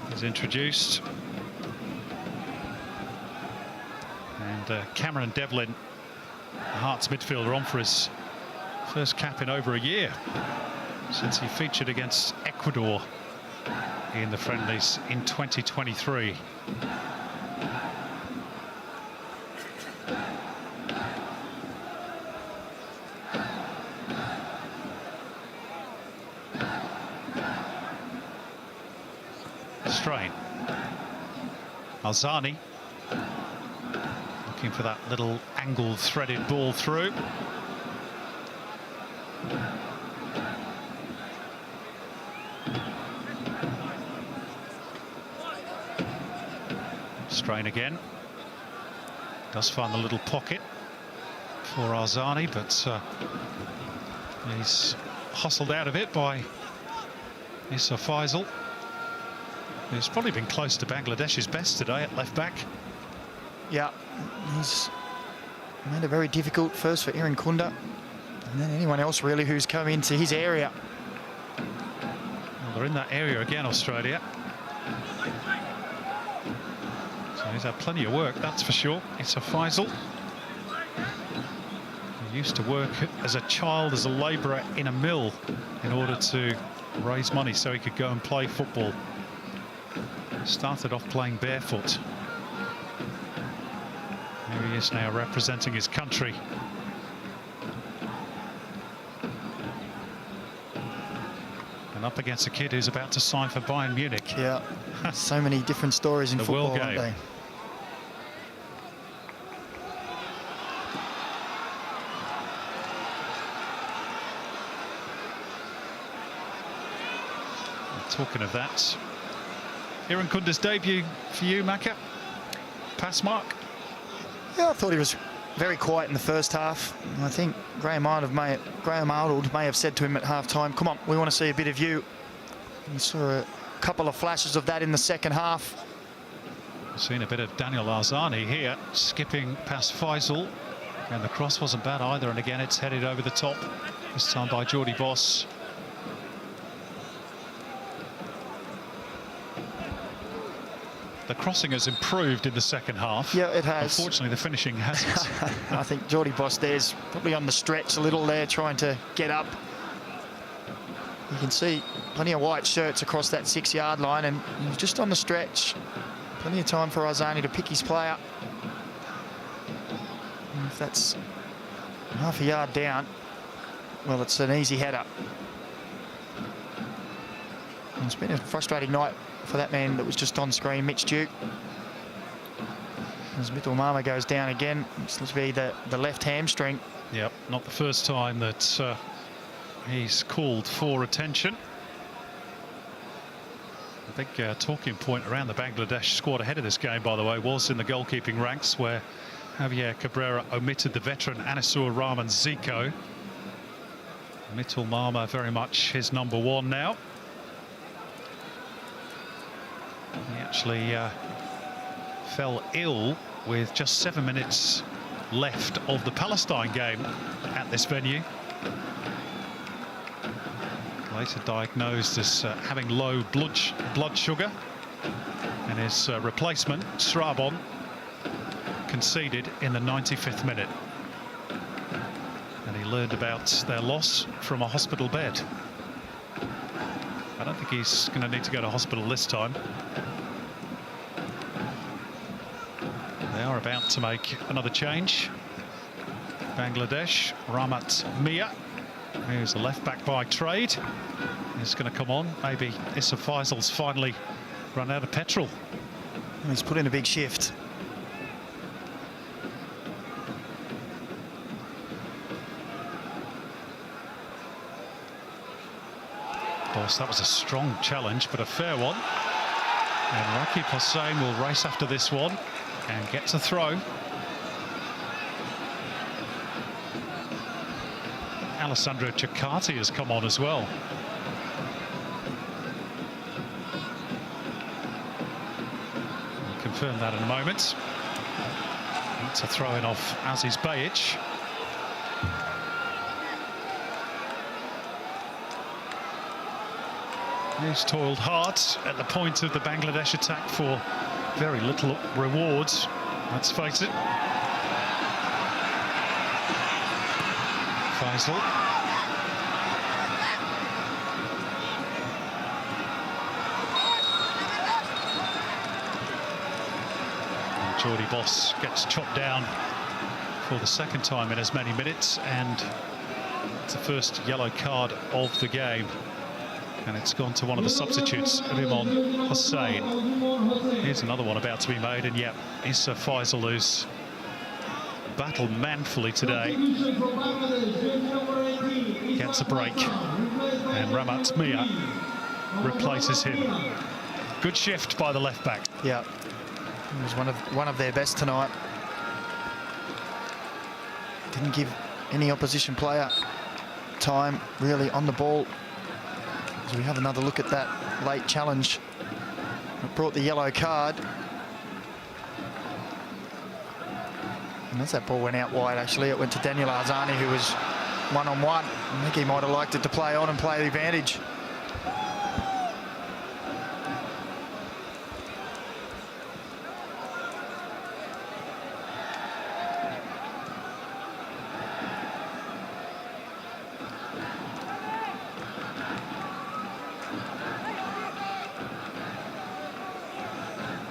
He's introduced. And Cameron Devlin, Hearts midfielder, on for his first cap in over a year since he featured against Ecuador in the friendlies in 2023. Strain. Alzani looking for that little angled threaded ball through. Strain again. Does find the little pocket for Alzani, but he's hustled out of it by Issa Faisal, who's probably been close to Bangladesh's best today at left back. Yeah, he's made it very difficult first for Aaron Kunda, and then anyone else really who's come into his area. Well, they're in that area again, Australia. So he's had plenty of work, that's for sure. It's a Faisal. He used to work as a child as a labourer in a mill in order to raise money so he could go and play football. Started off playing barefoot. Here he is now representing his country. And up against a kid who's about to sign for Bayern Munich. Yeah, so many different stories in the football, world aren't game. they? Talking of that, Aaron Kunda's debut for you, Macca? Pass mark? Yeah, I thought he was very quiet in the first half. I think Graham Arnold may have said to him at half-time, come on, we want to see a bit of you. You saw a couple of flashes of that in the second half. Seen a bit of Daniel Alzani here, skipping past Faisal. And the cross wasn't bad either, and again it's headed over the top, this time by Geordie Boss. The crossing has improved in the second half. Yeah, it has. Unfortunately, the finishing hasn't. I think Geordie Boss there's probably on the stretch a little there, trying to get up. You can see plenty of white shirts across that 6-yard line, and he's just on the stretch. Plenty of time for Alzani to pick his player. And if that's half a yard down, well, it's an easy header. And it's been a frustrating night for that man that was just on screen, Mitch Duke. As Mittelmama goes down again, it's supposed to be the left hamstring. Yep, not the first time that he's called for attention. The big talking point around the Bangladesh squad ahead of this game, by the way, was in the goalkeeping ranks, where Javier Cabrera omitted the veteran Anisur Rahman Zico. Mittul Mama very much his #1 now. He actually fell ill with just 7 minutes left of the Palestine game at this venue. Later diagnosed as having low blood sugar, and his replacement, Srabon, conceded in the 95th minute. And he learned about their loss from a hospital bed. I don't think he's going to need to go to hospital this time. They are about to make another change. Bangladesh, Ramat Mia, who's a left-back by trade, is going to come on. Maybe Issa Faisal's finally run out of petrol. He's put in a big shift. Of course, that was a strong challenge, but a fair one. And Rakib Hossain will race after this one and gets a throw. Alessandro Ciccati has come on as well. We'll confirm that in a moment. It's a throw-in off Aziz Bayic. He's toiled hard at the point of the Bangladesh attack for very little rewards, let's face it. Faisal. And Jordi Boss gets chopped down for the second time in as many minutes, and it's the first yellow card of the game. And it's gone to one of the substitutes, Rimon Hossain. Here's another one about to be made, and yep, Issa Faisal, who's battled manfully today, gets a break, and Ramat Mia replaces him. Good shift by the left back. Yeah, it was one of their best tonight. Didn't give any opposition player time really on the ball. As we have another look at that late challenge, it brought the yellow card. And as that ball went out wide, actually, it went to Daniel Arzani, who was one-on-one. I think he might have liked it to play on and play the advantage.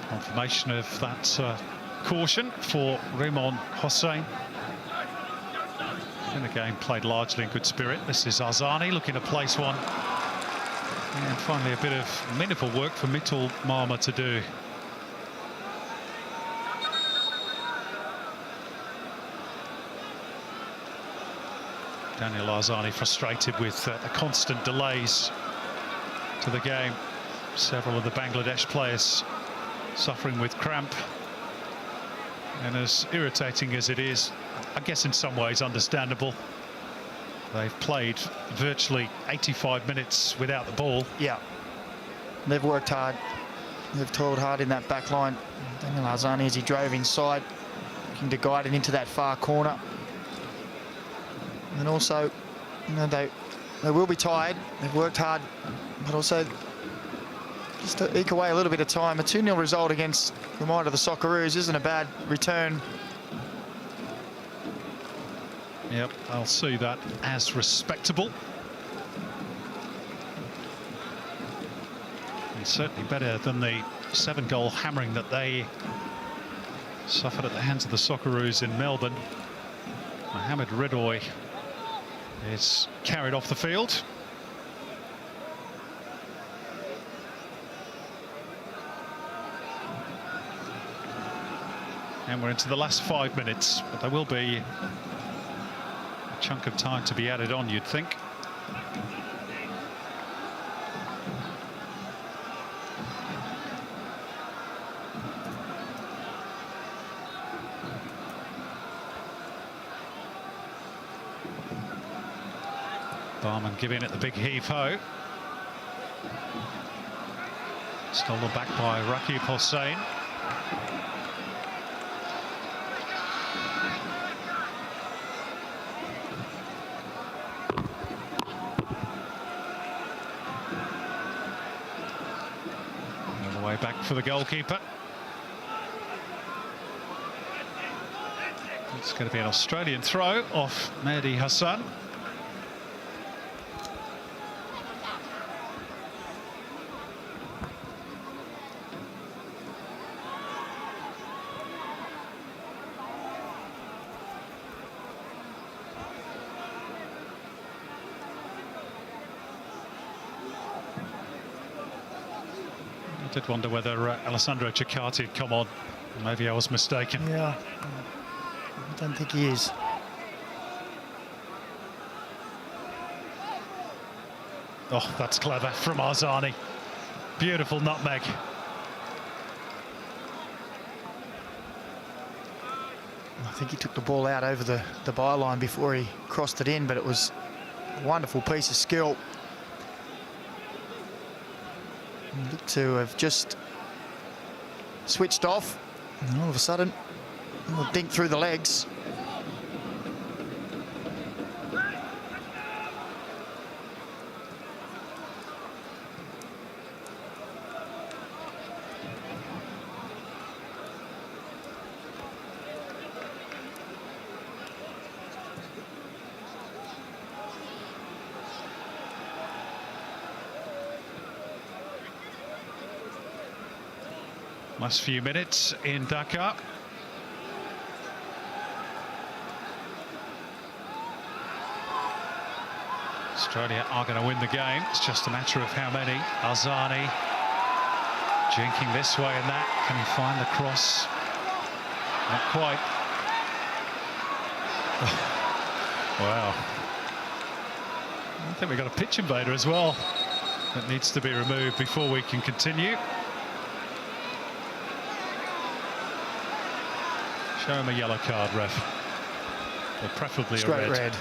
Confirmation of that caution for Rimon Hossain. And the game played largely in good spirit. This is Arzani looking to place one. And finally a bit of meaningful work for Mittul Mama to do. Daniel Arzani frustrated with the constant delays to the game. Several of the Bangladesh players suffering with cramp, and as irritating as it is, I guess in some ways understandable. They've played virtually 85 minutes without the ball. Yeah, they've worked hard, they've toiled hard in that back line. Daniel Arzani, as he drove inside, looking to guide it into that far corner. And also, you know, they will be tired, they've worked hard, but also just to eke away a little bit of time. A 2-0 result against the mind of the Socceroos isn't a bad return. Yep, I'll see that as respectable. And certainly better than the 7-goal hammering that they suffered at the hands of the Socceroos in Melbourne. Mohamed Redoy is carried off the field. And we're into the last 5 minutes, but there will be a chunk of time to be added on, you'd think. Barman giving it the big heave-ho. Stolen back by Rakib Hossain. All the way back for the goalkeeper. It's going to be an Australian throw off Mehdi Hassan. I did wonder whether Alessandro Cecchati had come on. Maybe I was mistaken. Yeah, I don't think he is. Oh, that's clever from Arzani. Beautiful nutmeg. I think he took the ball out over the byline before he crossed it in, but it was a wonderful piece of skill. He looked to have just switched off, and all of a sudden, a little dink through the legs. Last few minutes in Dakar. Australia are going to win the game. It's just a matter of how many. Arzani jinking this way and that. Can he find the cross? Not quite. Wow. I think we've got a pitch invader as well that needs to be removed before we can continue. Show him a yellow card, ref. Or preferably straight a red.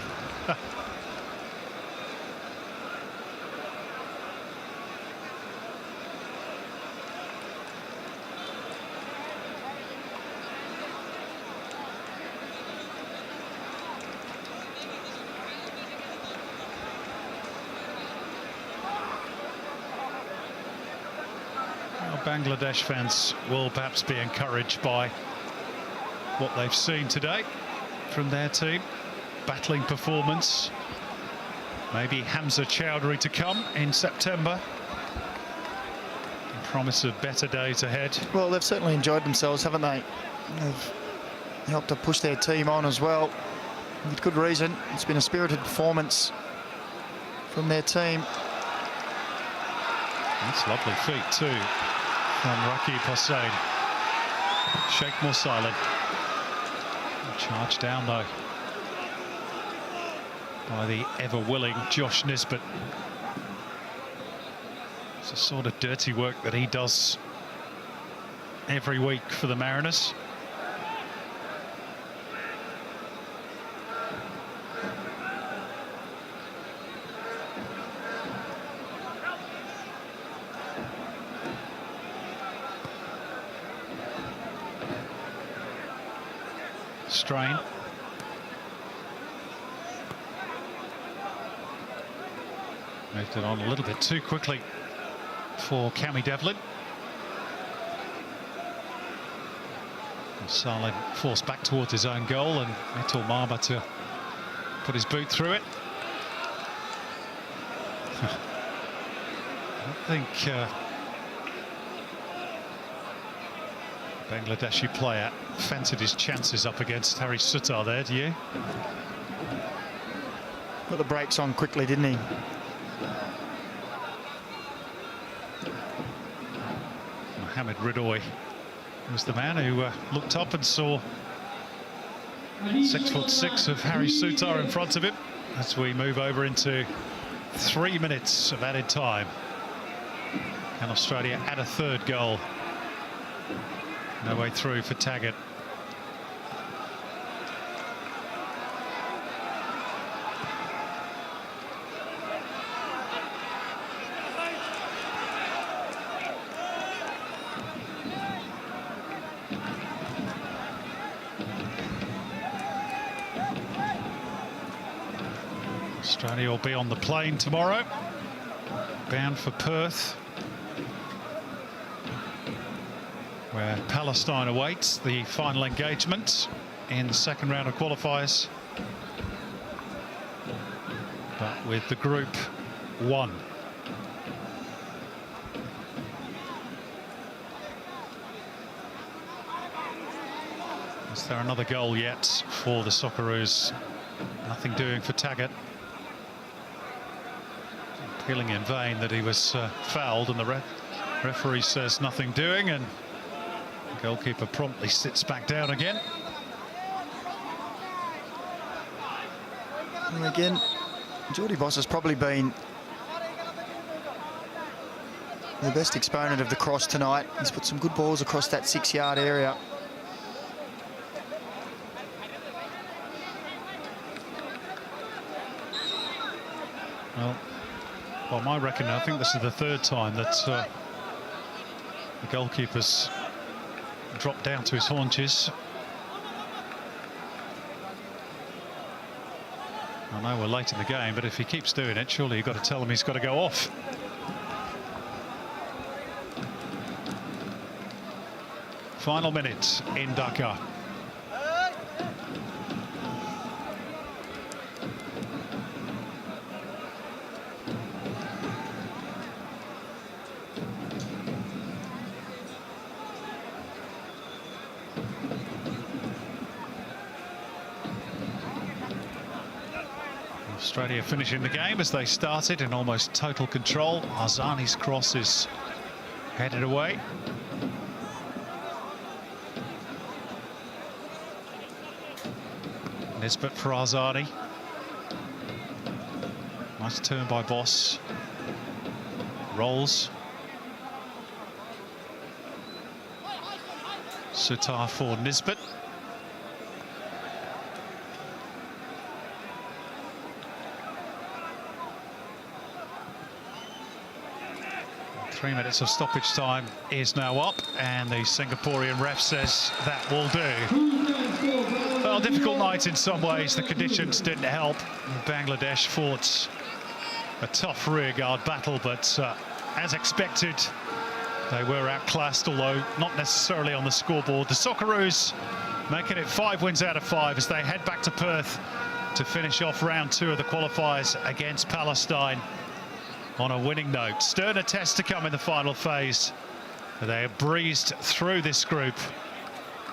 Well, Bangladesh fans will perhaps be encouraged by what they've seen today from their team. Battling performance. Maybe Hamza Chowdhury to come in September. Promise of better days ahead. Well, they've certainly enjoyed themselves, haven't they? They've helped to push their team on as well, with good reason. It's been a spirited performance from their team. That's lovely feet too from Rakib Hossain. Sheikh Morsalim. Charged down though by the ever-willing Josh Nisbet. It's the sort of dirty work that he does every week for the Mariners. Strain. Moved it on a little bit too quickly for Cammy Devlin. Saleh forced back towards his own goal, and Metal Marma to put his boot through it. I don't think Bangladeshi player fancied his chances up against Harry Sutar there, do you? Put the brakes on quickly, didn't he? Mohamed Ridoy was the man who looked up and saw 6'6" of Harry Sutar in front of him as we move over into 3 minutes of added time. And Australia add a third goal. No way through for Taggart. Australia will be on the plane tomorrow, bound for Perth, where Palestine awaits the final engagement in the second round of qualifiers, but with the Group 1. Is there another goal yet for the Socceroos? Nothing doing for Taggart. Appealing in vain that he was fouled, and the referee says nothing doing, and the goalkeeper promptly sits back down again. And again, Geordie Boss has probably been the best exponent of the cross tonight. He's put some good balls across that 6-yard area. Well, by my reckoning, I think this is the third time that the goalkeeper's dropped down to his haunches. I know we're late in the game, but if he keeps doing it, surely you've got to tell him he's got to go off. Final minute in Dhaka. Australia finishing the game as they started in almost total control. Arzani's cross is headed away. Nisbet for Arzani. Nice turn by Boss. Rolls. Sutar for Nisbet. Three minutes of stoppage time is now up, and the Singaporean ref says that will do. Well, difficult night in some ways. The conditions didn't help. Bangladesh fought a tough rearguard battle, but as expected, they were outclassed, although not necessarily on the scoreboard. The Socceroos making it 5 wins out of 5 as they head back to Perth to finish off round 2 of the qualifiers against Palestine on a winning note. Sterner test to come in the final phase. They have breezed through this group.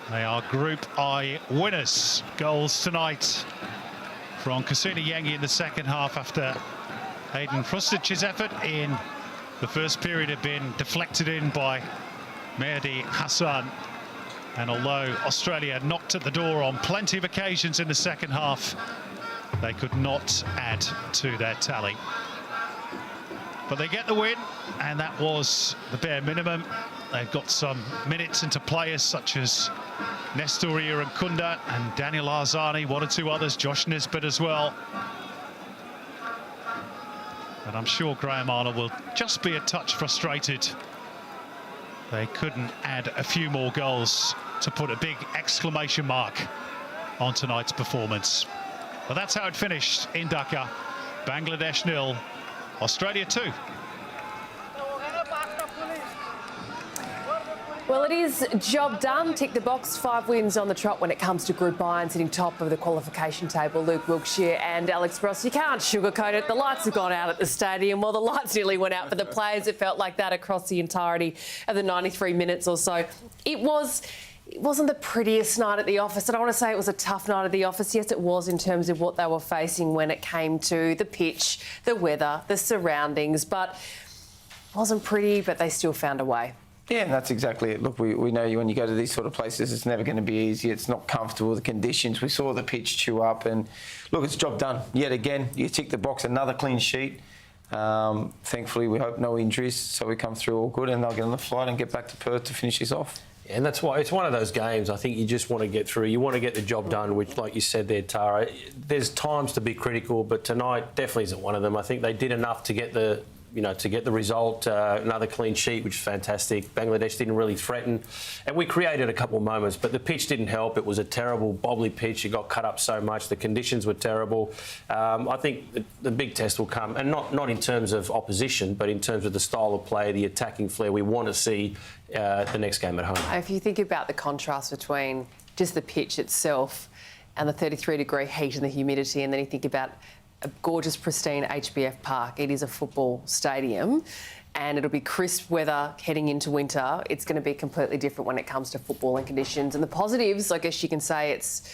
They are Group I winners. Goals tonight from Kusini Yengi in the second half after Hayden Frustic's effort in the first period had been deflected in by Mehdi Hassan. And although Australia knocked at the door on plenty of occasions in the second half, they could not add to their tally. But they get the win, and that was the bare minimum. They've got some minutes into players such as Nestor Irankunda and Daniel Arzani, 1 or 2 others, Josh Nisbet as well. But I'm sure Graham Arnold will just be a touch frustrated. They couldn't add a few more goals to put a big exclamation mark on tonight's performance. But that's how it finished in Dhaka. Bangladesh 0. Australia 2. Well, it is job done. Tick the box. 5 wins on the trot when it comes to Group I and sitting top of the qualification table. Luke Wilkshire and Alex Ross. You can't sugarcoat it. The lights have gone out at the stadium. Well, the lights nearly went out for the players. It felt like that across the entirety of the 93 minutes or so. It wasn't the prettiest night at the office. I don't want to say it was a tough night at the office. Yes, it was in terms of what they were facing when it came to the pitch, the weather, the surroundings. But it wasn't pretty, but they still found a way. Yeah, and that's exactly it. Look, we know when you go to these sort of places, it's never going to be easy. It's not comfortable, the conditions. We saw the pitch chew up, and look, it's job done. Yet again, you tick the box, another clean sheet. Thankfully, we hope no injuries, so we come through all good, and they'll get on the flight and get back to Perth to finish this off. Yeah, and that's why it's one of those games I think you just want to get through. You want to get the job done, which, like you said there, Tara, there's times to be critical, but tonight definitely isn't one of them. I think they did enough to get the to get the result. Another clean sheet, which is fantastic. Bangladesh didn't really threaten, and we created a couple of moments, but the pitch didn't help. It was a terrible bobbly pitch. It got cut up so much. The conditions were terrible. I think the big test will come, and not in terms of opposition, but in terms of the style of play, the attacking flair we want to see the next game at home. If you think about the contrast between just the pitch itself and the 33-degree heat and the humidity, and then you think about a gorgeous, pristine HBF Park. It is a football stadium, and it'll be crisp weather heading into winter. It's going to be completely different when it comes to footballing conditions. And the positives, I guess you can say, it's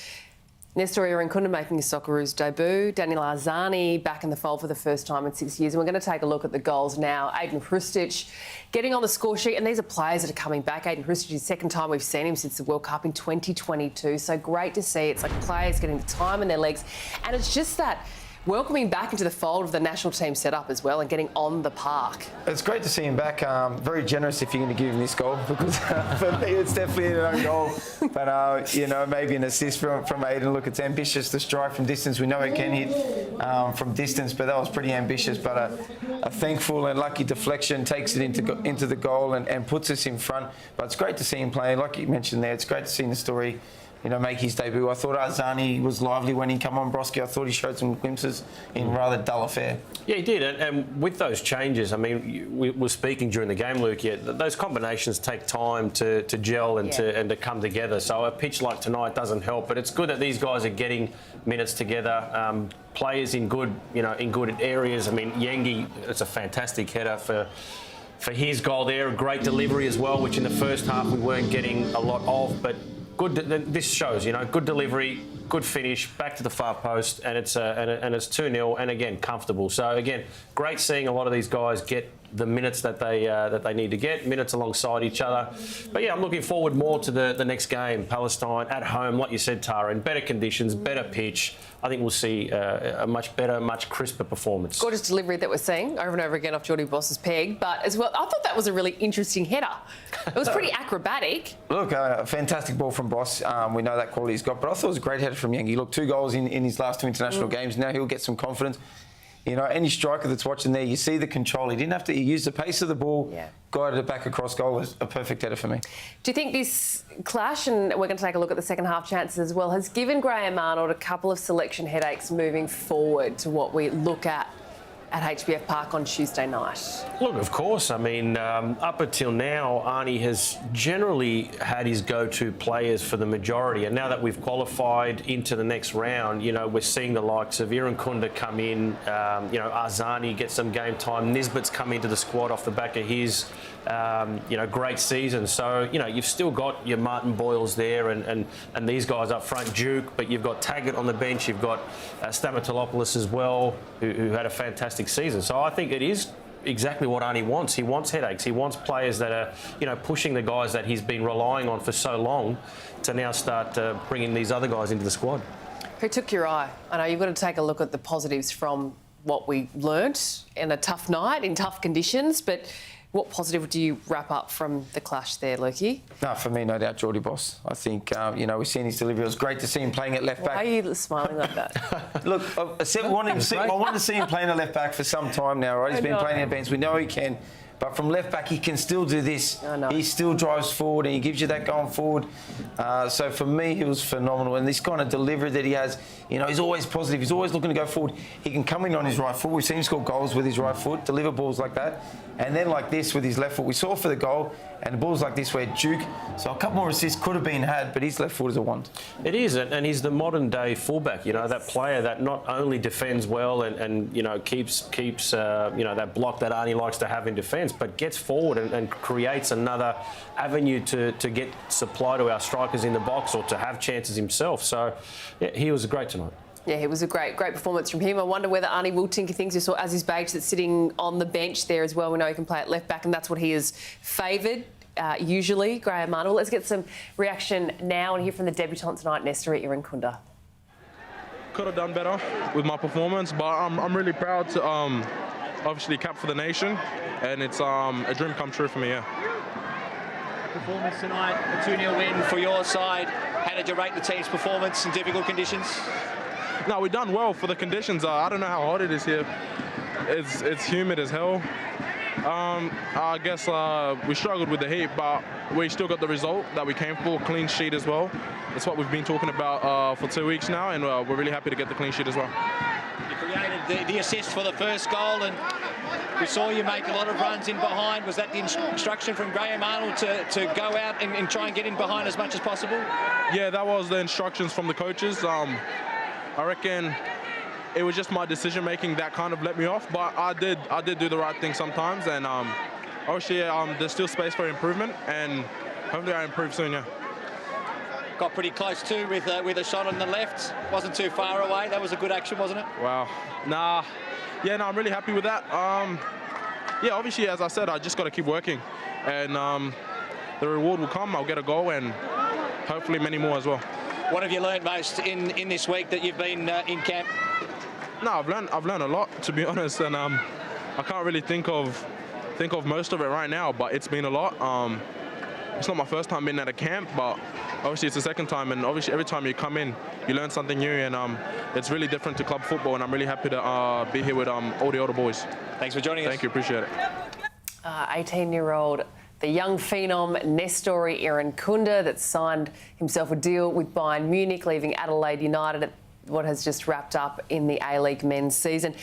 Nestor Irankunda making his Socceroos debut, Daniel Arzani back in the fold for the first time in 6 years. And we're going to take a look at the goals now. Aiden Hrustic getting on the score sheet, and these are players that are coming back. Aiden Hrustic is the second time we've seen him since the World Cup in 2022. So great to see. It's like players getting the time in their legs. And it's just that welcoming back into the fold of the national team setup as well and getting on the park. It's great to see him back. Very generous if you're going to give him this goal, because for me it's definitely an own goal. But, maybe an assist from Aiden. Look, it's ambitious to strike from distance. We know he can hit from distance, but that was pretty ambitious. But a thankful and lucky deflection takes it into the goal and puts us in front. But it's great to see him play. Like you mentioned there, it's great to see the story make his debut. I thought Arzani was lively when he came on, Broski. I thought he showed some glimpses in rather dull affair. Yeah, he did. And with those changes, I mean, we were speaking during the game, Luke, those combinations take time to gel and to come together. So a pitch like tonight doesn't help, but it's good that these guys are getting minutes together. Players in good areas. I mean, Yengi, it's a fantastic header for his goal there. A great delivery as well, which in the first half we weren't getting a lot of, but good. This shows, good delivery, good finish, back to the far post, and it's 2-0, and again comfortable. So again, great seeing a lot of these guys get the minutes that they need to get, minutes alongside each other. But yeah, I'm looking forward more to the next game, Palestine at home, like you said, Tara, in better conditions, better pitch. I think we'll see a much better, much crisper performance. Gorgeous delivery that we're seeing over and over again off Geordie Boss's peg, but as well, I thought that was a really interesting header. It was pretty acrobatic. Look, a fantastic ball from Boss. We know that quality he's got, but I thought it was a great header from Yengi. Look, 2 goals in his last 2 international games. Now he'll get some confidence. Any striker that's watching there, you see the control. He didn't have to. He used the pace of the ball, guided it back across goal. Was a perfect header for me. Do you think this clash, and we're going to take a look at the second half chances as well, has given Graham Arnold a couple of selection headaches moving forward to what we look at HBF Park on Tuesday night? Look, of course. I mean, up until now, Arnie has generally had his go-to players for the majority. And now that we've qualified into the next round, we're seeing the likes of Irankunda come in, Arzani get some game time. Nisbet's come into the squad off the back of his, great season. So, you've still got your Martin Boyles there and these guys up front, Duke, but you've got Taggart on the bench. You've got Stamatolopoulos as well, who had a fantastic season. So I think it is exactly what Arnie wants. He wants headaches. He wants players that are, pushing the guys that he's been relying on for so long to now start bringing these other guys into the squad. Who took your eye? I know you've got to take a look at the positives from what we learnt in a tough night, in tough conditions, but what positive do you wrap up from the clash there, Lukey? No, for me, no doubt, Geordie Boss. I think, we've seen his delivery. It was great to see him playing at left back. Why are you smiling like that? Look, I wanted to see him playing at left back for some time now, right? He's been playing at bench. We know he can. But from left back, he can still do this. He still drives forward and he gives you that going forward. So for me, he was phenomenal. And this kind of delivery that he has, he's always positive. He's always looking to go forward. He can come in on his right foot. We've seen him score goals with his right foot, deliver balls like that. And then like this with his left foot. We saw for the goal, and balls like this where Duke. So a couple more assists could have been had, but his left foot is a wand. It is, and he's the modern day fullback. That player that not only defends well and keeps that block that Arnie likes to have in defence, but gets forward and creates another avenue to get supply to our strikers in the box or to have chances himself. So yeah, he was great tonight. Yeah, it was a great performance from him. I wonder whether Arnie will tinker things. You saw Aziz Bates that's sitting on the bench there as well. We know he can play at left back, and that's what he is favoured. Usually, Graham Arnold. Let's get some reaction now and hear from the debutant tonight, Nestor Irankunda. Could have done better with my performance, but I'm really proud to obviously cap for the nation, and it's a dream come true for me. Performance tonight, a 2-0 win for your side. How did you rate the team's performance in difficult conditions? No, we've done well for the conditions. I don't know how hot it is here. It's humid as hell. I guess we struggled with the heat, but we still got the result that we came for, clean sheet as well. That's what we've been talking about for 2 weeks now, and we're really happy to get the clean sheet as well. You created the assist for the first goal, and we saw you make a lot of runs in behind. Was that the instruction from Graham Arnold to go out and try and get in behind as much as possible? Yeah, that was the instructions from the coaches. I reckon it was just my decision making that kind of let me off, but I did do the right thing sometimes, and obviously there's still space for improvement, and hopefully I improve soon. Yeah. Got pretty close too with a shot on the left. Wasn't too far away. That was a good action, wasn't it? Wow. Nah. Yeah, no, I'm really happy with that. Yeah, obviously, as I said, I just got to keep working, and the reward will come. I'll get a goal, and hopefully many more as well. What have you learned most in this week that you've been in camp? No, I've learned a lot, to be honest, and I can't really think of most of it right now, but it's been a lot. It's not my first time being at a camp, but obviously it's the second time, and obviously every time you come in, you learn something new, and it's really different to club football, and I'm really happy to be here with all the older boys. Thanks for joining us. Thank you, appreciate it. 18-year-old, the young phenom Nestori Irankunda that signed himself a deal with Bayern Munich, leaving Adelaide United at what has just wrapped up in the A-League men's season.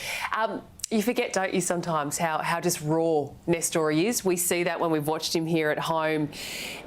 You forget, don't you, sometimes how just raw Nestori is. We see that when we've watched him here at home,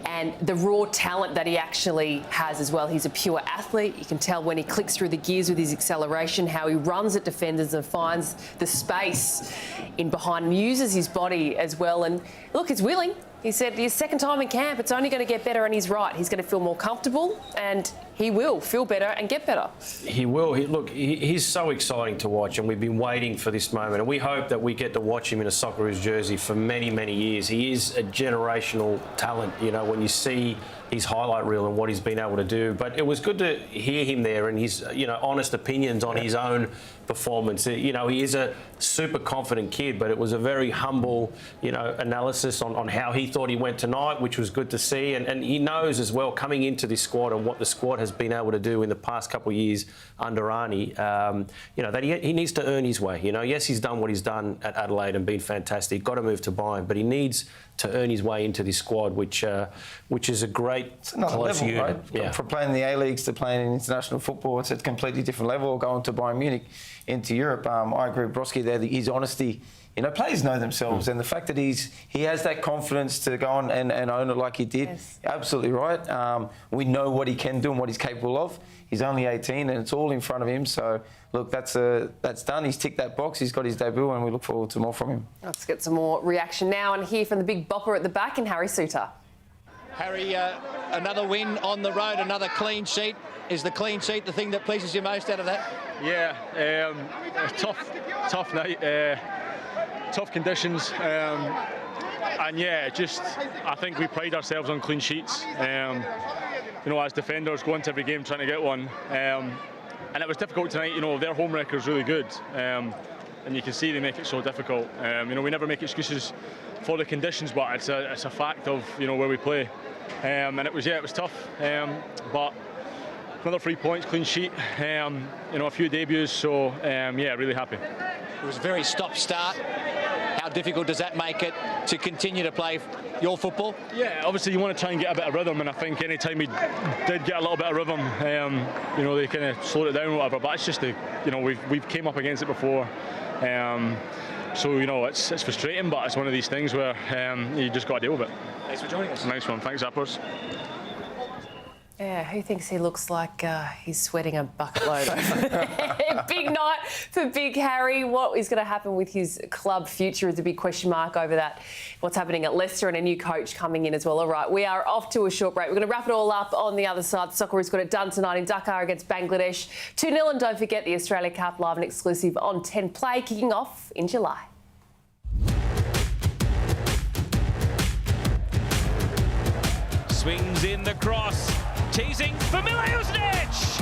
and the raw talent that he actually has as well. He's a pure athlete. You can tell when he clicks through the gears with his acceleration, how he runs at defenders and finds the space in behind him, uses his body as well. And look, he's willing. He said his second time in camp, it's only going to get better, and he's right. He's going to feel more comfortable, and he will feel better and get better. He will. He's so exciting to watch, and we've been waiting for this moment, and we hope that we get to watch him in a Socceroos jersey for many, many years. He is a generational talent, you know, when you see his highlight reel and what he's been able to do. But it was good to hear him there and his, honest opinions on his own performance. He is a super confident kid, but it was a very humble, analysis on how he thought he went tonight, which was good to see. And he knows as well, coming into this squad and what the squad has been able to do in the past couple of years under Arnie, that he needs to earn his way. Yes, he's done what he's done at Adelaide and been fantastic. Got to move to Bayern, but he needs to earn his way into this squad, which is a great close unit. Right? Yeah. From playing the A-Leagues to playing in international football, it's a completely different level. Going to Bayern Munich into Europe, I agree with Broski there. His honesty. Players know themselves, and the fact that he has that confidence to go on and own it like he did, yes. Absolutely right. We know what he can do and what he's capable of. He's only 18, and it's all in front of him. So, look, that's done. He's ticked that box. He's got his debut, and we look forward to more from him. Let's get some more reaction now and hear from the big bopper at the back in Harry Suter. Harry, another win on the road, another clean sheet. Is the clean sheet the thing that pleases you most out of that? Yeah, tough night. Tough conditions, and yeah, I think we pride ourselves on clean sheets. As defenders, go into every game trying to get one, and it was difficult tonight. Their home record is really good, and you can see they make it so difficult. We never make excuses for the conditions, but it's a fact of where we play, and it was tough, but another 3 points, clean sheet, a few debuts, so really happy. It was a very stop-start. How difficult does that make it to continue to play your football? Yeah, obviously you want to try and get a bit of rhythm, and I think any time we did get a little bit of rhythm, they kind of slowed it down or whatever. But it's just we've came up against it before, so it's frustrating, but it's one of these things where you just got to deal with it. Thanks for joining us. Nice one, thanks, Zappers. Yeah, who thinks he looks like he's sweating a bucket load? Big night for Big Harry. What is going to happen with his club future is a big question mark over that. What's happening at Leicester and a new coach coming in as well. All right, we are off to a short break. We're going to wrap it all up on the other side. Socceroos got it done tonight in Dakar against Bangladesh. 2-0, and don't forget the Australia Cup live and exclusive on 10 Play, kicking off in July. Swings in the cross. Teasing for Milejusnic!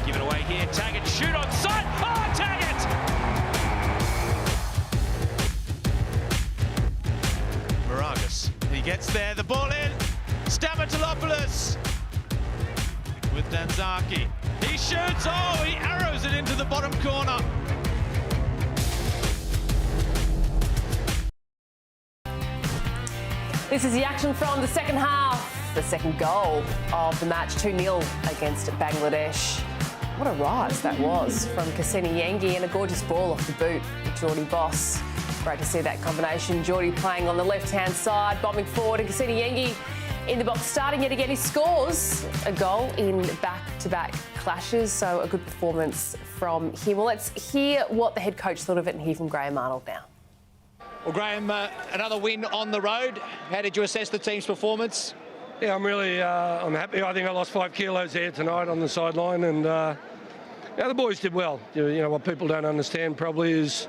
Give it away here, Taggart, shoot on sight! Oh, Taggart! Moragas, he gets there, the ball in, Stamatolopoulos with Danzaki. He shoots, he arrows it into the bottom corner. This is the action from the second half. The second goal of the match, 2-0 against Bangladesh. What a rise that was from Cassini Yengi, and a gorgeous ball off the boot of Geordie Boss. Great to see that combination. Geordie playing on the left-hand side, bombing forward, and Cassini Yengi in the box starting yet again. He scores a goal in back-to-back clashes, so a good performance from him. Well, let's hear what the head coach thought of it and hear from Graham Arnold now. Well, Graham, another win on the road. How did you assess the team's performance? Yeah, I'm really I'm happy. I think I lost 5 kilos there tonight on the sideline, and yeah, the boys did well. You know, what people don't understand probably is,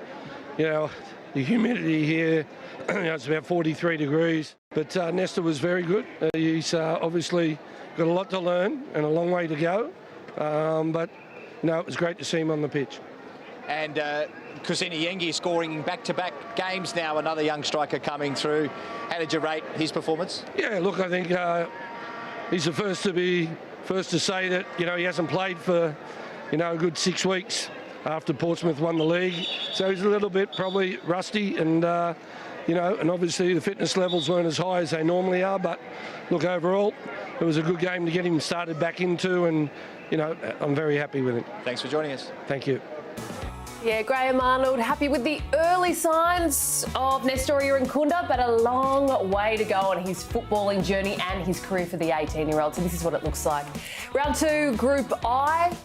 you know, the humidity here. You know, it's about 43 degrees. But Nesta was very good. He's obviously got a lot to learn and a long way to go. But, you know, it was great to see him on the pitch. And Kusini Yengi scoring back-to-back games now, another young striker coming through. How did you rate his performance? Yeah, look, I think he's the first to say that, you know, he hasn't played for, you know, a good 6 weeks after Portsmouth won the league. So he's a little bit probably rusty, and, you know, and obviously the fitness levels weren't as high as they normally are. But look, overall, it was a good game to get him started back into, and, you know, I'm very happy with him. Thanks for joining us. Thank you. Yeah, Graham Arnold happy with the early signs of Nestor Irankunda, but a long way to go on his footballing journey and his career for the 18-year-old. So this is what it looks like. Round 2, Group I.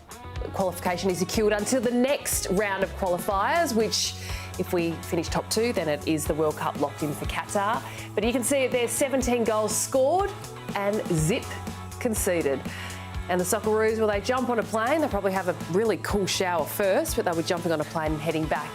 Qualification is secured until the next round of qualifiers, which, if we finish top 2, then it is the World Cup locked in for Qatar. But you can see it there, 17 goals scored and zip conceded. And the Socceroos, well, they jump on a plane. They'll probably have a really cool shower first, but they'll be jumping on a plane and heading back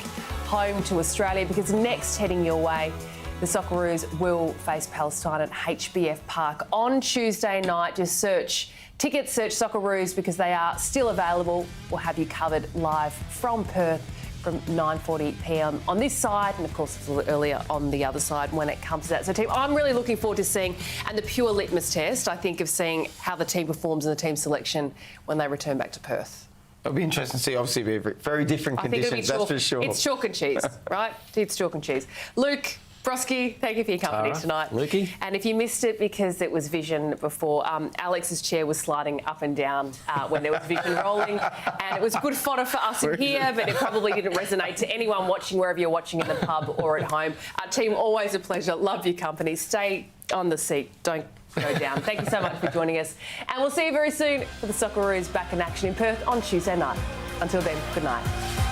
home to Australia, because next, heading your way, the Socceroos will face Palestine at HBF Park on Tuesday night. Just search tickets, search Socceroos, because they are still available. We'll have you covered live from Perth from 9:40 p.m. on this side, and of course it's a little earlier on the other side when it comes to that. So team, I'm really looking forward to seeing, and the pure litmus test, I think, of seeing how the team performs in the team selection when they return back to Perth. It'll be interesting to see, obviously, very different conditions, that's for sure. It's chalk and cheese, right? It's chalk and cheese. Luke Broski, thank you for your company tonight. Lukey. And if you missed it because it was vision before, Alex's chair was sliding up and down when there was vision rolling, and it was good fodder for us in here, but it probably didn't resonate to anyone watching, wherever you're watching, in the pub or at home. Team, always a pleasure. Love your company. Stay on the seat. Don't go down. Thank you so much for joining us, and we'll see you very soon for the Socceroos back in action in Perth on Tuesday night. Until then, good night.